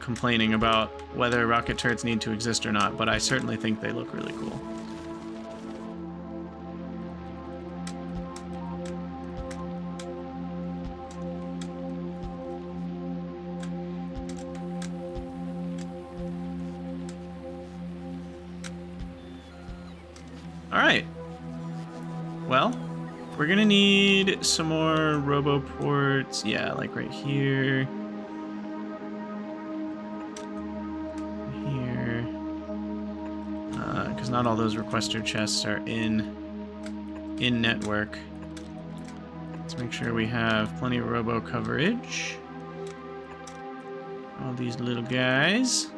complaining about whether rocket turrets need to exist or not, but I certainly think they look really cool. All right. Well, we're gonna need some more RoboPorts. Yeah, like right here. Because not all those requester chests are in network. Let's make sure we have plenty of robo coverage. All these little guys.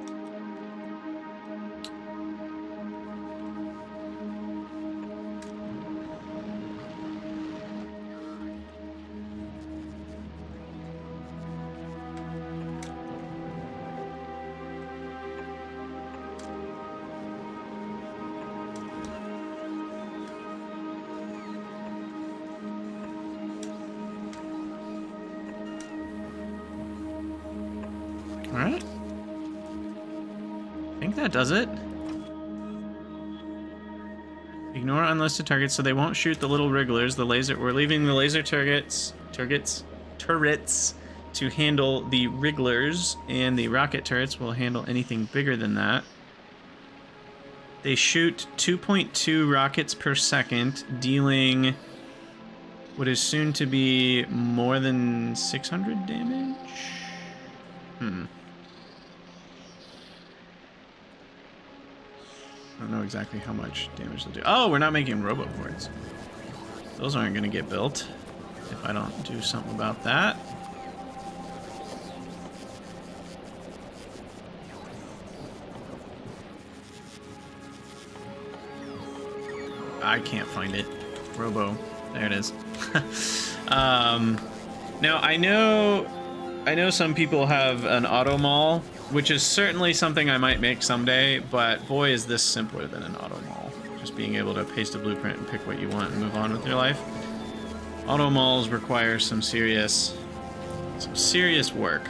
Alright. I think that does it. Ignore unlisted targets so they won't shoot the little wrigglers. We're leaving the laser turrets to handle the wrigglers, and the rocket turrets will handle anything bigger than that. They shoot 2.2 rockets per second, dealing what is soon to be more than 600 damage. I don't know exactly how much damage they'll do. Oh, we're not making roboports. Those aren't going to get built if I don't do something about that. I can't find it. Robo. There it is. Now, I know some people have an auto mall, which is certainly something I might make someday, but boy, is this simpler than an auto mall. Just being able to paste a blueprint and pick what you want and move on with your life. Auto malls require some serious work.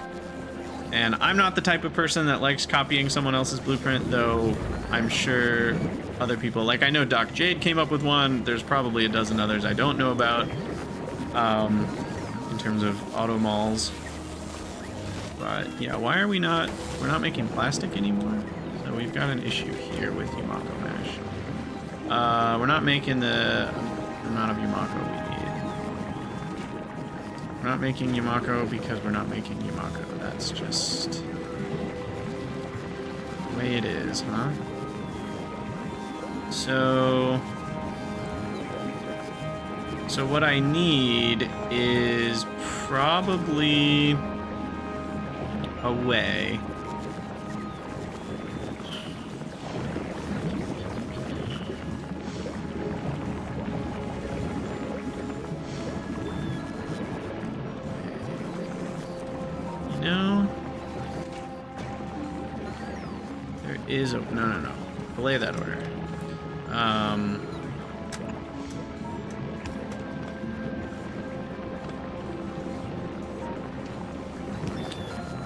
And I'm not the type of person that likes copying someone else's blueprint, though I'm sure other people, like I know Doc Jade came up with one, there's probably a dozen others I don't know about, in terms of auto malls. But yeah, why are we're not making plastic anymore? So we've got an issue here with Yumako Mesh. We're not making the amount of Yumako we need. We're not making Yumako because we're not making Yumako. That's just the way it is, huh? So what I need is probably a way. You know, there is a no. Delay that order.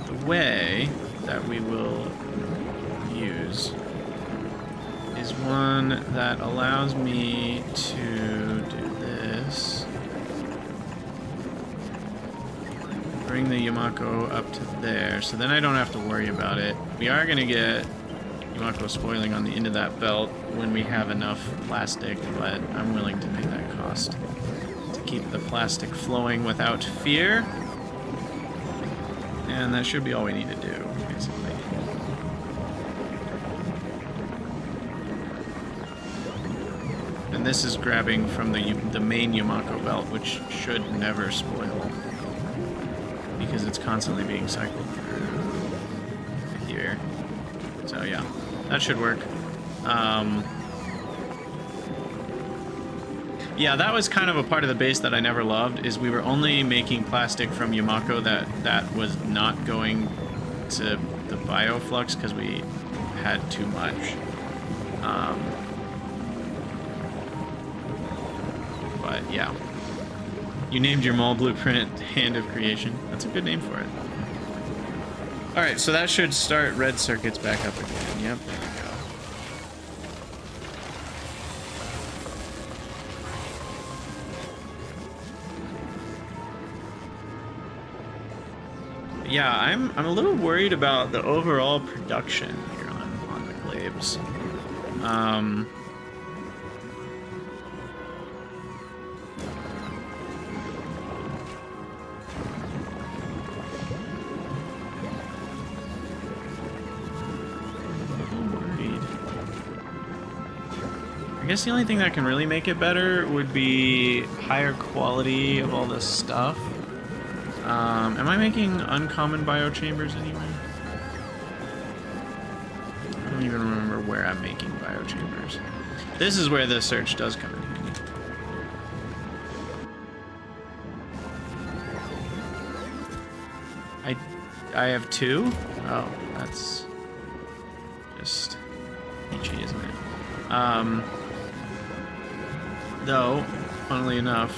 The way that we will use is one that allows me to do this. Bring the Yumako up to there, so then I don't have to worry about it. We are going to get Yumako spoiling on the end of that belt when we have enough plastic, but I'm willing to pay that cost to keep the plastic flowing without fear. And that should be all we need to do, basically. And this is grabbing from the main Yumako belt, which should never spoil, because it's constantly being cycled through here. So yeah, that should work. Yeah, that was kind of a part of the base that I never loved, is we were only making plastic from Yumako that was not going to the bioflux because we had too much. But yeah. You named your mall blueprint Hand of Creation. That's a good name for it. Alright, so that should start red circuits back up again. Yep, there we go. Yeah, I'm a little worried about the overall production here on the glaives. I guess the only thing that can really make it better would be higher quality of all this stuff. Am I making uncommon biochambers anyway? I don't even remember where I'm making biochambers. This is where the search does come in handy. I have two? Oh, that's just peachy, isn't it? Though, funnily enough,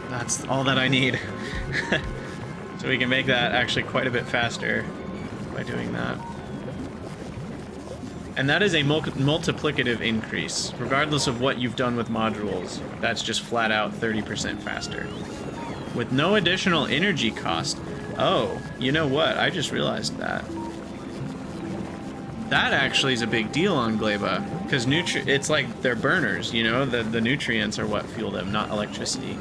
that's all that I need. So we can make that actually quite a bit faster by doing that. And that is a multiplicative increase. Regardless of what you've done with modules, that's just flat out 30% faster. With no additional energy cost. Oh, you know what? I just realized that. That actually is a big deal on Gleba, because it's like they're burners, you know? The nutrients are what fuel them, not electricity.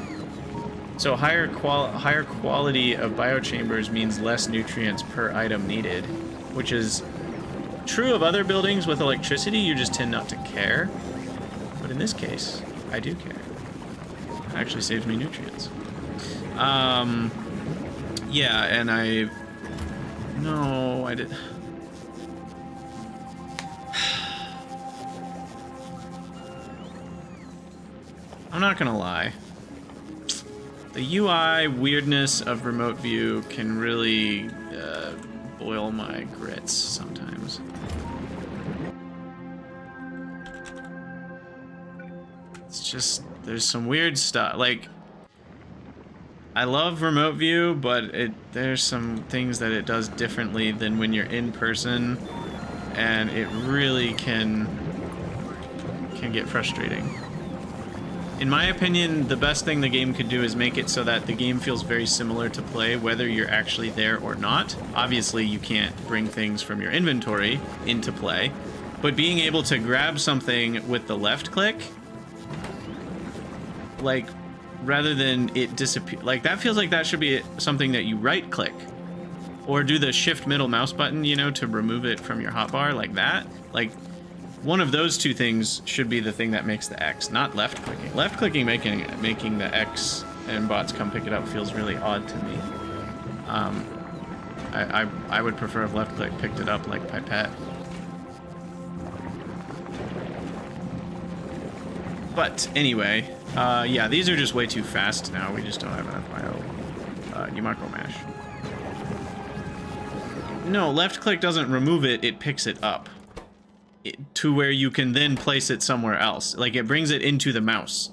So higher quality of biochambers means less nutrients per item needed, which is true of other buildings with electricity, you just tend not to care. But in this case, I do care. It actually saves me nutrients. Yeah, and no, I did. I'm not gonna lie. The UI weirdness of remote view can really boil my grits sometimes. It's just, there's some weird stuff. Like, I love remote view, but there's some things that it does differently than when you're in person, and it really can get frustrating. In my opinion, the best thing the game could do is make it so that the game feels very similar to play, whether you're actually there or not. Obviously, you can't bring things from your inventory into play, but being able to grab something with the left click, like, rather than it disappear, like, that feels like that should be something that you right click, or do the shift middle mouse button, you know, to remove it from your hotbar, like that. Like, one of those two things should be the thing that makes the X, not left clicking. Left clicking making the X and bots come pick it up feels really odd to me. I would prefer if left click picked it up like Pipette. But anyway, yeah, these are just way too fast now. We just don't have enough bio. You macro mash. No, left click doesn't remove it, it picks it up. To where you can then place it somewhere else. Like, it brings it into the mouse.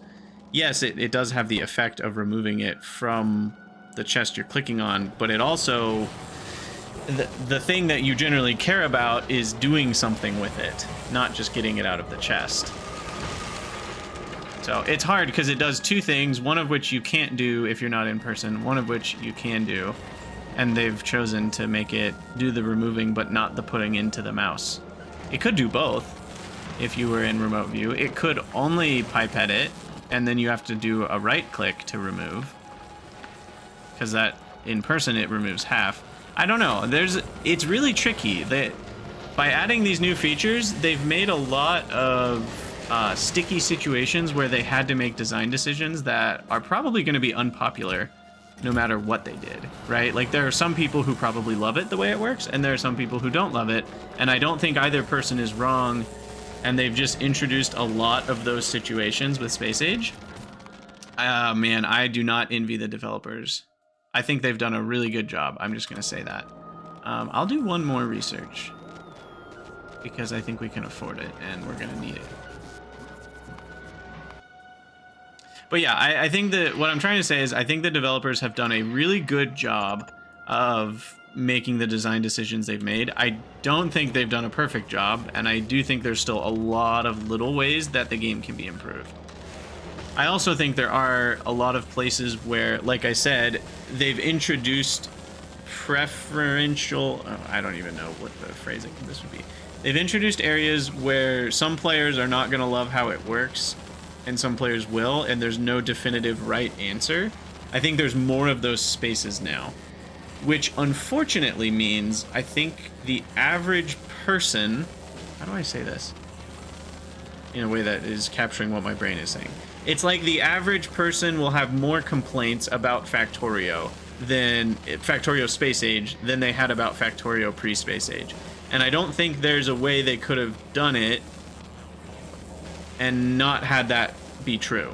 Yes, it does have the effect of removing it from the chest you're clicking on, but it also... The thing that you generally care about is doing something with it, not just getting it out of the chest. So it's hard because it does two things, one of which you can't do if you're not in person, one of which you can do, and they've chosen to make it do the removing but not the putting into the mouse. It could do both if you were in remote view. It could only pipette it, and then you have to do a right click to remove. Because that, in person, it removes half. I don't know. It's really tricky. By adding these new features, they've made a lot of sticky situations where they had to make design decisions that are probably going to be unpopular no matter what they did, right? Like, there are some people who probably love it the way it works, and there are some people who don't love it, and I don't think either person is wrong, and they've just introduced a lot of those situations with Space Age. Man, I do not envy the developers. I think they've done a really good job. I'm just going to say that. I'll do one more research, because I think we can afford it, and we're going to need it. But yeah, I think that what I'm trying to say is I think the developers have done a really good job of making the design decisions they've made. I don't think they've done a perfect job, and I do think there's still a lot of little ways that the game can be improved. I also think there are a lot of places where, like I said, they've introduced preferential... Oh, I don't even know what the phrasing of this would be. They've introduced areas where some players are not going to love how it works, and some players will, and there's no definitive right answer. I think there's more of those spaces now, which unfortunately means I think the average person... How do I say this in a way that is capturing what my brain is saying? It's like the average person will have more complaints about Factorio Space Age than they had about Factorio pre-Space Age. And I don't think there's a way they could have done it and not had that be true.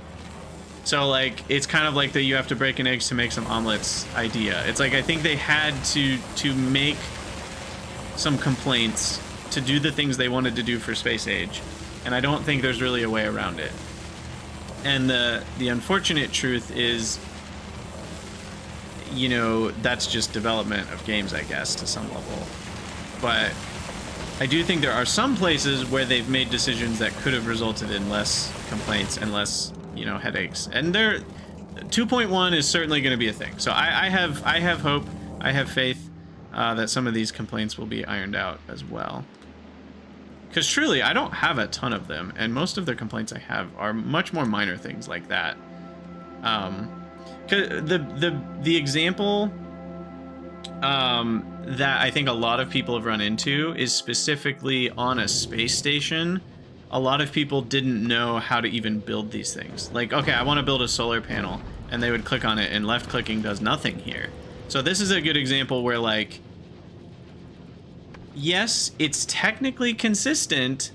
So, like, it's kind of like the you have to break an egg to make some omelets idea. It's like I think they had to make some complaints to do the things they wanted to do for Space Age, and I don't think there's really a way around it. And the unfortunate truth is, you know, that's just development of games, I guess, to some level. But I do think there are some places where they've made decisions that could have resulted in less complaints and less, you know, headaches. And 2.1 is certainly going to be a thing. So I have hope, I have faith that some of these complaints will be ironed out as well. Because truly, I don't have a ton of them, and most of the complaints I have are much more minor things like that. 'Cause the example that I think a lot of people have run into is specifically on a space station. A lot of people didn't know how to even build these things. Like, okay, I want to build a solar panel, and they would click on it, and left clicking does nothing here. So this is a good example where, like, yes, it's technically consistent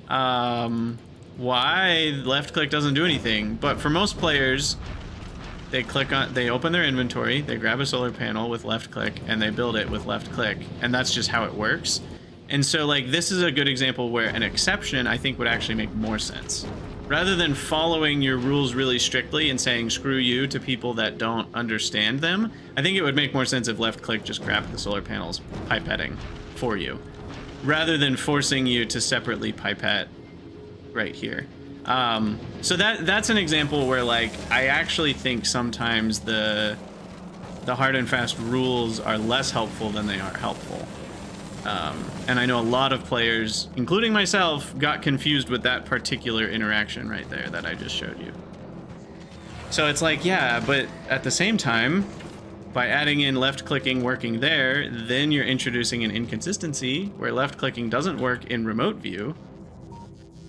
why left click doesn't do anything, but for most players, they open their inventory, they grab a solar panel with left click, and they build it with left click, and that's just how it works. And so, like, this is a good example where an exception, I think, would actually make more sense. Rather than following your rules really strictly and saying screw you to people that don't understand them, I think it would make more sense if left click just grabbed the solar panels pipetting for you, rather than forcing you to separately pipette right here. So that's an example where, like, I actually think sometimes the hard and fast rules are less helpful than they are helpful. And I know a lot of players, including myself, got confused with that particular interaction right there that I just showed you. So it's like, yeah, but at the same time, by adding in left clicking working there, then you're introducing an inconsistency where left clicking doesn't work in remote view.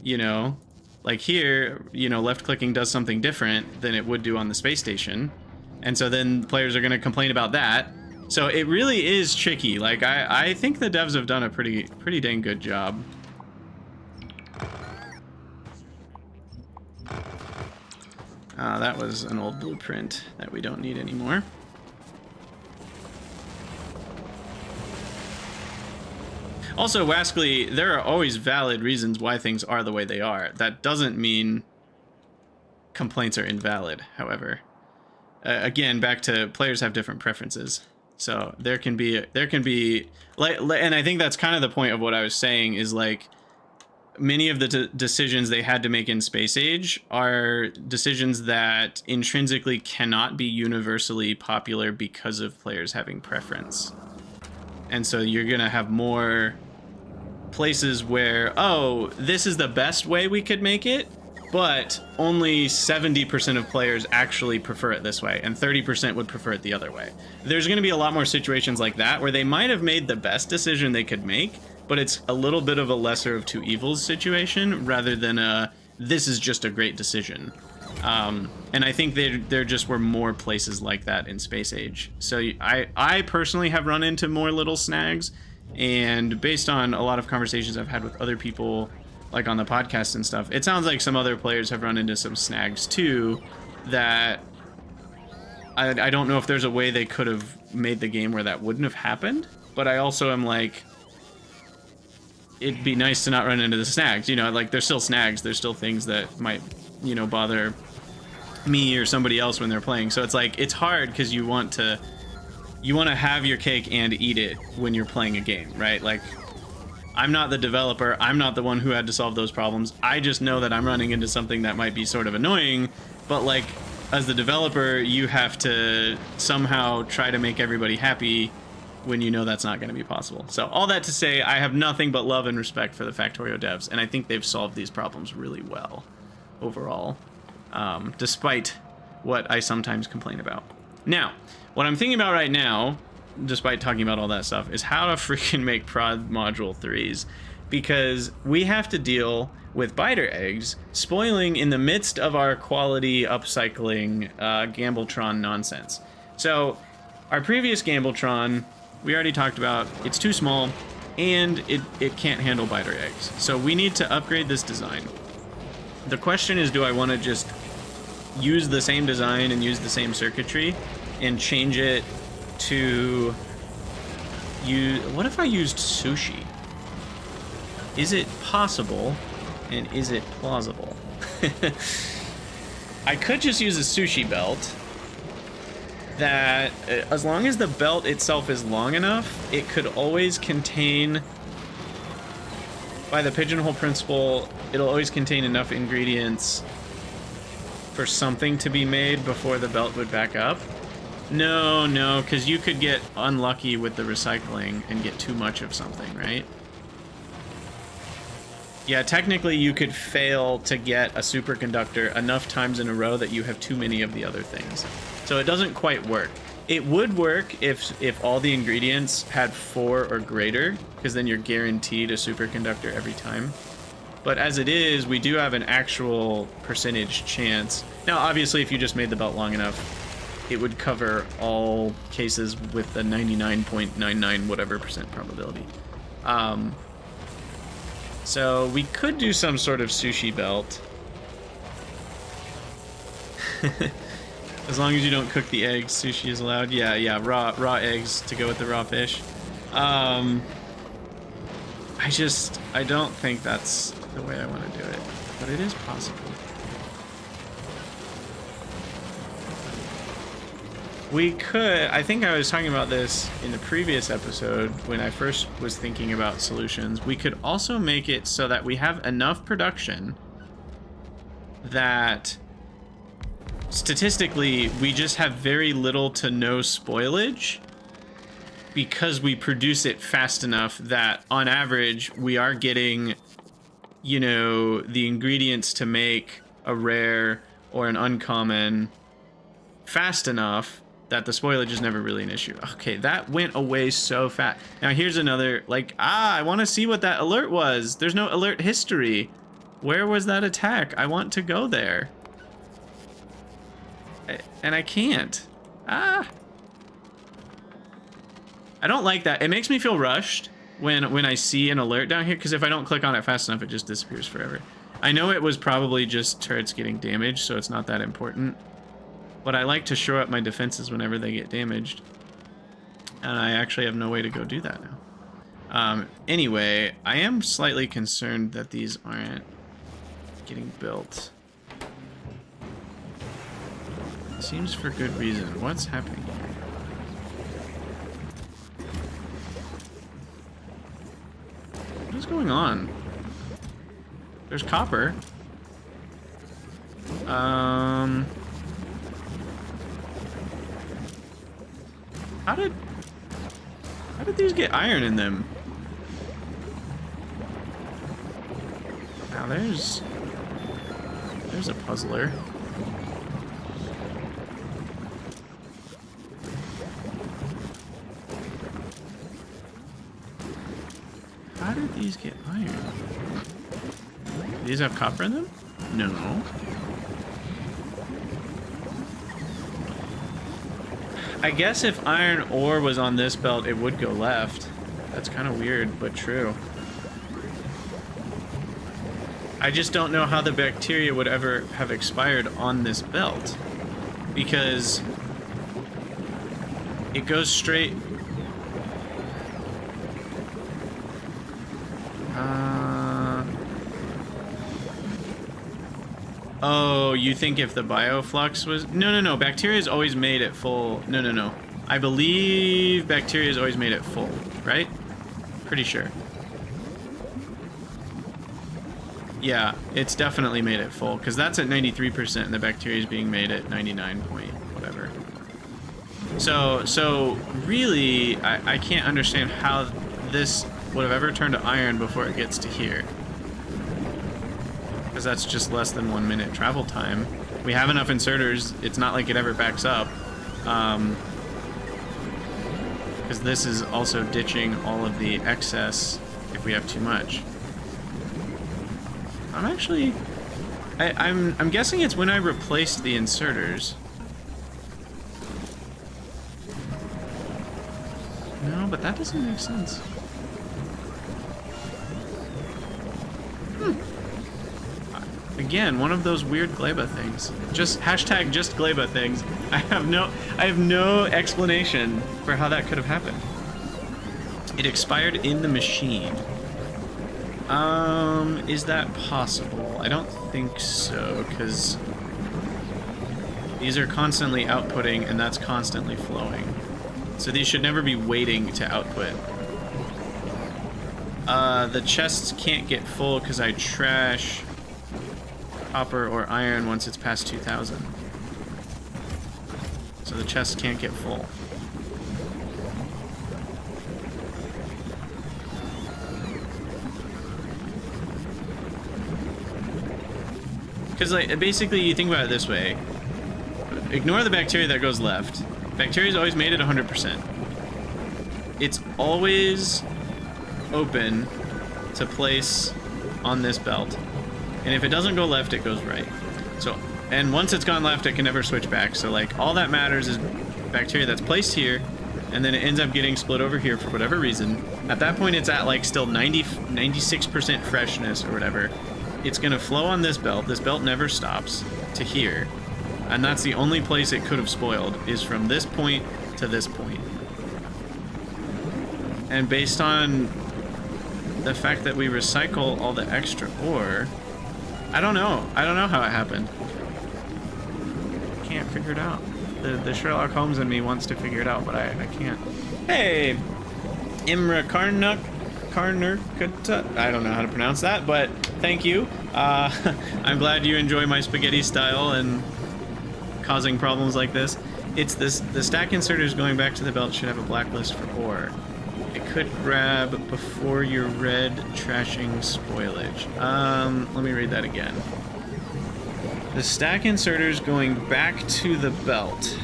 You know, like here, you know, left clicking does something different than it would do on the space station. And so then players are going to complain about that. So it really is tricky. Like, I think the devs have done a pretty dang good job. That was an old blueprint that we don't need anymore. Also, Wascally, there are always valid reasons why things are the way they are. That doesn't mean complaints are invalid, however. Again, back to players have different preferences. So there can be like, and I think that's kind of the point of what I was saying is, like, many of the decisions they had to make in Space Age are decisions that intrinsically cannot be universally popular because of players having preference. And so you're going to have more places where, oh, this is the best way we could make it, but only 70% of players actually prefer it this way, and 30% would prefer it the other way. There's going to be a lot more situations like that where they might have made the best decision they could make, but it's a little bit of a lesser of two evils situation rather than a, this is just a great decision. And I think there just were more places like that in Space Age. So I personally have run into more little snags, and based on a lot of conversations I've had with other people, like on the podcast and stuff, it sounds like some other players have run into some snags too, that I don't know if there's a way they could have made the game where that wouldn't have happened, but I also am like, it'd be nice to not run into the snags, you know, like there's still snags, there's still things that might, you know, bother me or somebody else when they're playing. So it's like, it's hard because you want to have your cake and eat it when you're playing a game, right? Like, I'm not the developer, I'm not the one who had to solve those problems. I just know that I'm running into something that might be sort of annoying, but like, as the developer, you have to somehow try to make everybody happy when you know that's not going to be possible. So all that to say, I have nothing but love and respect for the Factorio devs, and I think they've solved these problems really well overall, despite what I sometimes complain about. Now, what I'm thinking about right now, despite talking about all that stuff, is how to freaking make prod module 3s, because we have to deal with biter eggs spoiling in the midst of our quality upcycling Gambletron nonsense. So our previous Gambletron, we already talked about, it's too small and it can't handle biter eggs. So we need to upgrade this design. The question is, do I want to just use the same design and use the same circuitry and change it to use, what if I used sushi? Is it possible, and is it plausible? I could just use a sushi belt that, as long as the belt itself is long enough, it could always contain, by the pigeonhole principle, it'll always contain enough ingredients for something to be made before the belt would back up. No, because you could get unlucky with the recycling and get too much of something, right? Yeah, technically you could fail to get a superconductor enough times in a row that you have too many of the other things. So it doesn't quite work. It would work if all the ingredients had 4 or greater, because then you're guaranteed a superconductor every time. But as it is, we do have an actual percentage chance. Now, obviously, if you just made the belt long enough, it would cover all cases with the 99.99 whatever percent probability. So we could do some sort of sushi belt. As long as you don't cook the eggs, sushi is allowed. Yeah, raw eggs to go with the raw fish. I don't think that's the way I want to do it, but it is possible. We could, I think I was talking about this in the previous episode when I first was thinking about solutions. We could also make it so that we have enough production that statistically we just have very little to no spoilage because we produce it fast enough that on average we are getting, you know, the ingredients to make a rare or an uncommon fast enough that the spoilage is never really an issue. Okay, that went away so fast. Now here's another, like, I want to see what that alert was. There's no alert history. Where was that attack? I want to go there. And I can't. I don't like that. It makes me feel rushed when I see an alert down here, because if I don't click on it fast enough, it just disappears forever. I know it was probably just turrets getting damaged, so it's not that important. But I like to shore up my defenses whenever they get damaged. And I actually have no way to go do that now. Anyway, I am slightly concerned that these aren't getting built. Seems for good reason. What's happening here? What is going on? There's copper. How did these get iron in them? Now there's a puzzler. How did these get iron? Do these have copper in them? No. I guess if iron ore was on this belt, it would go left. That's kind of weird, but true. I just don't know how the bacteria would ever have expired on this belt, because it goes straight. Oh, you think if the bioflux was... No. Bacteria's always made it full. No. I believe bacteria's always made it full, right? Pretty sure. Yeah, it's definitely made it full, because that's at 93% and the bacteria's being made at 99 point whatever. So really, I can't understand how this would have ever turned to iron before it gets to here. Because that's just less than 1 minute travel time. We have enough inserters, it's not like it ever backs up. Because this is also ditching all of the excess if we have too much. I'm actually... I'm guessing it's when I replaced the inserters. No, but that doesn't make sense. Again, one of those weird Gleba things. Just hashtag just Gleba things. I have no explanation for how that could have happened. It expired in the machine. Is that possible? I don't think so, because these are constantly outputting and that's constantly flowing. So these should never be waiting to output. The chests can't get full because I trash copper or iron once it's past 2,000. So the chests can't get full. Because, like, basically you think about it this way. Ignore the bacteria that goes left. Factorio's always made it 100%. It's always open to place on this belt. And if it doesn't go left, it goes right. So, and once it's gone left, it can never switch back. So like all that matters is Factorio that's placed here, and then it ends up getting split over here for whatever reason. At that point, it's at like still 96% freshness or whatever. It's gonna flow on this belt. This belt never stops to here. And that's the only place it could have spoiled, is from this point to this point. And based on the fact that we recycle all the extra ore, I don't know. I don't know how it happened. I can't figure it out. The Sherlock Holmes in me wants to figure it out, but I can't. Hey, Imra Karnuk. I don't know how to pronounce that, but thank you. I'm glad you enjoy my spaghetti style and causing problems like this. It's this, the stack inserters going back to the belt should have a blacklist for ore. It could grab before your red trashing spoilage. Let me read that again. The stack inserters going back to the belt.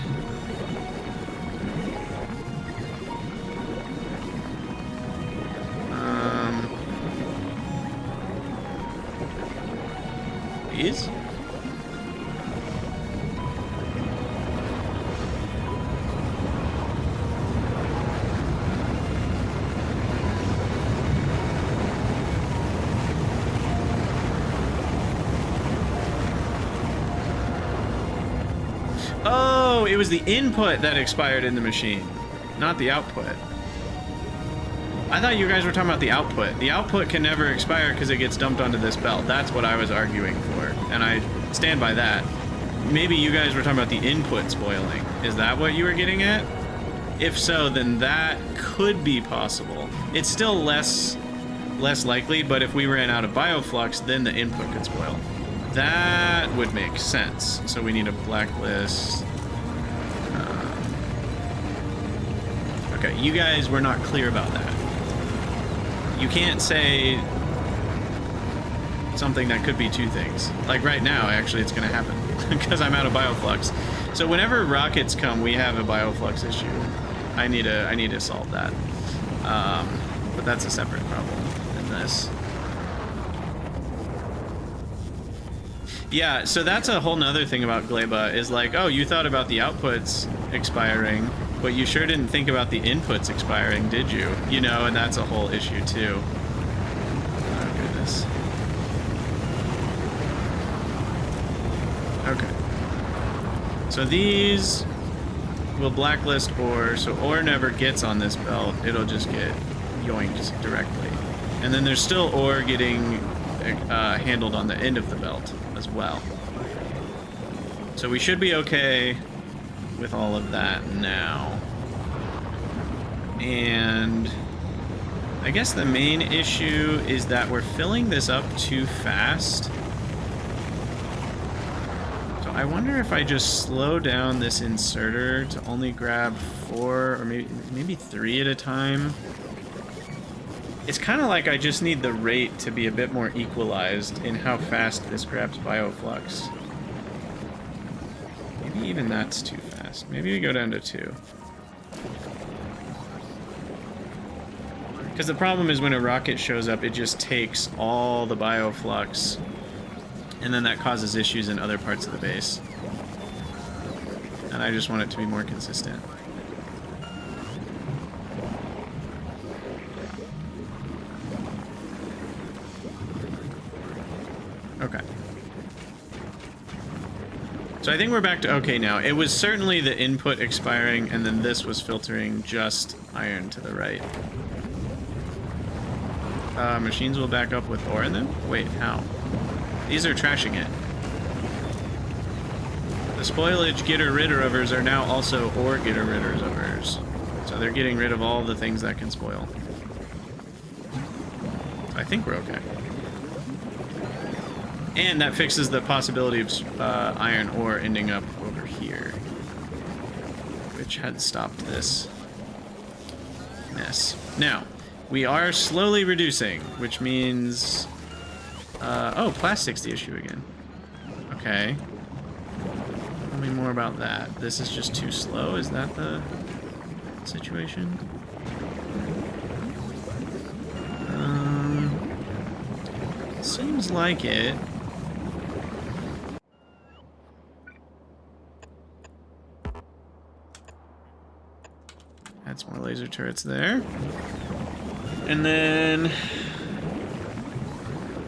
These? Oh, it was the input that expired in the machine, not the output. I thought you guys were talking about the output. The output can never expire because it gets dumped onto this belt. That's what I was arguing for, and I stand by that. Maybe you guys were talking about the input spoiling. Is that what you were getting at? If so, then that could be possible. It's still less likely, but if we ran out of bioflux, then the input could spoil. That would make sense. So we need a blacklist. Okay, you guys were not clear about that. You can't say something that could be two things. Like right now, actually, it's going to happen because I'm out of bioflux. So whenever rockets come, we have a bioflux issue. I need to solve that. But that's a separate problem than this. Yeah, so that's a whole nother thing about Gleba is like, oh, you thought about the outputs expiring, but you sure didn't think about the inputs expiring, did you? You know, and that's a whole issue too. Oh, goodness. Okay. So these will blacklist ore, so ore never gets on this belt. It'll just get yoinked directly. And then there's still ore getting handled on the end of the belt as well. So we should be okay with all of that now. And I guess the main issue is that we're filling this up too fast. So I wonder if I just slow down this inserter to only grab 4 or maybe 3 at a time. It's kind of like I just need the rate to be a bit more equalized in how fast this grabs bioflux. Maybe even that's too fast. Maybe we go down to 2. Because the problem is when a rocket shows up, it just takes all the bioflux, and then that causes issues in other parts of the base. And I just want it to be more consistent. Okay. So I think we're back to okay now. It was certainly the input expiring, and then this was filtering just iron to the right. Machines will back up with ore in them? Wait, how? These are trashing it. The spoilage getter-rid-overs are now also ore getter-rid-overs. So they're getting rid of all the things that can spoil. I think we're okay. And that fixes the possibility of iron ore ending up over here, which had stopped this mess. Now, we are slowly reducing, which means... oh, plastic's the issue again. Okay. Tell me more about that. This is just too slow? Is that the situation? Seems like it. Add some more laser turrets there. And then...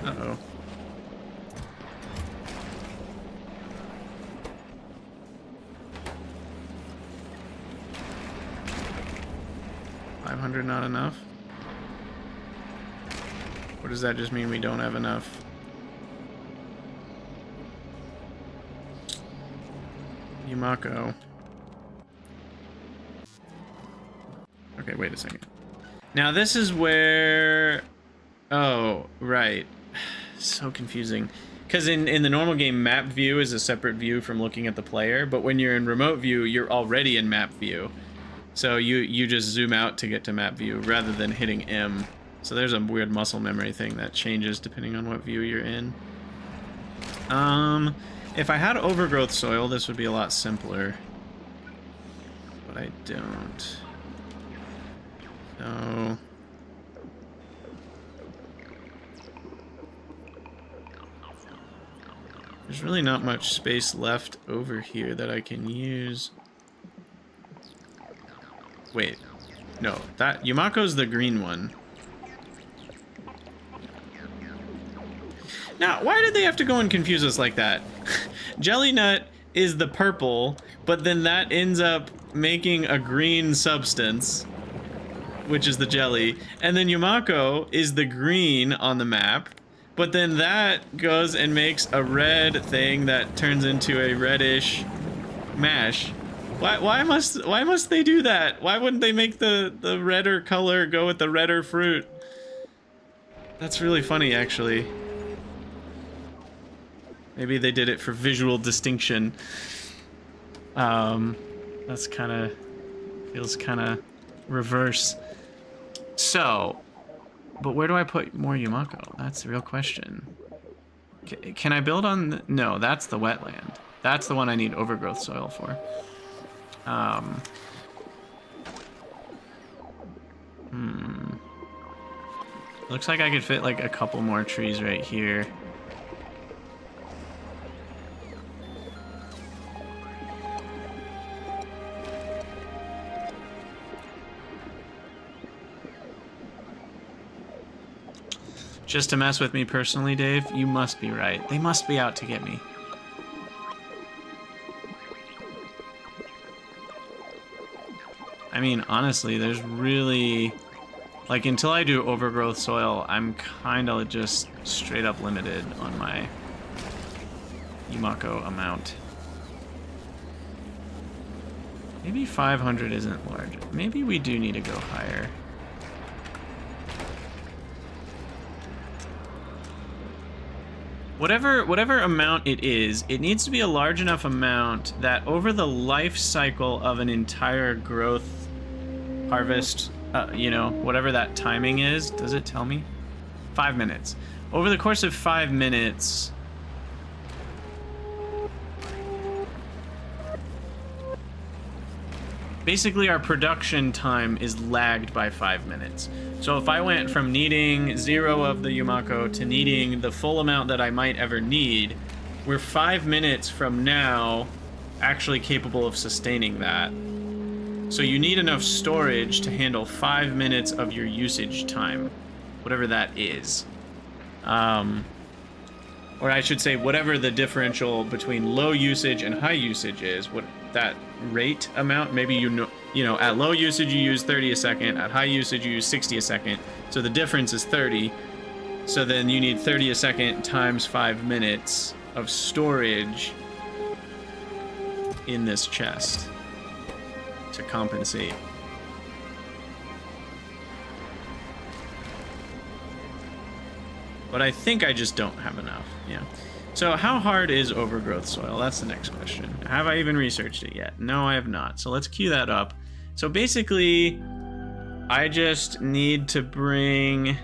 Uh-oh. $500 not enough? Or does that just mean we don't have enough? Yumako. Okay, wait a second. Now this is where... Oh, right. So confusing. Because in the normal game, map view is a separate view from looking at the player, but when you're in remote view, you're already in map view. So you just zoom out to get to map view rather than hitting M. So there's a weird muscle memory thing that changes depending on what view you're in. If I had overgrowth soil, this would be a lot simpler. But I don't. So... There's really not much space left over here that I can use. Wait. No, that... Yumako's the green one. Now, why did they have to go and confuse us like that? Jelly Nut is the purple, but then that ends up making a green substance, which is the jelly, and then Yumako is the green on the map, but then that goes and makes a red thing that turns into a reddish mash. Why must they do that? Why wouldn't they make the redder color go with the redder fruit? That's really funny, actually. Maybe they did it for visual distinction. That's kind of... feels kind of reverse. So, but where do I put more Yumako? That's the real question. Can I build on... No, that's the wetland. That's the one I need overgrowth soil for. Looks like I could fit like a couple more trees right here. Just to mess with me personally, Dave? You must be right. They must be out to get me. I mean, honestly, there's really... Like, until I do overgrowth soil, I'm kind of just straight up limited on my Yumako amount. Maybe 500 isn't large. Maybe we do need to go higher. Whatever amount it is, it needs to be a large enough amount that over the life cycle of an entire growth harvest, you know, whatever that timing is, does it tell me? 5 minutes. Over the course of 5 minutes, basically our production time is lagged by 5 minutes. So if I went from needing 0 of the Yumako to needing the full amount that I might ever need, we're 5 minutes from now actually capable of sustaining that. So you need enough storage to handle 5 minutes of your usage time, whatever that is. Or I should say whatever the differential between low usage and high usage is, what that rate amount, maybe you know, at low usage you use 30 a second, at high usage you use 60 a second, so the difference is 30. So then you need 30 a second times 5 minutes of storage in this chest to compensate. But I think I just don't have enough, yeah. So how hard is overgrowth soil? That's the next question. Have I even researched it yet? No, I have not. So let's queue that up. So basically, I just need to bring...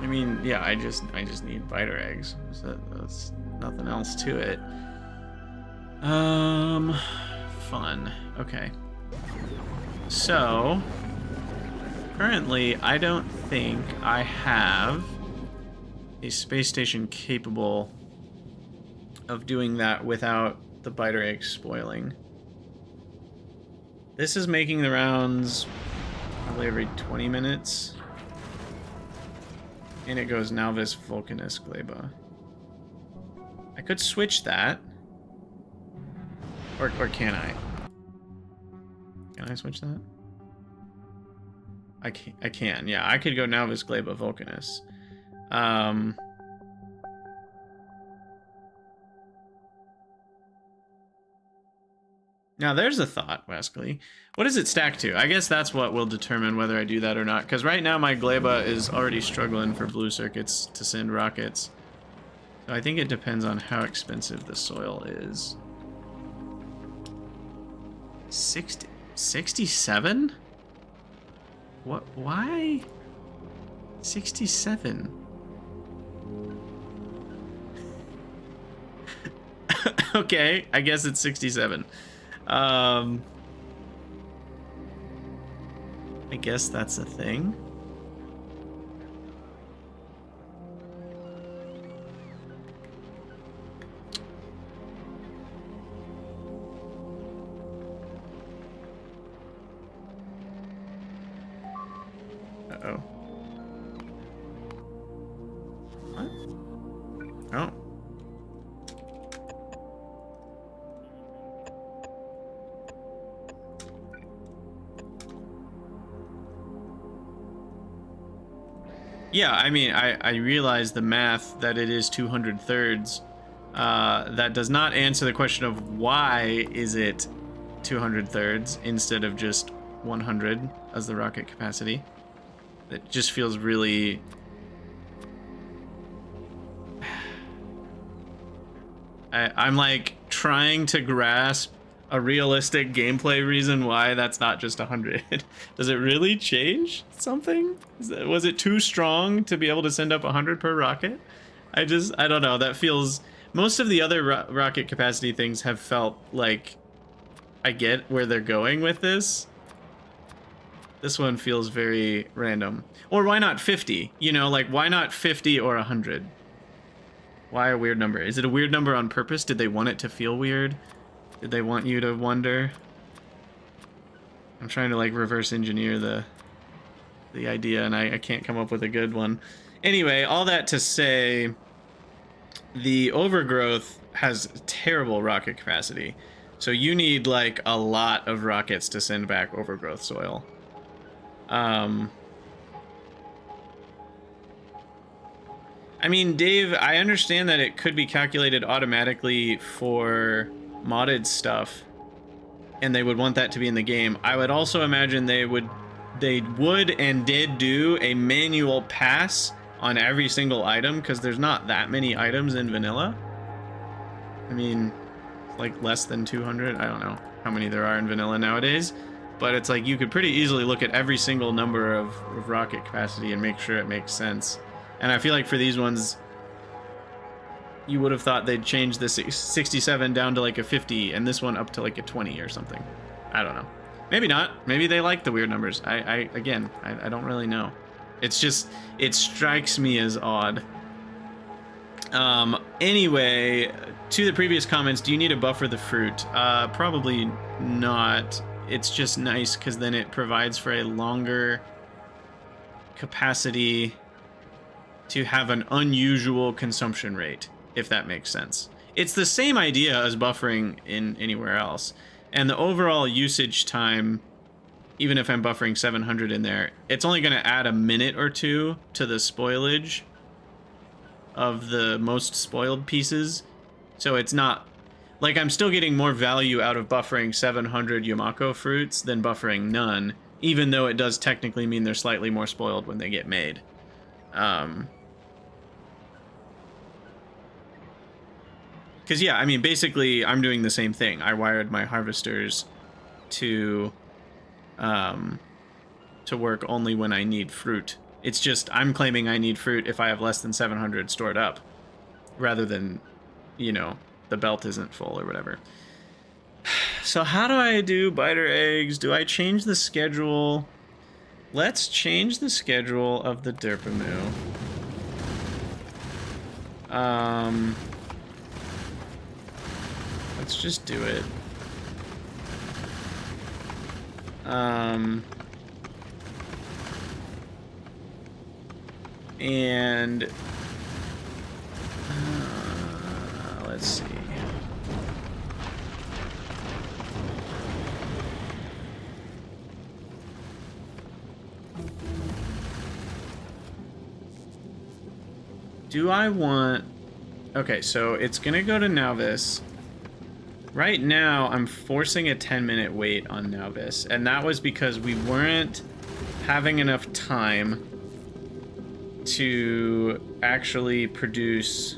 I mean, mean, yeah, I just need biter eggs. So that's nothing else to it. Fun. Okay. So, currently, I don't think I have a space station capable of doing that without the biter egg spoiling. This is making the rounds probably every 20 minutes. And it goes Nauvis Vulcanus Gleba. I could switch that. Or can I? Can I switch that? I can, yeah. I could go Nauvis Gleba Vulcanus. Now there's a thought, Wesley. What does it stack to? I guess that's what will determine whether I do that or not. Because right now my Gleba is already struggling for blue circuits to send rockets. So I think it depends on how expensive the soil is. 67? What? Why? 67. Okay, I guess it's 67. I guess that's a thing. Uh-oh. What? Oh. Yeah, I mean, I realize the math that it is 200 thirds. That does not answer the question of why is it 200 thirds instead of just 100 as the rocket capacity. It just feels really... I'm like trying to grasp a realistic gameplay reason why that's not just 100. Does it really change something? Was it too strong to be able to send up 100 per rocket? I don't know. That feels... Most of the other rocket capacity things have felt like I get where they're going with this. This one feels very random. Or why not 50? You know, like why not 50 or 100? Why a weird number? Is it a weird number on purpose? Did they want it to feel weird? Did they want you to wonder? I'm trying to like reverse engineer the idea and I can't come up with a good one. Anyway, all that to say, the overgrowth has terrible rocket capacity. So you need like a lot of rockets to send back overgrowth soil. I mean, Dave, I understand that it could be calculated automatically for modded stuff, and they would want that to be in the game. I would also imagine they would and did do a manual pass on every single item, because there's not that many items in vanilla. I mean, like less than 200. I don't know how many there are in vanilla nowadays, but it's like you could pretty easily look at every single number of rocket capacity and make sure it makes sense. And I feel like for these ones, you would have thought they'd change the 67 down to like a 50 and this one up to like a 20 or something. I don't know. Maybe not. Maybe they like the weird numbers. I don't really know. It's just, it strikes me as odd. Anyway, to the previous comments, do you need to buffer the fruit? Probably not. It's just nice because then it provides for a longer capacity to have an unusual consumption rate, if that makes sense. It's the same idea as buffering in anywhere else. And the overall usage time, even if I'm buffering 700 in there, it's only going to add a minute or two to the spoilage of the most spoiled pieces. So it's not... Like, I'm still getting more value out of buffering 700 Yumako fruits than buffering none, even though it does technically mean they're slightly more spoiled when they get made. Because, yeah, I mean, basically, I'm doing the same thing. I wired my harvesters to work only when I need fruit It's just I'm claiming I need fruit if I have less than 700 stored up, rather than, you know, the belt isn't full or whatever. So how do I do biter eggs? Do I change the schedule? Let's change the schedule of the Derpamoo. Let's just do it. And let's see. Do I want... Okay, so it's gonna go to Nauvis. Right now, I'm forcing a 10-minute wait on Nauvis, and that was because we weren't having enough time to actually produce,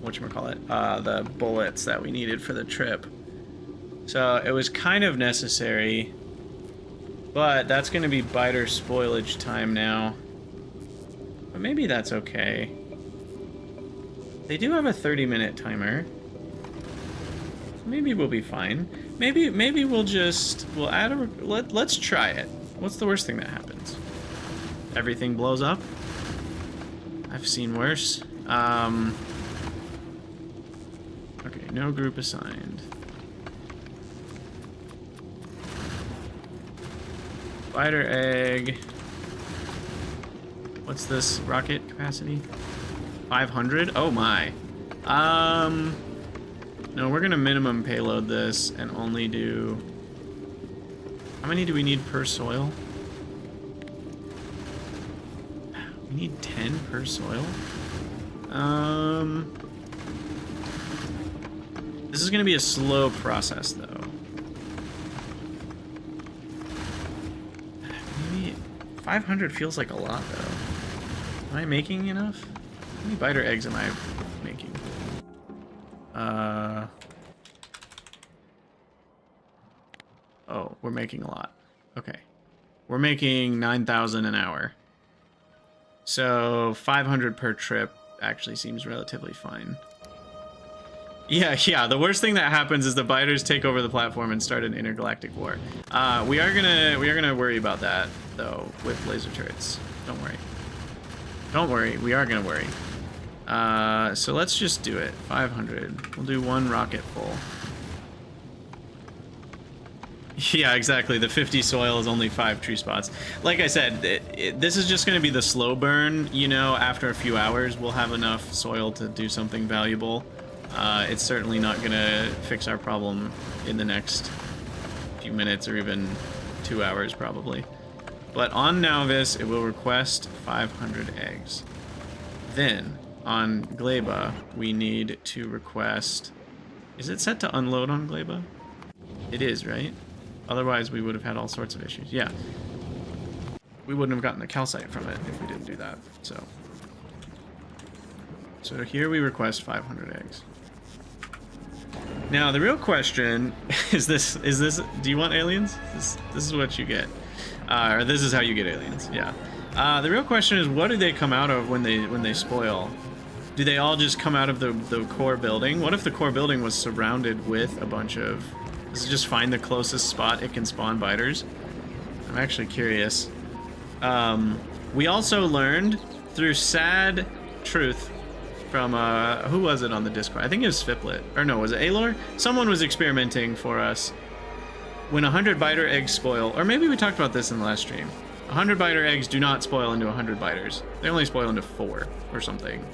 whatchamacallit, the bullets that we needed for the trip. So it was kind of necessary, but that's going to be biter spoilage time now. But maybe that's okay. They do have a 30-minute timer. Maybe we'll be fine. Maybe we'll add a... Let's try it. What's the worst thing that happens? Everything blows up? I've seen worse. Okay, no group assigned. Biter egg. What's this rocket capacity? 500? Oh my. No, we're gonna minimum payload this and only do... How many do we need per soil? We need 10 per soil? This is gonna be a slow process though. Maybe 500 feels like a lot though. Am I making enough? How many biter eggs am I making? Oh, we're making a lot. Okay. We're making 9,000 an hour. So 500 per trip actually seems relatively fine. Yeah, the worst thing that happens is the biters take over the platform and start an intergalactic war. We are gonna worry about that though with laser turrets. Don't worry. Don't worry, we are gonna worry. So let's just do it. 500. We'll do one rocket full. Yeah, exactly. The 50 soil is only 5 tree spots. Like I said, this is just going to be the slow burn. You know, after a few hours, we'll have enough soil to do something valuable. It's certainly not going to fix our problem in the next few minutes or even 2 hours, probably. But on Nauvis, it will request 500 eggs. Then, on Gleba, we need to request... Is it set to unload on Gleba? It is, right? Otherwise, we would have had all sorts of issues. Yeah. We wouldn't have gotten the calcite from it if we didn't do that. So here we request 500 eggs. Now, the real question is this, do you want aliens? This is what you get. Or this is how you get aliens, yeah. The real question is, what do they come out of when they spoil? Do they all just come out of the core building? What if the core building was surrounded with a bunch of... Does it just find the closest spot it can spawn biters? I'm actually curious. We also learned through sad truth from, who was it on the Discord? I think it was Sviplet. Or no, was it Alor? Someone was experimenting for us. When 100 biter eggs spoil, or maybe we talked about this in the last stream. 100 biter eggs do not spoil into 100 biters. They only spoil into 4 or something.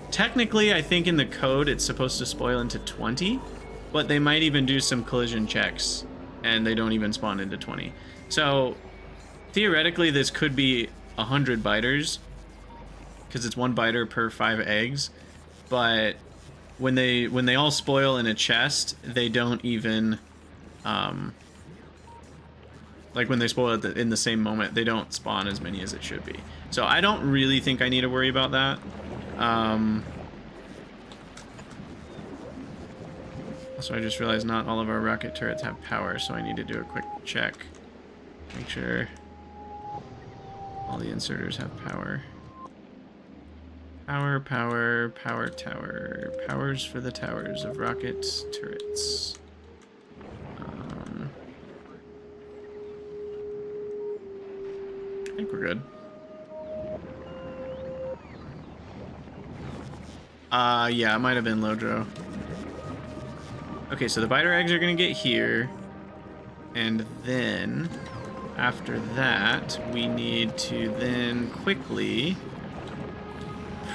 Technically, I think in the code it's supposed to spoil into 20. But they might even do some collision checks, and they don't even spawn into 20. So, theoretically, this could be 100 biters, because it's 1 biter per 5 eggs. But when they all spoil in a chest, they don't even, like when they spoil in the same moment, they don't spawn as many as it should be. So I don't really think I need to worry about that. So I just realized not all of our rocket turrets have power, so I need to do a quick check. Make sure. All the inserters have power. Power, power, power tower. Powers for the towers of rocket turrets. I think we're good. Yeah, it might have been Lodro. Okay, so the biter eggs are gonna get here. And then, after that, we need to then quickly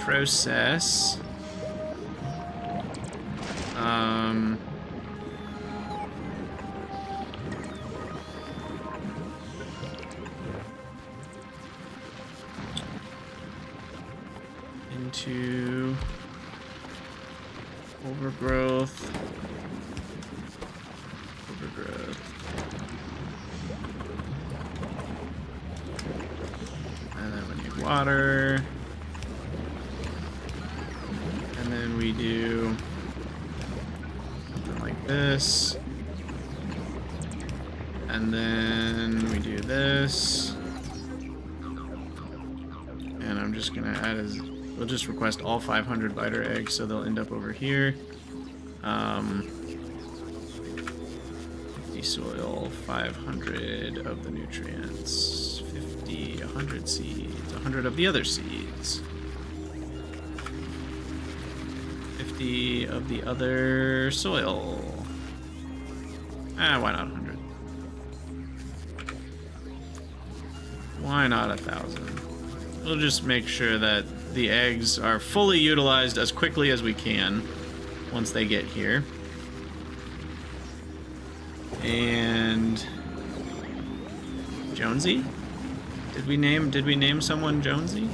process into overgrowth. And then we need water. And then we do something like this. And then we do this. And I'm just gonna add as we'll just request all 500 biter eggs, so they'll end up over here. 50 soil, 500 of the nutrients, 50, 100 seeds, 100 of the other seeds, 50 of the other soil. Why not 100? Why not 1,000? We'll just make sure that the eggs are fully utilized as quickly as we can once they get here. And Jonesy? Did we name someone Jonesy?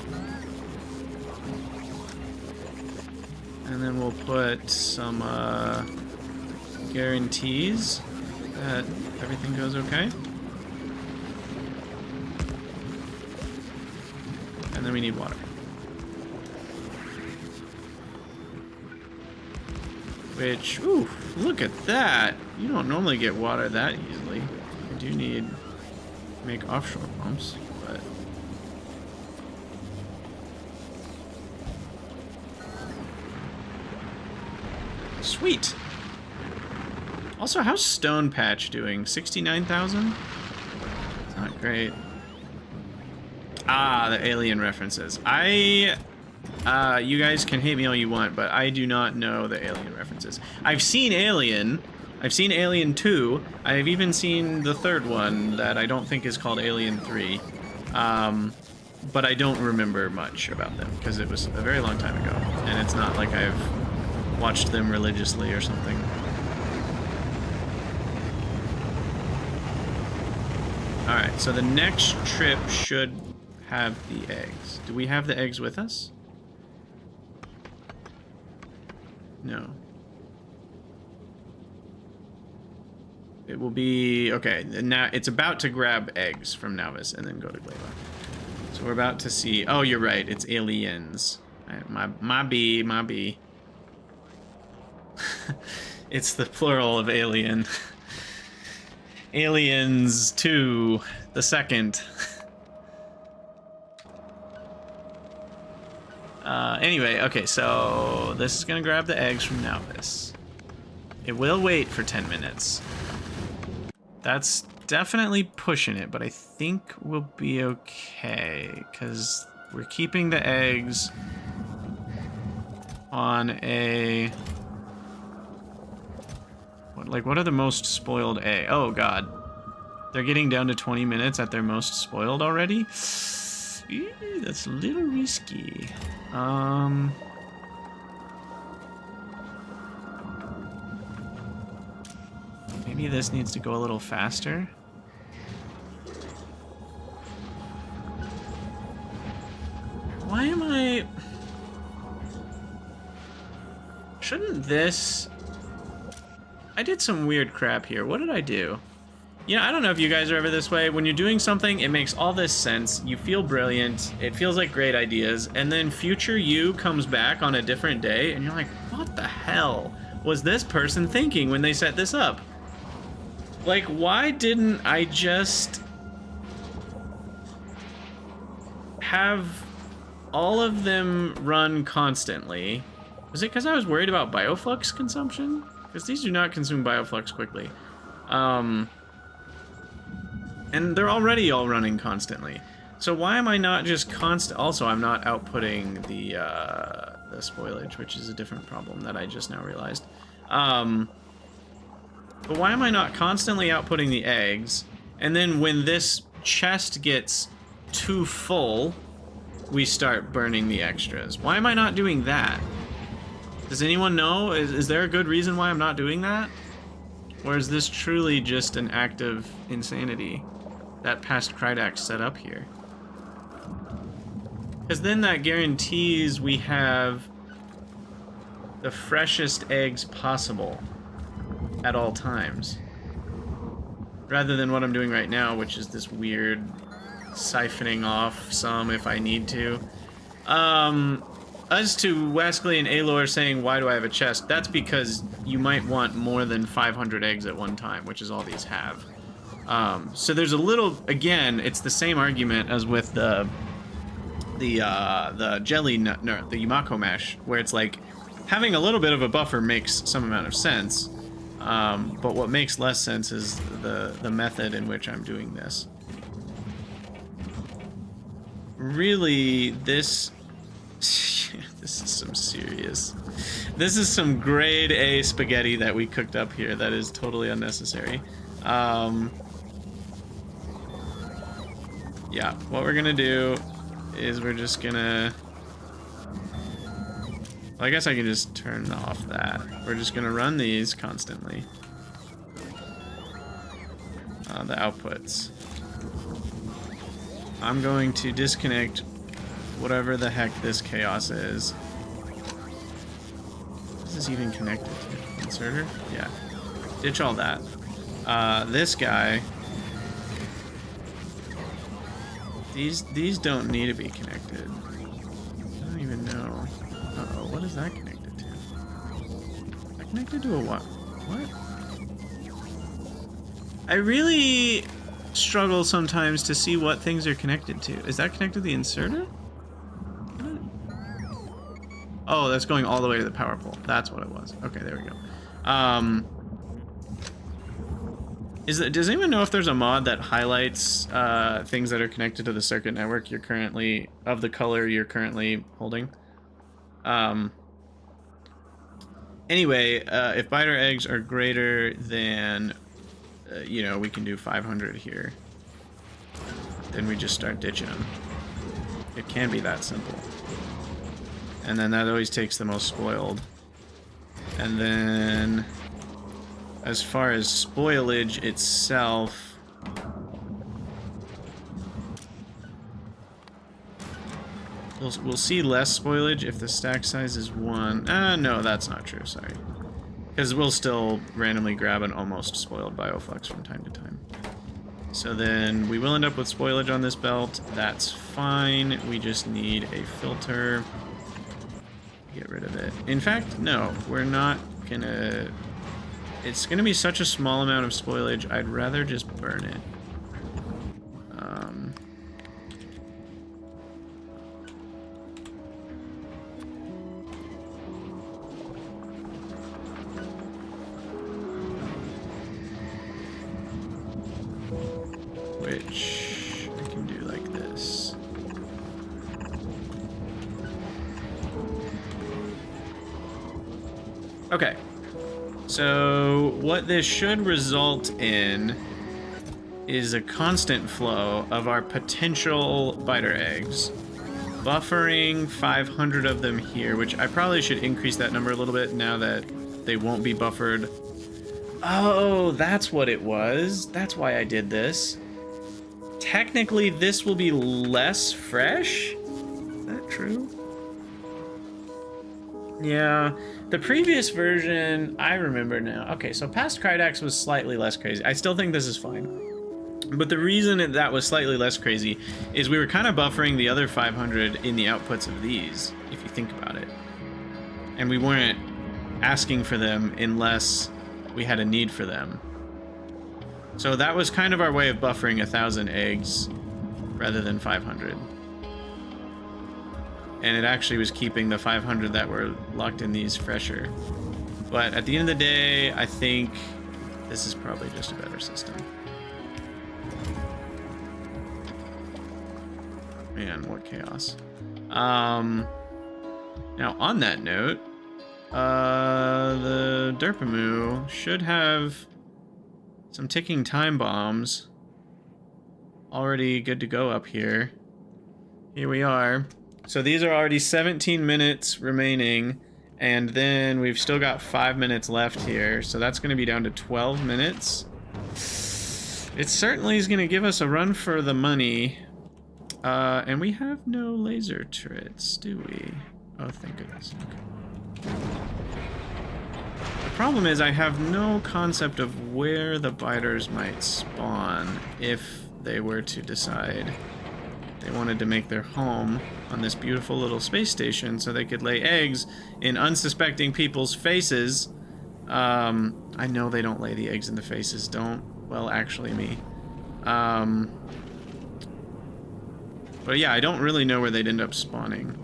And then we'll put some guarantees that everything goes okay. And then we need water. Which, ooh, look at that. You don't normally get water that easily. I do need to make offshore pumps, but... Sweet. Also, how's Stone Patch doing? 69,000? It's not great. Ah, the alien references. You guys can hate me all you want, but I do not know the alien references. I've seen Alien. I've seen Alien 2. I've even seen the third one that I don't think is called Alien 3. But I don't remember much about them because it was a very long time ago. And it's not like I've watched them religiously or something. Alright, so the next trip should have the eggs. Do we have the eggs with us? No. It will be... Okay, now it's about to grab eggs from Nauvis and then go to Glaiva. So we're about to see... Oh, you're right. It's aliens. My B. It's the plural of alien. Aliens 2, the second. Anyway, okay, so this is gonna grab the eggs from Nauvis. It will wait for 10 minutes. That's definitely pushing it, but I think we'll be okay, because we're keeping the eggs on a... What are the most spoiled eggs? Oh, God. They're getting down to 20 minutes at their most spoiled already? Ew, that's a little risky. Maybe this needs to go a little faster. Why am I... Shouldn't this... I did some weird crap here. What did I do? You know, I don't know if you guys are ever this way. When you're doing something, it makes all this sense. You feel brilliant. It feels like great ideas. And then future you comes back on a different day, and you're like, what the hell was this person thinking when they set this up? Like, why didn't I just... have all of them run constantly. Was it because I was worried about bioflux consumption? Because these do not consume bioflux quickly. And they're already all running constantly. So why am I not just Also, I'm not outputting the spoilage, which is a different problem that I just now realized. But why am I not constantly outputting the eggs? And then when this chest gets too full, we start burning the extras. Why am I not doing that? Does anyone know? Is there a good reason why I'm not doing that? Or is this truly just an act of insanity that past Krydax set up here? Because then that guarantees we have the freshest eggs possible at all times. Rather than what I'm doing right now, which is this weird siphoning off some if I need to. As to Wesley and Aelor saying, why do I have a chest? That's because you might want more than 500 eggs at one time, which is all these have. So there's a little, again, it's the same argument as with the jelly nut, no, the Yumako mesh, where it's like having a little bit of a buffer makes some amount of sense. But what makes less sense is the method in which I'm doing this. Really, this is some serious. This is some grade A spaghetti that we cooked up here that is totally unnecessary. Yeah, what we're gonna do is we're just gonna... Well, I guess I can just turn off that. We're just gonna run these constantly. The outputs. I'm going to disconnect whatever the heck this chaos is. Is this even connected to? Inserter? Yeah. Ditch all that. This guy. These don't need to be connected. I don't even know. Uh-oh, what is that connected to? Is that connected to a what? What? I really struggle sometimes to see what things are connected to. Is that connected to the inserter? Oh, that's going all the way to the power pole. That's what it was. Okay, there we go. Does anyone know if there's a mod that highlights things that are connected to the circuit network you're currently, of the color you're currently holding? Anyway, if biter eggs are greater than, you know, we can do 500 here, then we just start ditching them. It can be that simple. And then that always takes the most spoiled. And then, as far as spoilage itself, we'll see less spoilage if the stack size is 1. No, that's not true, sorry. Because we'll still randomly grab an almost spoiled bioflux from time to time. So then we will end up with spoilage on this belt. That's fine. We just need a filter. Get rid of it. In fact, no, we're not gonna... It's gonna be such a small amount of spoilage, I'd rather just burn it. Which I can do like this. Okay. So what this should result in is a constant flow of our potential biter eggs. Buffering 500 of them here, which I probably should increase that number a little bit now that they won't be buffered. Oh, that's what it was. That's why I did this. Technically, this will be less fresh? Is that true? Yeah, the previous version, I remember now. Okay, so past Krydax was slightly less crazy. I still think this is fine. But the reason that was slightly less crazy is we were kind of buffering the other 500 in the outputs of these, if you think about it. And we weren't asking for them unless we had a need for them. So that was kind of our way of buffering 1,000 eggs rather than 500. and it actually was keeping the 500 that were locked in these fresher. But at the end of the day, I think this is probably just a better system. Man, what chaos. Now, on that note, the Derpamu should have some ticking time bombs already good to go up here. Here we are. So these are already 17 minutes remaining, and then we've still got 5 minutes left here, so that's going to be down to 12 minutes. It certainly is going to give us a run for the money. And we have no laser turrets, do we? Oh, thank goodness. Okay. The problem is I have no concept of where the biters might spawn if they were to decide they wanted to make their home on this beautiful little space station so they could lay eggs in unsuspecting people's faces. I know they don't lay the eggs in the faces, don't. Well, actually, me. But yeah, I don't really know where they'd end up spawning.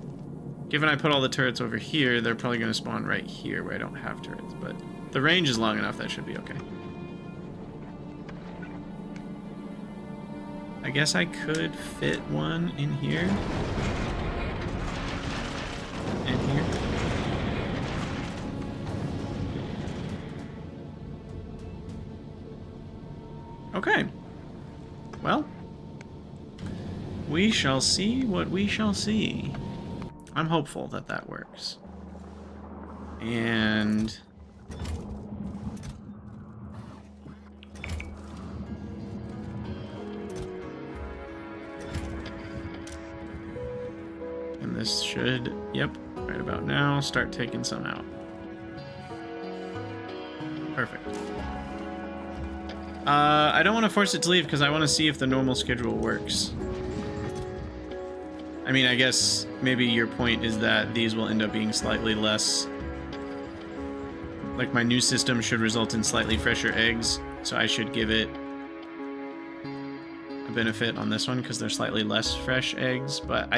Given I put all the turrets over here, they're probably going to spawn right here where I don't have turrets. But the range is long enough, that should be okay. I guess I could fit one in here. And here. Okay. Well, we shall see what we shall see. I'm hopeful that that works. And this should, yep, right about now, start taking some out. Perfect. I don't want to force it to leave because I want to see if the normal schedule works. I mean, I guess maybe your point is that these will end up being slightly less... Like, my new system should result in slightly fresher eggs, so I should give it a benefit on this one because they're slightly less fresh eggs, but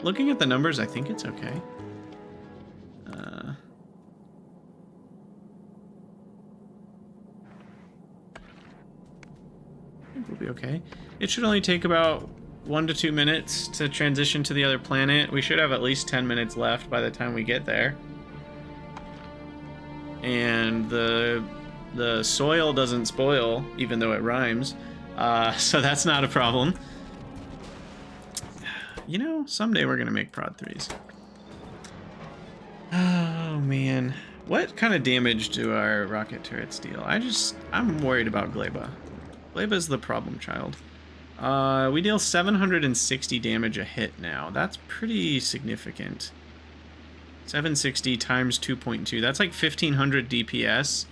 looking at the numbers, I think it's okay. I think we'll be okay. It should only take about 1 to 2 minutes to transition to the other planet. We should have at least 10 minutes left by the time we get there. And the soil doesn't spoil, even though it rhymes. So that's not a problem. You know, someday we're gonna make prod 3s. Oh man. What kind of damage do our rocket turrets deal? I'm worried about Gleba. Gleba's the problem child. We deal 760 damage a hit now. That's pretty significant. 760 times 2.2. That's like 1500 DPS.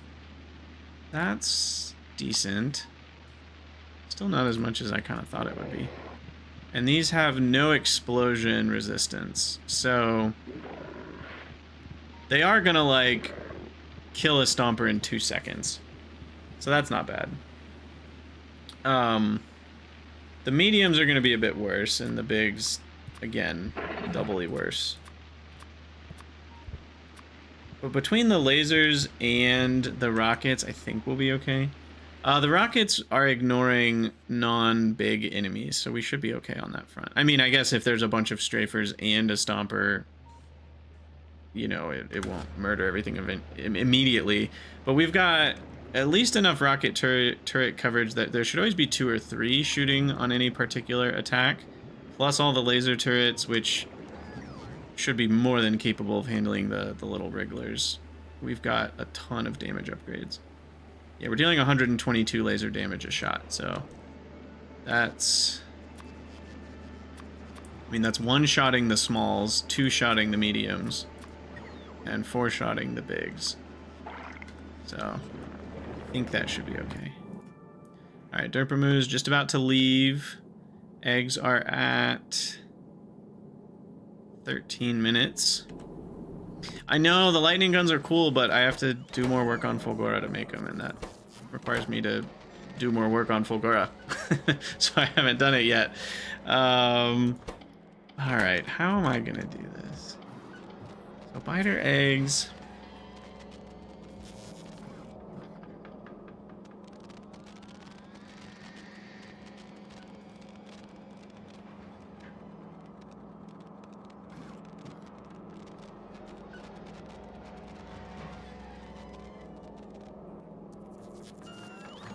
That's decent. Still not as much as I kind of thought it would be. And these have no explosion resistance. So they are gonna like kill a Stomper in 2 seconds. So that's not bad. The mediums are gonna be a bit worse, and the bigs, again, doubly worse. But between the lasers and the rockets, I think we'll be okay. The rockets are ignoring non-big enemies, so we should be okay on that front. I mean, I guess if there's a bunch of strafers and a Stomper, you know, it won't murder everything immediately. But we've got at least enough rocket turret coverage that there should always be 2 or 3 shooting on any particular attack, plus all the laser turrets, which should be more than capable of handling the little wrigglers. We've got a ton of damage upgrades. Yeah, we're dealing 122 laser damage a shot, so that's... I mean, that's 1-shotting the smalls, 2-shotting the mediums, and 4-shotting the bigs. So I think that should be okay. Alright, Derpamu's just about to leave. Eggs are at 13 minutes. I know the lightning guns are cool, but I have to do more work on Fulgora to make them, and that requires me to do more work on Fulgora. So I haven't done it yet. Alright, how am I gonna do this? So biter eggs.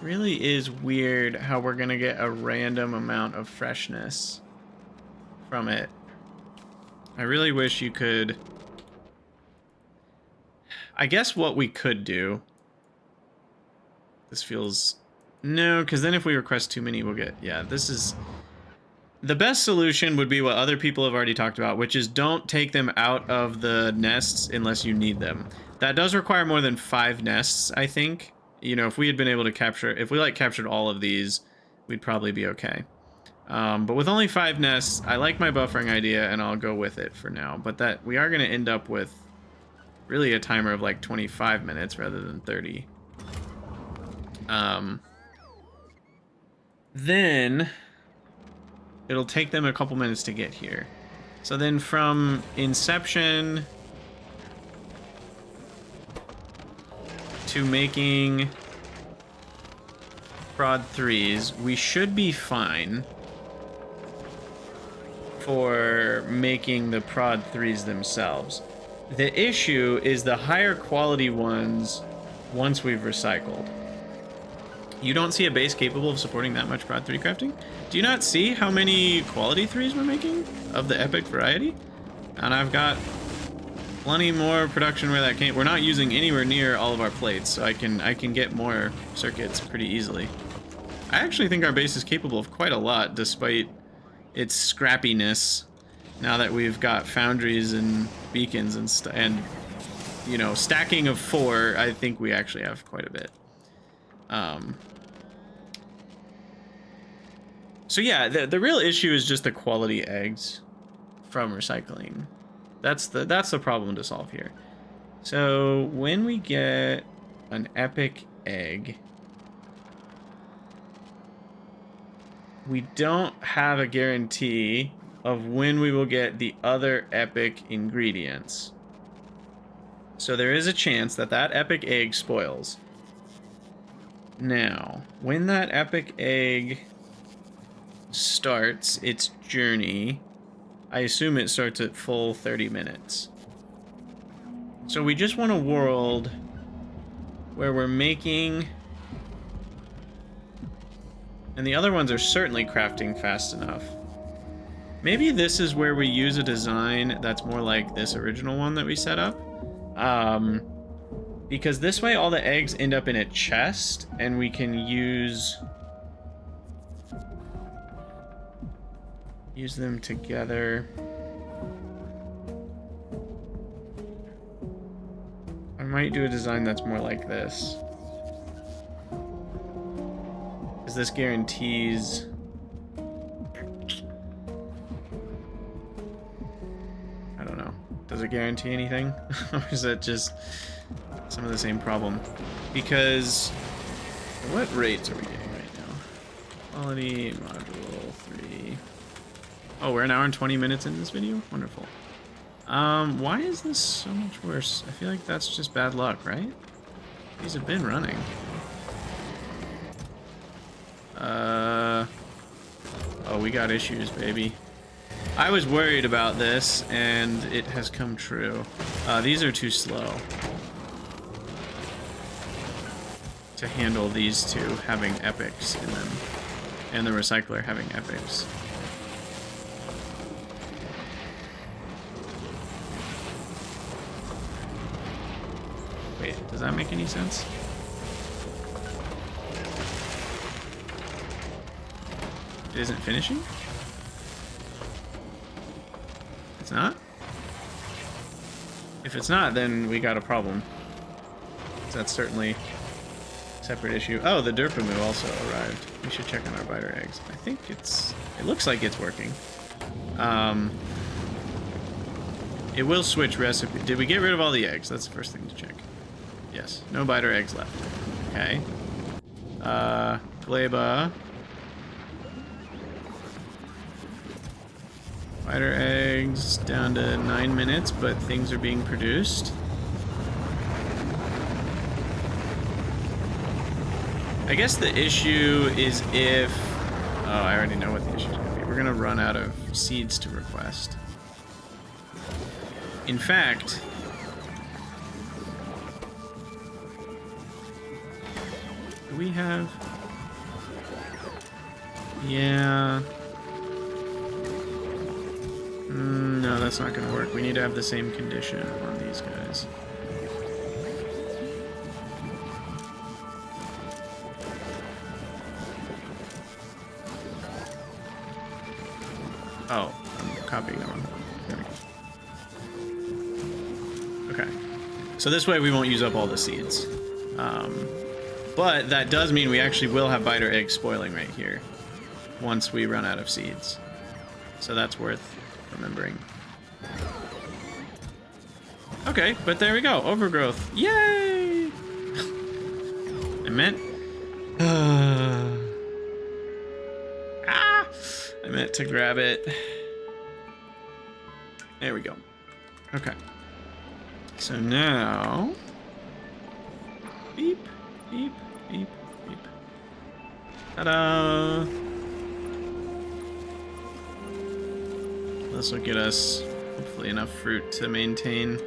Really is weird how we're gonna get a random amount of freshness from it. I really wish you could... I guess what we could do... This feels... No, because then if we request too many, we'll get... Yeah, this is... The best solution would be what other people have already talked about, which is don't take them out of the nests unless you need them. That does require more than 5 nests, I think. You know, if we had been able to capture... If we, like, captured all of these, we'd probably be okay. But with only 5 nests, I like my buffering idea, and I'll go with it for now. But that we are going to end up with really a timer of, like, 25 minutes rather than 30. Then... It'll take them a couple minutes to get here. So then from inception to making prod 3s, we should be fine for making the prod 3s themselves. The issue is the higher quality ones once we've recycled. You don't see a base capable of supporting that much prod 3 crafting? Do you not see how many quality 3s we're making of the epic variety? And I've got plenty more production where that came. We're not using anywhere near all of our plates, so I can get more circuits pretty easily. I actually think our base is capable of quite a lot, despite its scrappiness. Now that we've got foundries and beacons and you know, stacking of 4, I think we actually have quite a bit. So yeah, the real issue is just the quality eggs from recycling. That's the problem to solve here. So when we get an epic egg, we don't have a guarantee of when we will get the other epic ingredients. So there is a chance that that epic egg spoils. Now, when that epic egg starts its journey, I assume it starts at full 30 minutes. So we just want a world where we're making... And the other ones are certainly crafting fast enough. Maybe this is where we use a design that's more like this original one that we set up. Because this way all the eggs end up in a chest, and we can use them together. I might do a design that's more like this. Because this guarantees... I don't know. Does it guarantee anything? Or is it just some of the same problem? Because... What rates are we getting right now? Quality, module 3... Oh, we're an hour and 20 minutes in this video? Wonderful. Why is this so much worse? I feel like that's just bad luck, right? These have been running. Oh, we got issues, baby. I was worried about this, and it has come true. These are too slow to handle these two having epics in them, and the recycler having epics. Wait, does that make any sense? It isn't finishing? It's not? If it's not, then we got a problem. That's certainly a separate issue. Oh, the Derpamu also arrived. We should check on our biter eggs. I think it looks like it's working. It will switch recipe. Did we get rid of all the eggs? That's the first thing to check. Yes, no biter eggs left. Okay. Gleba. Spider eggs down to 9 minutes, but things are being produced. I guess the issue is if... Oh, I already know what the issue is going to be. We're going to run out of seeds to request. In fact... Do we have... Yeah... No, that's not going to work. We need to have the same condition on these guys. Oh, I'm copying that one. There we go. Okay. So this way we won't use up all the seeds. But that does mean we actually will have biter eggs spoiling right here once we run out of seeds. So that's worth remembering. Okay, but there we go. Overgrowth. Yay! I meant... I meant to grab it. There we go. Okay. So now... Beep, beep, beep, beep. Ta-da! This will get us, hopefully, enough fruit to maintain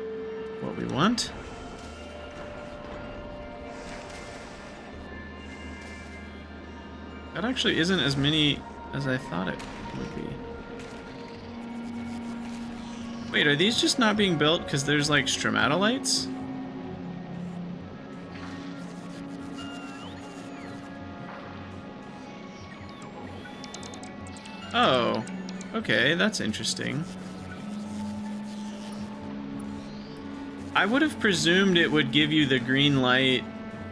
what we want. That actually isn't as many as I thought it would be. Wait, are these just not being built because there's like stromatolites? Oh, okay, that's interesting. I would have presumed it would give you the green light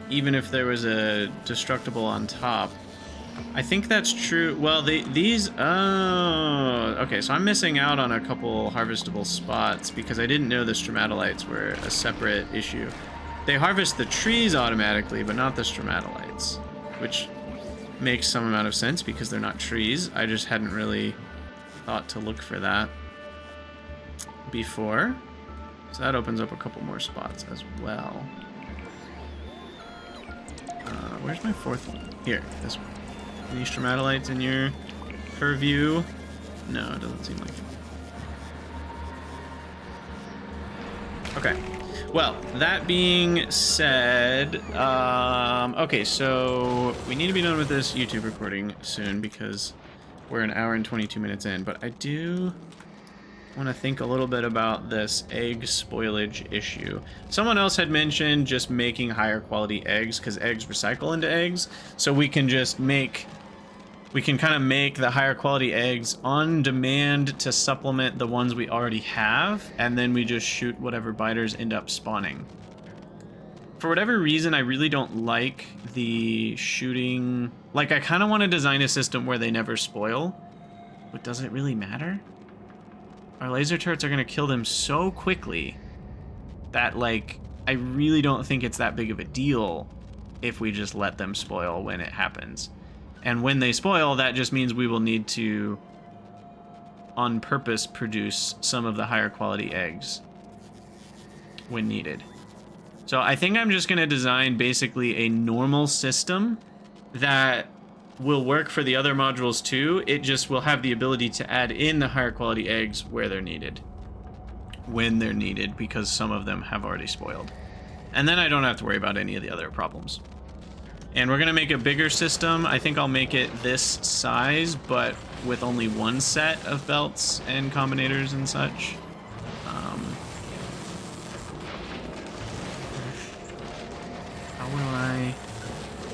even if there was a destructible on top. I think that's true. Well, these... Oh, okay, so I'm missing out on a couple harvestable spots because I didn't know the stromatolites were a separate issue. They harvest the trees automatically, but not the stromatolites, which makes some amount of sense because they're not trees. I just hadn't really thought to look for that before. So that opens up a couple more spots as well. Where's my fourth one? Here, this one. Any stromatolites in your purview? No, it doesn't seem like it. Okay. Well, that being said, okay, so we need to be done with this YouTube recording soon because we're an hour and 22 minutes in, but I do want to think a little bit about this egg spoilage issue. Someone else had mentioned just making higher quality eggs because eggs recycle into eggs, so we can just make... We can kind of make the higher quality eggs on demand to supplement the ones we already have, and then we just shoot whatever biters end up spawning. For whatever reason, I really don't like the shooting... Like, I kind of want to design a system where they never spoil, but does it really matter? Our laser turrets are going to kill them so quickly that, like, I really don't think it's that big of a deal if we just let them spoil when it happens. And when they spoil, that just means we will need to, on purpose, produce some of the higher quality eggs when needed. So I think I'm just going to design basically a normal system that will work for the other modules too. It just will have the ability to add in the higher quality eggs where they're needed. When they're needed, because some of them have already spoiled. And then I don't have to worry about any of the other problems. And we're going to make a bigger system. I think I'll make it this size, but with only one set of belts and combinators and such. How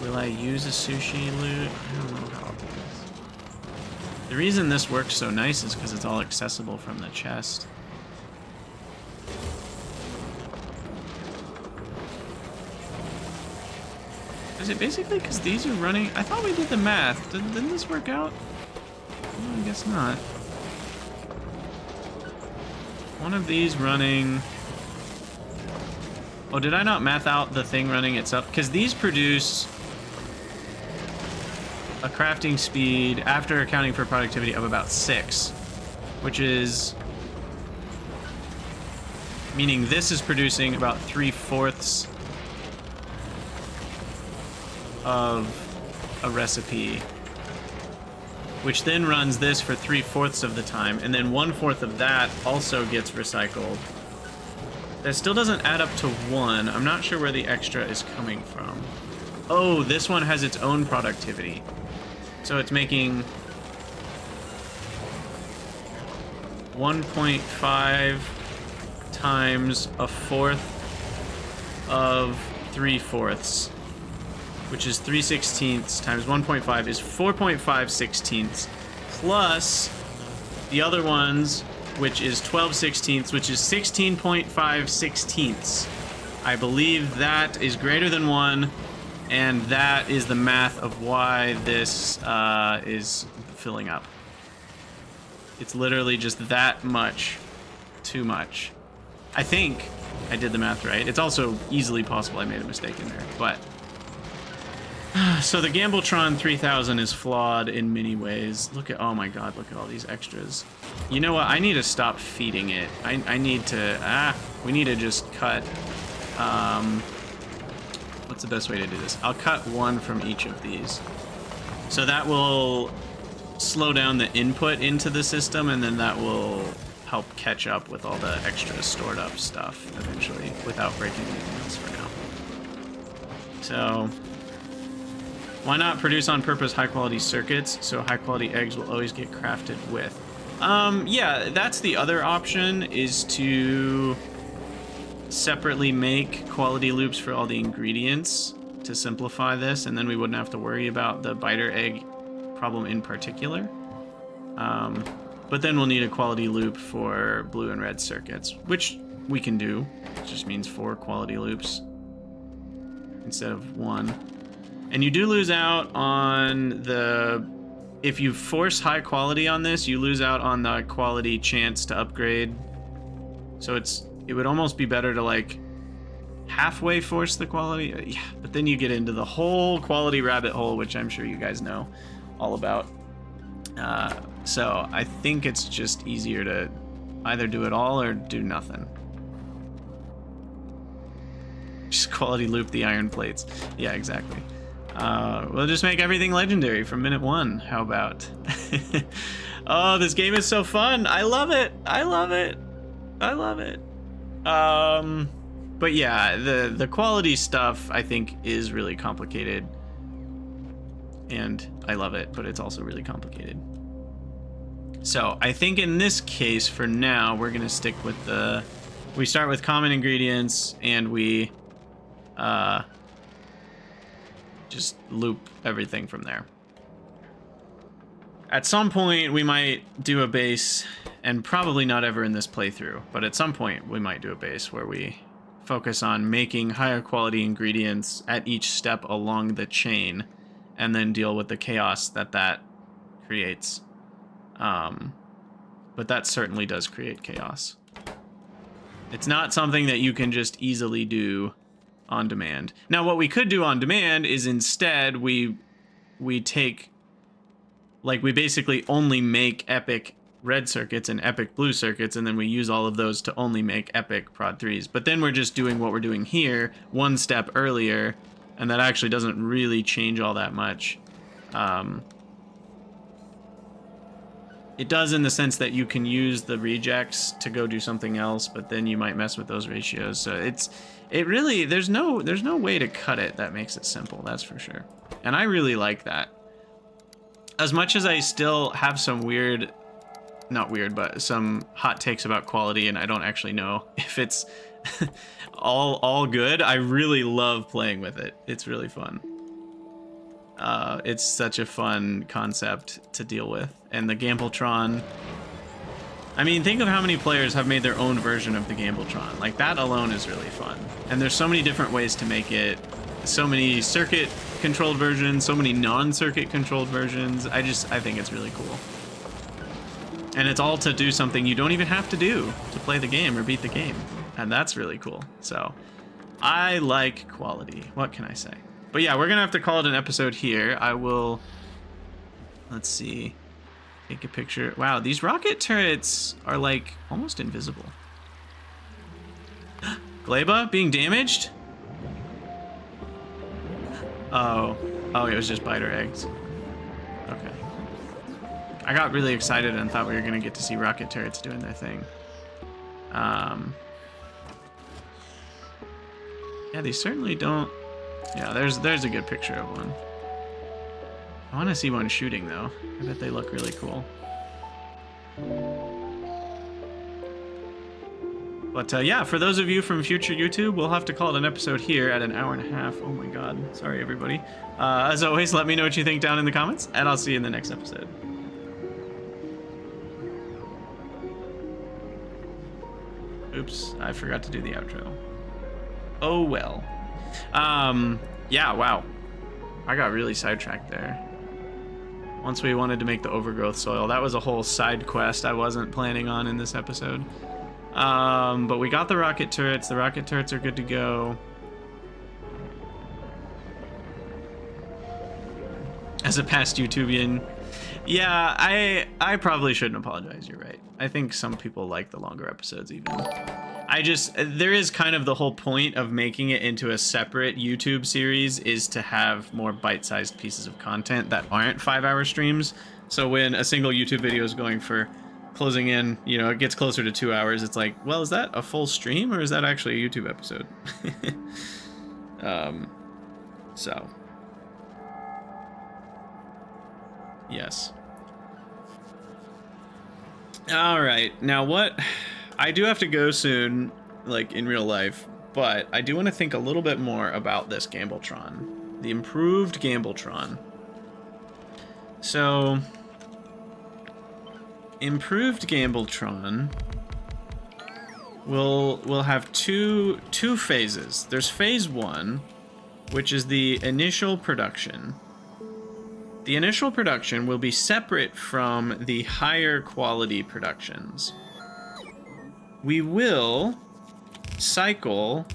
will I use a sushi loot? I don't know how I'll do this. The reason this works so nice is because it's all accessible from the chest. Is it basically because these are running? I thought we did the math. Didn't this work out? No, I guess not. One of these running... Oh, did I not math out the thing running itself? Because these produce a crafting speed, after accounting for productivity, of about 6. which is meaning this is producing about 3/4 of a recipe, which then runs this for 3/4 of the time, and then 1/4 of that also gets recycled. That still doesn't add up to 1. I'm not sure where the extra is coming from. Oh, this one has its own productivity. So it's making 1.5 times 1/4 of 3/4, which is 3/16 times 1.5 is 4.5/16, plus the other ones, which is 12/16, which is 16.5/16. I believe that is greater than 1, and that is the math of why this is filling up. It's literally just that much too much. I think I did the math right. It's also easily possible I made a mistake in there, but... So the Gambletron 3000 is flawed in many ways. Look at, oh my god, look at all these extras. You know what, I need to stop feeding it. I need to, we need to just cut, what's the best way to do this? I'll cut 1 from each of these. So that will slow down the input into the system, and then that will help catch up with all the extra stored up stuff eventually without breaking anything else for now. So why not produce on purpose high quality circuits so high quality eggs will always get crafted with? Yeah, that's the other option, is to separately make quality loops for all the ingredients to simplify this, and then we wouldn't have to worry about the biter egg problem in particular. But then we'll need a quality loop for blue and red circuits, which we can do. It just means 4 quality loops instead of 1. And you do lose out on the... If you force high quality on this, you lose out on the quality chance to upgrade. So it would almost be better to like halfway force the quality. Yeah, but then you get into the whole quality rabbit hole, which I'm sure you guys know all about. So I think it's just easier to either do it all or do nothing. Just quality loop the iron plates. Yeah, exactly. We'll just make everything legendary from minute 1. How about? Oh, this game is so fun. I love it. I love it. I love it. But yeah, the quality stuff I think is really complicated. And I love it, but it's also really complicated. So I think in this case, for now, we're gonna stick with we start with common ingredients, and we just loop everything from there. At some point, we might do a base, and probably not ever in this playthrough, but at some point we might do a base where we focus on making higher quality ingredients at each step along the chain, and then deal with the chaos that creates. But that certainly does create chaos. It's not something that you can just easily do on demand. Now, what we could do on demand is instead we take, like, we basically only make epic red circuits and epic blue circuits, and then we use all of those to only make epic prod 3s. But then we're just doing what we're doing here 1 step earlier, and that actually doesn't really change all that much. It does in the sense that you can use the rejects to go do something else, but then you might mess with those ratios. So it really, there's no way to cut it that makes it simple, that's for sure. And I really like that. As much as I still have some weird, not weird, but some hot takes about quality, and I don't actually know if it's all good, I really love playing with it. It's really fun. It's such a fun concept to deal with. And the Gambletron, I mean, think of how many players have made their own version of the Gambletron. Like, that alone is really fun. And there's so many different ways to make it. So many circuit controlled versions, so many non-circuit controlled versions. I think it's really cool. And it's all to do something you don't even have to do to play the game or beat the game. And that's really cool. So I like quality. What can I say? But yeah, we're gonna have to call it an episode here. I will, let's see. take a picture. Wow, these rocket turrets are like almost invisible. Gleba being damaged? Oh, it was just biter eggs. Okay. I got really excited and thought we were gonna get to see rocket turrets doing their thing. Yeah, these certainly don't. Yeah, there's a good picture of one. I want to see one shooting though. I bet they look really cool. But yeah, for those of you from future YouTube, we'll have to call it an episode here at an hour and a half. Oh my god. Sorry, everybody. As always, let me know what you think down in the comments, and I'll see you in the next episode. Oops, I forgot to do the outro. Oh well. Yeah, wow. I got really sidetracked there. Once we wanted to make the overgrowth soil, that was a whole side quest I wasn't planning on in this episode. But we got the rocket turrets. The rocket turrets are good to go. As a past YouTubian, yeah, I probably shouldn't apologize. You're right. I think some people like the longer episodes even. There is kind of the whole point of making it into a separate YouTube series is to have more bite-sized pieces of content that aren't 5-hour streams. So when a single YouTube video is going for closing in, you know, it gets closer to 2 hours, it's like, well, is that a full stream or is that actually a YouTube episode? So yes. All right, now what? I do have to go soon, like in real life, but I do want to think a little bit more about this Gambletron, the improved Gambletron. So, improved Gambletron will have two phases. There's phase 1, which is the initial production. The initial production will be separate from the higher quality productions. We will cycle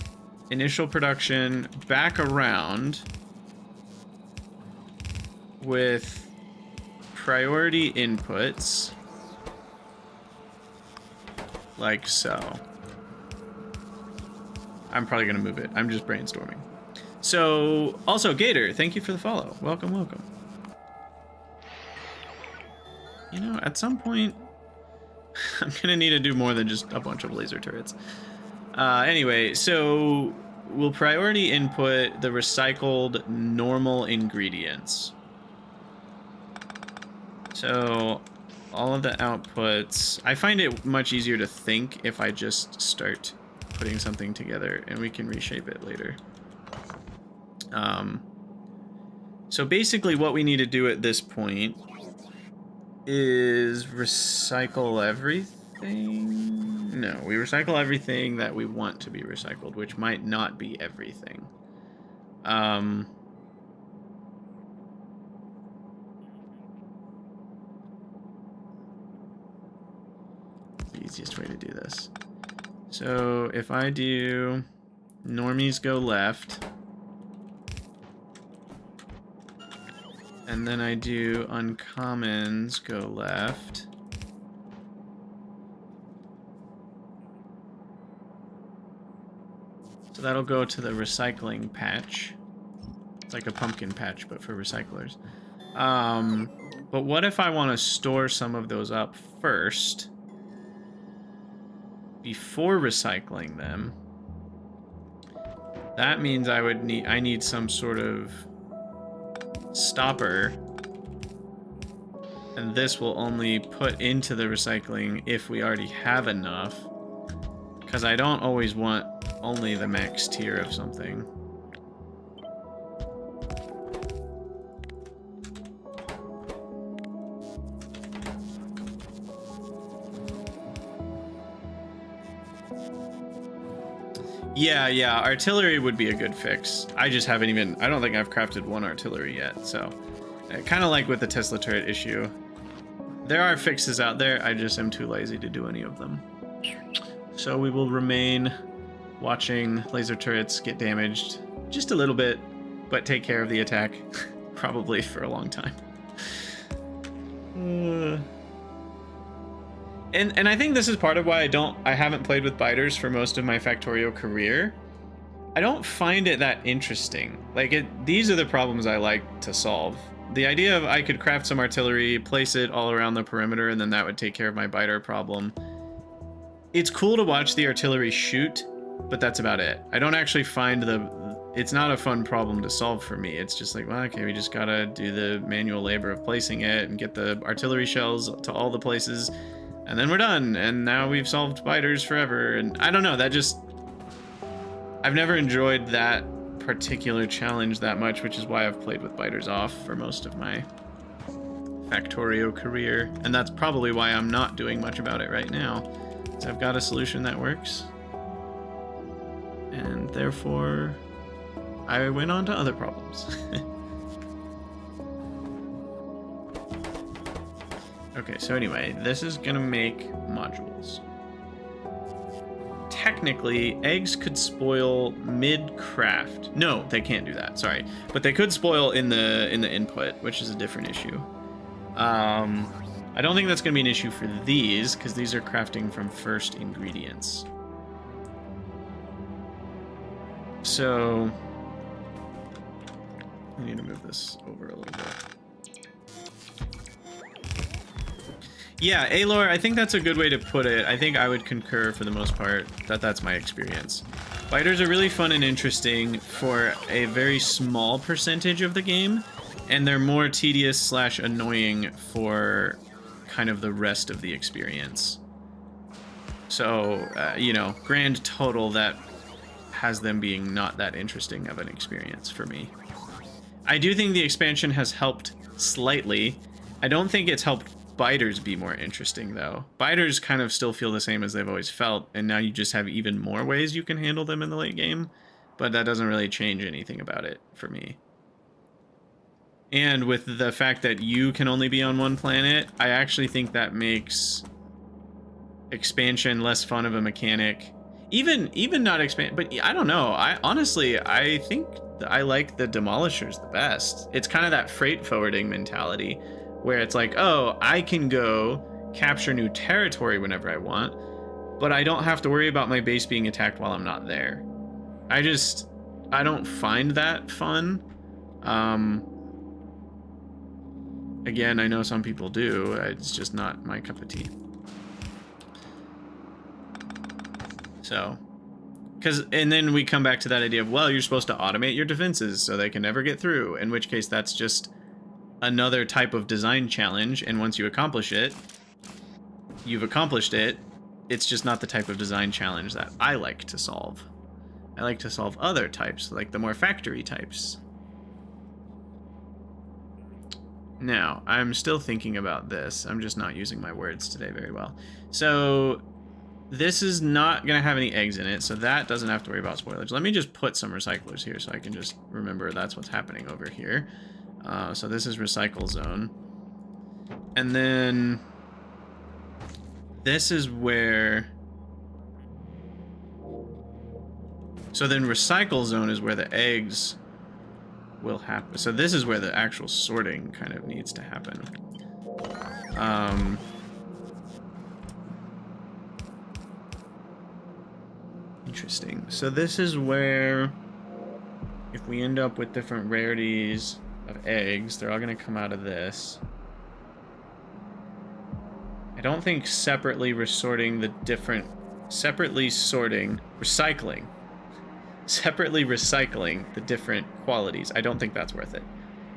initial production back around with priority inputs like so. I'm probably gonna move it. I'm just brainstorming. So, also Gator, thank you for the follow. Welcome, welcome. You know, at some point, I'm gonna need to do more than just a bunch of laser turrets. Anyway, so we'll priority input the recycled normal ingredients. So all of the outputs, I find it much easier to think if I just start putting something together, and we can reshape it later. So basically what we need to do at this point is recycle everything. No, we recycle everything that we want to be recycled, which might not be everything. The easiest way to do this. So if I do normies go left, and then I do uncommons go left. So that'll go to the recycling patch. It's like a pumpkin patch, but for recyclers. But what if I want to store some of those up first before recycling them? That means I need some sort of stopper, and this will only put into the recycling if we already have enough, because I don't always want only the max tier of something. Yeah, artillery would be a good fix. I just haven't even, I don't think I've crafted one artillery yet, so kind of like with the Tesla turret issue. There are fixes out there, I just am too lazy to do any of them. So we will remain watching laser turrets get damaged just a little bit, but take care of the attack, probably for a long time. And I think this is part of why I haven't played with biters for most of my Factorio career. I don't find it that interesting. Like, these are the problems I like to solve. The idea of I could craft some artillery, place it all around the perimeter, and then that would take care of my biter problem. It's cool to watch the artillery shoot, but that's about it. I don't actually find it's not a fun problem to solve for me. It's just like, well, okay, we just gotta do the manual labor of placing it and get the artillery shells to all the places, and then we're done. And now we've solved biters forever. And I don't know, I've never enjoyed that particular challenge that much, which is why I've played with biters off for most of my Factorio career. And that's probably why I'm not doing much about it right now. So I've got a solution that works. And therefore, I went on to other problems. Okay, so anyway, this is gonna make modules. Technically, eggs could spoil mid-craft. No, they can't do that, sorry. But they could spoil in the input, which is a different issue. I don't think that's gonna be an issue for these, because these are crafting from first ingredients. So I need to move this over a little bit. Yeah, Alor, I think that's a good way to put it. I think I would concur for the most part that that's my experience. Biters are really fun and interesting for a very small percentage of the game, and they're more tedious / annoying for kind of the rest of the experience. So, you know, grand total, that has them being not that interesting of an experience for me. I do think the expansion has helped slightly. I don't think it's helped biters be more interesting, though. Biters kind of still feel the same as they've always felt, and now you just have even more ways you can handle them in the late game, but that doesn't really change anything about it for me. And with the fact that you can only be on one planet, I actually think that makes expansion less fun of a mechanic. Even not expand, but I don't know. I think I like the demolishers the best. It's kind of that freight forwarding mentality where it's like, oh, I can go capture new territory whenever I want, but I don't have to worry about my base being attacked while I'm not there. I don't find that fun. Again, I know some people do. It's just not my cup of tea. So, and then we come back to that idea of, well, you're supposed to automate your defenses so they can never get through, in which case that's just another type of design challenge, and once you accomplish it, you've accomplished it. It's just not the type of design challenge that I like to solve. I like to solve other types, like the more factory types. Now, I'm still thinking about this. I'm just not using my words today very well. So this is not going to have any eggs in it, so that doesn't have to worry about spoilage. Let me just put some recyclers here so I can just remember that's what's happening over here. So this is recycle zone. And then this is where... So then recycle zone is where the eggs will happen. So this is where the actual sorting kind of needs to happen. Interesting. So this is where, if we end up with different rarities of eggs, they're all going to come out of this. I don't think separately resorting the different, separately recycling the different qualities. I don't think that's worth it.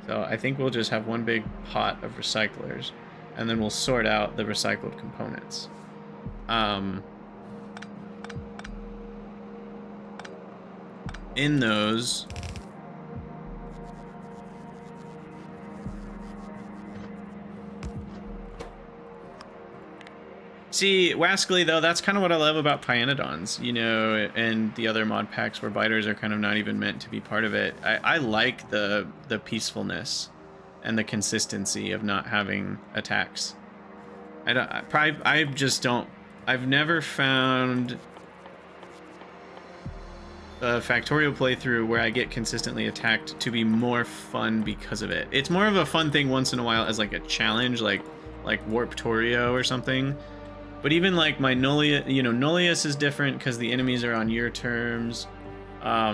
So I think we'll just have one big pot of recyclers, and then we'll sort out the recycled components. In those, see, Wascally, though, that's kind of what I love about Pyanodons, you know, and the other mod packs where biters are kind of not even meant to be part of it. I like the peacefulness and the consistency of not having attacks. I've never found a Factorio playthrough where I get consistently attacked to be more fun because of it. It's more of a fun thing once in a while as like a challenge, like Warptorio or something. But even like my Nullius, you know, Nullius is different because the enemies are on your terms.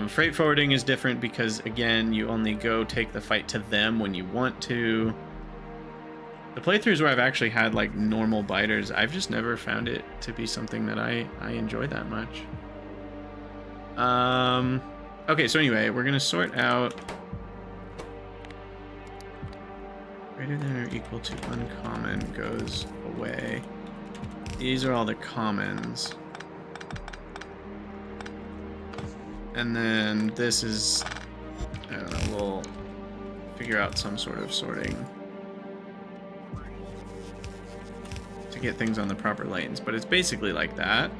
Freight forwarding is different because, again, you only go take the fight to them when you want to. The playthroughs where I've actually had like normal biters, I've just never found it to be something that I enjoy that much. Okay, so anyway, we're gonna sort out greater than or equal to uncommon goes away. These are all the commons. And then this is, I don't know, we'll figure out some sort of sorting to get things on the proper lanes, but it's basically like that.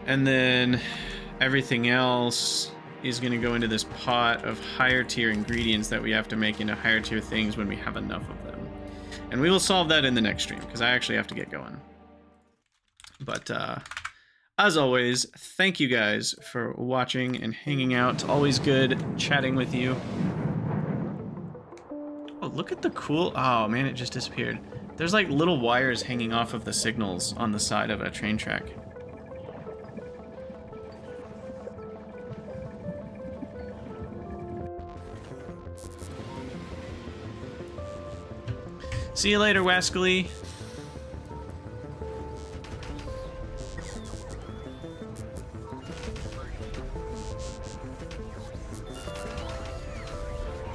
And then everything else is going to go into this pot of higher tier ingredients that we have to make into higher tier things when we have enough of them. And we will solve that in the next stream, because I actually have to get going. But as always, thank you guys for watching and hanging out. It's always good chatting with you. Oh, look at the cool... Oh, man, it just disappeared. There's like little wires hanging off of the signals on the side of a train track. See you later, Wascally.